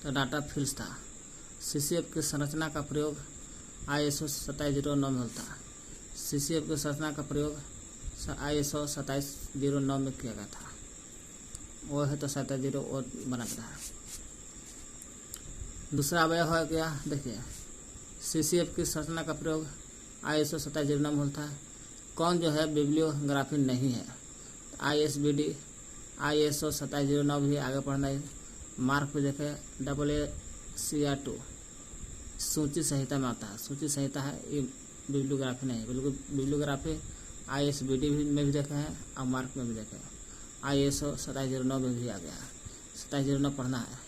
तो डाटा फील्ड्स था। CCF की संरचना का प्रयोग ISO 2709 में होता है। CCF की संरचना का प्रयोग ISO 2709 में किया गया था, वो है तो 2709 बना रहा है। दूसरा अवयव है क्या? देखिए CCF की संरचना का प्रयोग ISO 2709 में होता है। कौन जो है बिब्लियोग्राफी नहीं है? ISBD ISO 2709 भी आगे पढ़ना है। मार्क पे देखे AACR2 सूची संहिता में आता है, सूची संहिता है, ये बिब्लियोग्राफी नहीं है। बिब्लियोग्राफी ISBD में भी देखे हैं और मार्क में भी देखे हैं। ISO 2709 में भी आ गया है, 2709 पढ़ना है।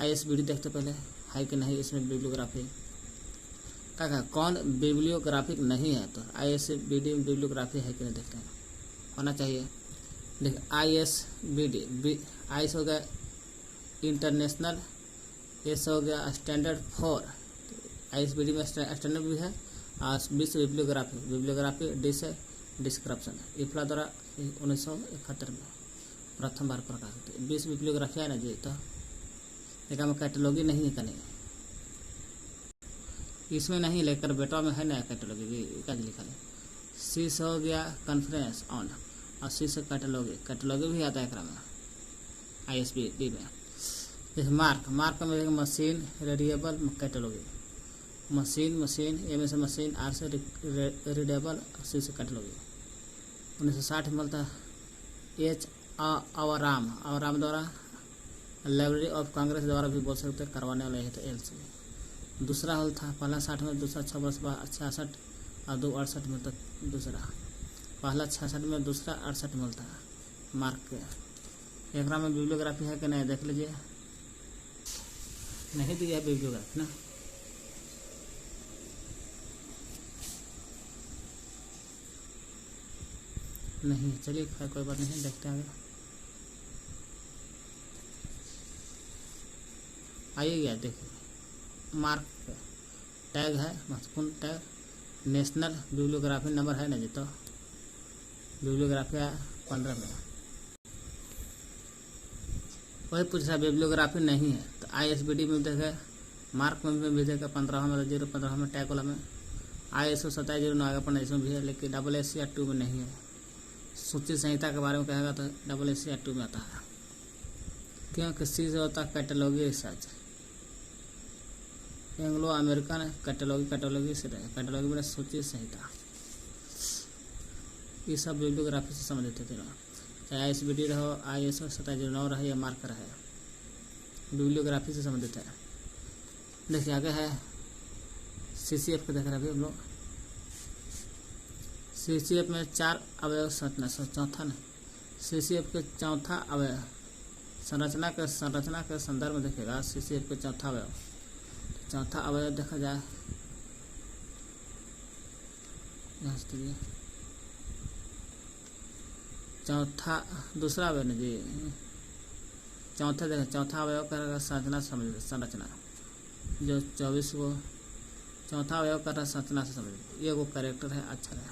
ISBD देखते पहले है कि नहीं इसमें बिब्लियोग्राफी क्या कौन बिब्लियोग्राफिक नहीं है, तो ISBD में बिब्लियोग्राफी है कि नहीं देखते हैं, होना चाहिए। देखिए ISBD, IS हो गया इंटरनेशनल, एस हो गया स्टैंडर्ड 4, ISBD में स्टैंडर्ड भी है, और बी से बिब्लियोग्राफी, डी से डिस्क्रिप्शन। इफ्ला द्वारा 1971 में प्रथम बार प्रकाशित। 20 बिब्लियोग्राफी है ना जी, तो देखा में कैटलॉगी नहीं है कहीं, इसमें नहीं, लेकर बेटा में है ना कैटलॉगी भी लिखा है। सी से हो गया कॉन्फ्रेंस ऑन, और सी से कैटलॉगी भी आता है में ISBD में। जैसे मार्क में मशीन रेडिएबल कैटलॉगी, मशीन ए में से मशीन, आर से रीडेबल, सी से कैटलॉगी। 1960 में मिलता H आवाराम द्वारा लाइब्रेरी ऑफ कांग्रेस द्वारा भी बोल सकते करवाने वाले है तो एल से। दूसरा हल था पहला 60 में, दूसरा 6 वर्ष बाद 66 और 2 68 में तक दूसरा, पहला 66 में, दूसरा 68 में मिलता है मार्क के। एक में बिब्लियोग्राफी है कि नहीं देख लीजिए, नहीं दिया बिब्लियोग्राफी ना। नहीं, चलिए कोई बात नहीं, देखते हैं आगे। आइए गया देखिए, मार्क टैग है, महत्वपूर्ण टैग, नेशनल बिब्लियोग्राफी नंबर है ना जी, तो बिब्लियोग्राफी 15 में। वही पूछ रहा बिब्लियोग्राफी नहीं है तो ISBD में देखे, मार्क में भी देखे 15 में, 015 में टैग वाला में, ISO 2709 आगे पढ़ना इसमें भी है, लेकिन SSCR 2 में नहीं है। सूची संहिता के बारे में कहेगा तो SSCR 2 में आता है, क्योंकि सी से होता है कैटेलॉगी रिसर्च, एंग्लो अमेरिकन कैटेलॉगी से रहे, कैटेलॉगी में सूची संहिता, ये सब बिब्लियोग्राफी से संबंधित है। चाहे ISBD रहो, ISO 2709 रहे या मार्कर है, बिब्लियोग्राफी से संबंधित है। देखिए आगे है CCF को देख रहे हैं अभी हम लोग। CCF में 4 अवयव संरचना, चौथा नहीं, CCF के चौथा अवयव संरचना के संदर्भ में देखेगा। CCF के चौथा अवयव देखा जाए, दूसरा अवयव नहीं जी, चौथा अवयव करेगा संरचना, जो 24 को चौथा अवयव कर रहा है संरचना से संबंधित, ये वो कैरेक्टर है, अक्षर है।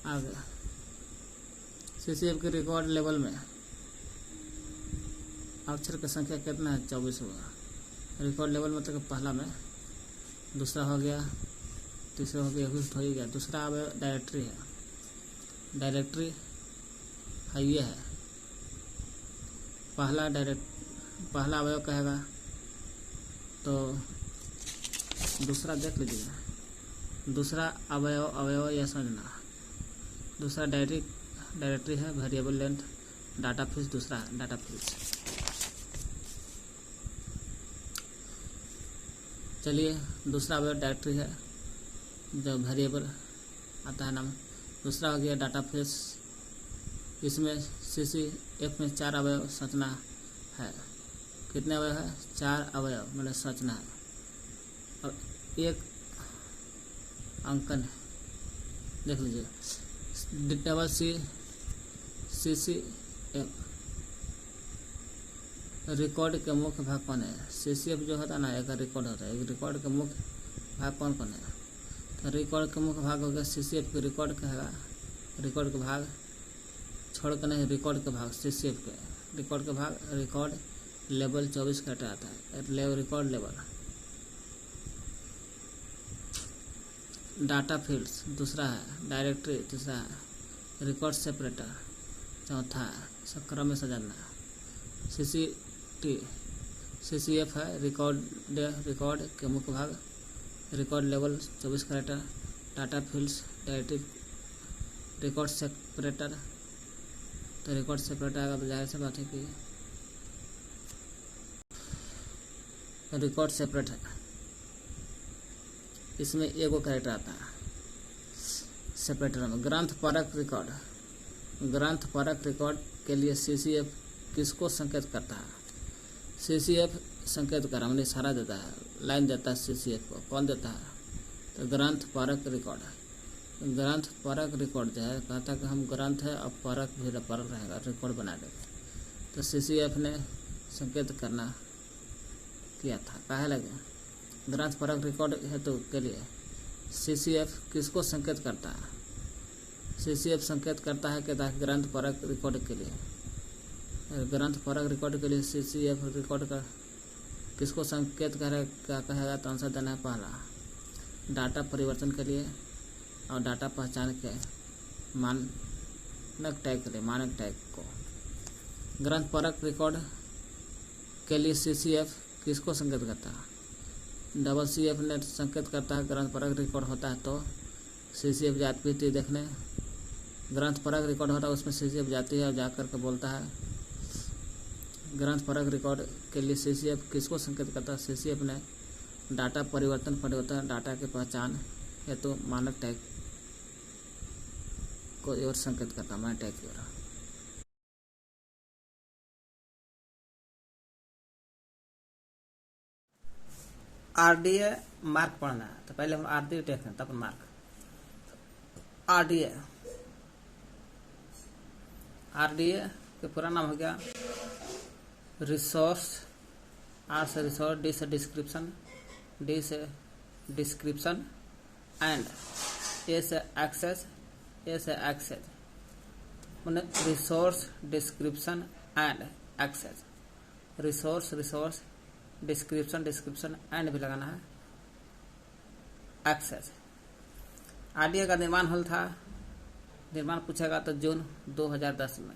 आगे CCF के रिकॉर्ड लेवल में अक्षर की संख्या कितना है? 24 होगा। रिकॉर्ड लेवल मतलब पहला में, दूसरा हो गया, तीसरा हो गया, हो ही गया। दूसरा अवयव डायरेक्टरी है, डायरेक्टरी है ये है पहला अवयव कहेगा तो दूसरा देख लीजिए, दूसरा अवयव या संज्ञा, दूसरा डायरेक्टरी है, वेरिएबल लेंथ, डाटा फील्ड, दूसरा डाटा फील्ड। चलिए दूसरा अवयव डायरेक्टरी है, जो वेरिएबल आता है नाम। दूसरा हो गया डाटा फील्ड, इसमें CCF में 4 अवयव संरचना है। कितने अवयव है? 4 अवयव मतलब संरचना है। अब एक अंकन है, देख लीजिए, CCF रिकॉर्ड के मुख्य भाग कौन है? CCF जो होता है ना, एक रिकॉर्ड होता है, एक रिकॉर्ड के मुख्य भाग कौन कौन है? तो रिकॉर्ड के मुख्य भाग हो गया CCF के रिकॉर्ड कहेगा, रिकॉर्ड के भाग छोड़ कर नहीं, रिकॉर्ड के भाग CCF के रिकॉर्ड के भाग, रिकॉर्ड लेवल 24 का आता है, रिकॉर्ड लेवल। डाटा फील्ड्स दूसरा है, डायरेक्टरी तीसरा है, रिकॉर्ड सेपरेटर चौथा है, सब क्रम में सजाना है। CCF है रिकॉर्ड के मुख्य भाग, record level 24 character, data fields, directory, record separator. तो रिकॉर्ड सेपरेटर आएगा तो जाहिर सी बात है कि रिकॉर्ड सेपरेट है, इसमें एगो कैरेक्टर आता है सेपरेटर में। ग्रंथ परक रिकॉर्ड के लिए CCF किसको संकेत करता है? CCF संकेत कर हमने इशारा देता है, लाइन देता है CCF को, कौन देता है? तो ग्रंथ परक रिकॉर्ड। ग्रंथ परक रिकॉर्ड जो है कहता है कि हम ग्रंथ है और परक भी परक रहेगा, रिकॉर्ड बना देगा। तो CCF ने संकेत करना किया था, काहे लगे? ग्रंथ परक रिकॉर्ड हेतु के लिए CCF किसको संकेत करता है? CCF संकेत करता है कि ग्रंथ परक रिकॉर्ड के लिए, ग्रंथ परक रिकॉर्ड के लिए CCF रिकॉर्ड का किसको संकेत कहेगा? तो आंसर देना है पहला, डाटा परिवर्तन के लिए और डाटा पहचान के मानक टैग के लिए, मानक टैग को। ग्रंथ परक रिकॉर्ड के लिए CCF किसको संकेत करता है? CCF ने संकेत करता है ग्रंथ परक रिकॉर्ड होता है तो CCF जाती थी देखने, ग्रंथ परक रिकॉर्ड होता है उसमें CCF जाती है और जाकर के बोलता है। ग्रंथ परक रिकॉर्ड के लिए CCF किसको संकेत करता है? CCF ने डाटा परिवर्तन डाटा की पहचान हेतु मानक टैग को और संकेत करता है, मानक टैग की ओर। RDA मार्क पढ़ना है तो पहले हम RDA देखें तब मार्क। RDA के पूरा नाम हो गया रिसोर्स, R से रिसोर्स, D से डिस्क्रिप्शन, D से डिस्क्रिप्शन, एंड, ए से एक्सेस, ए से access, resource description and access, resource resource description description and भी लगाना है, एक्सेस। आरडीए का निर्माण हल था, निर्माण पूछेगा तो जून 2010 में।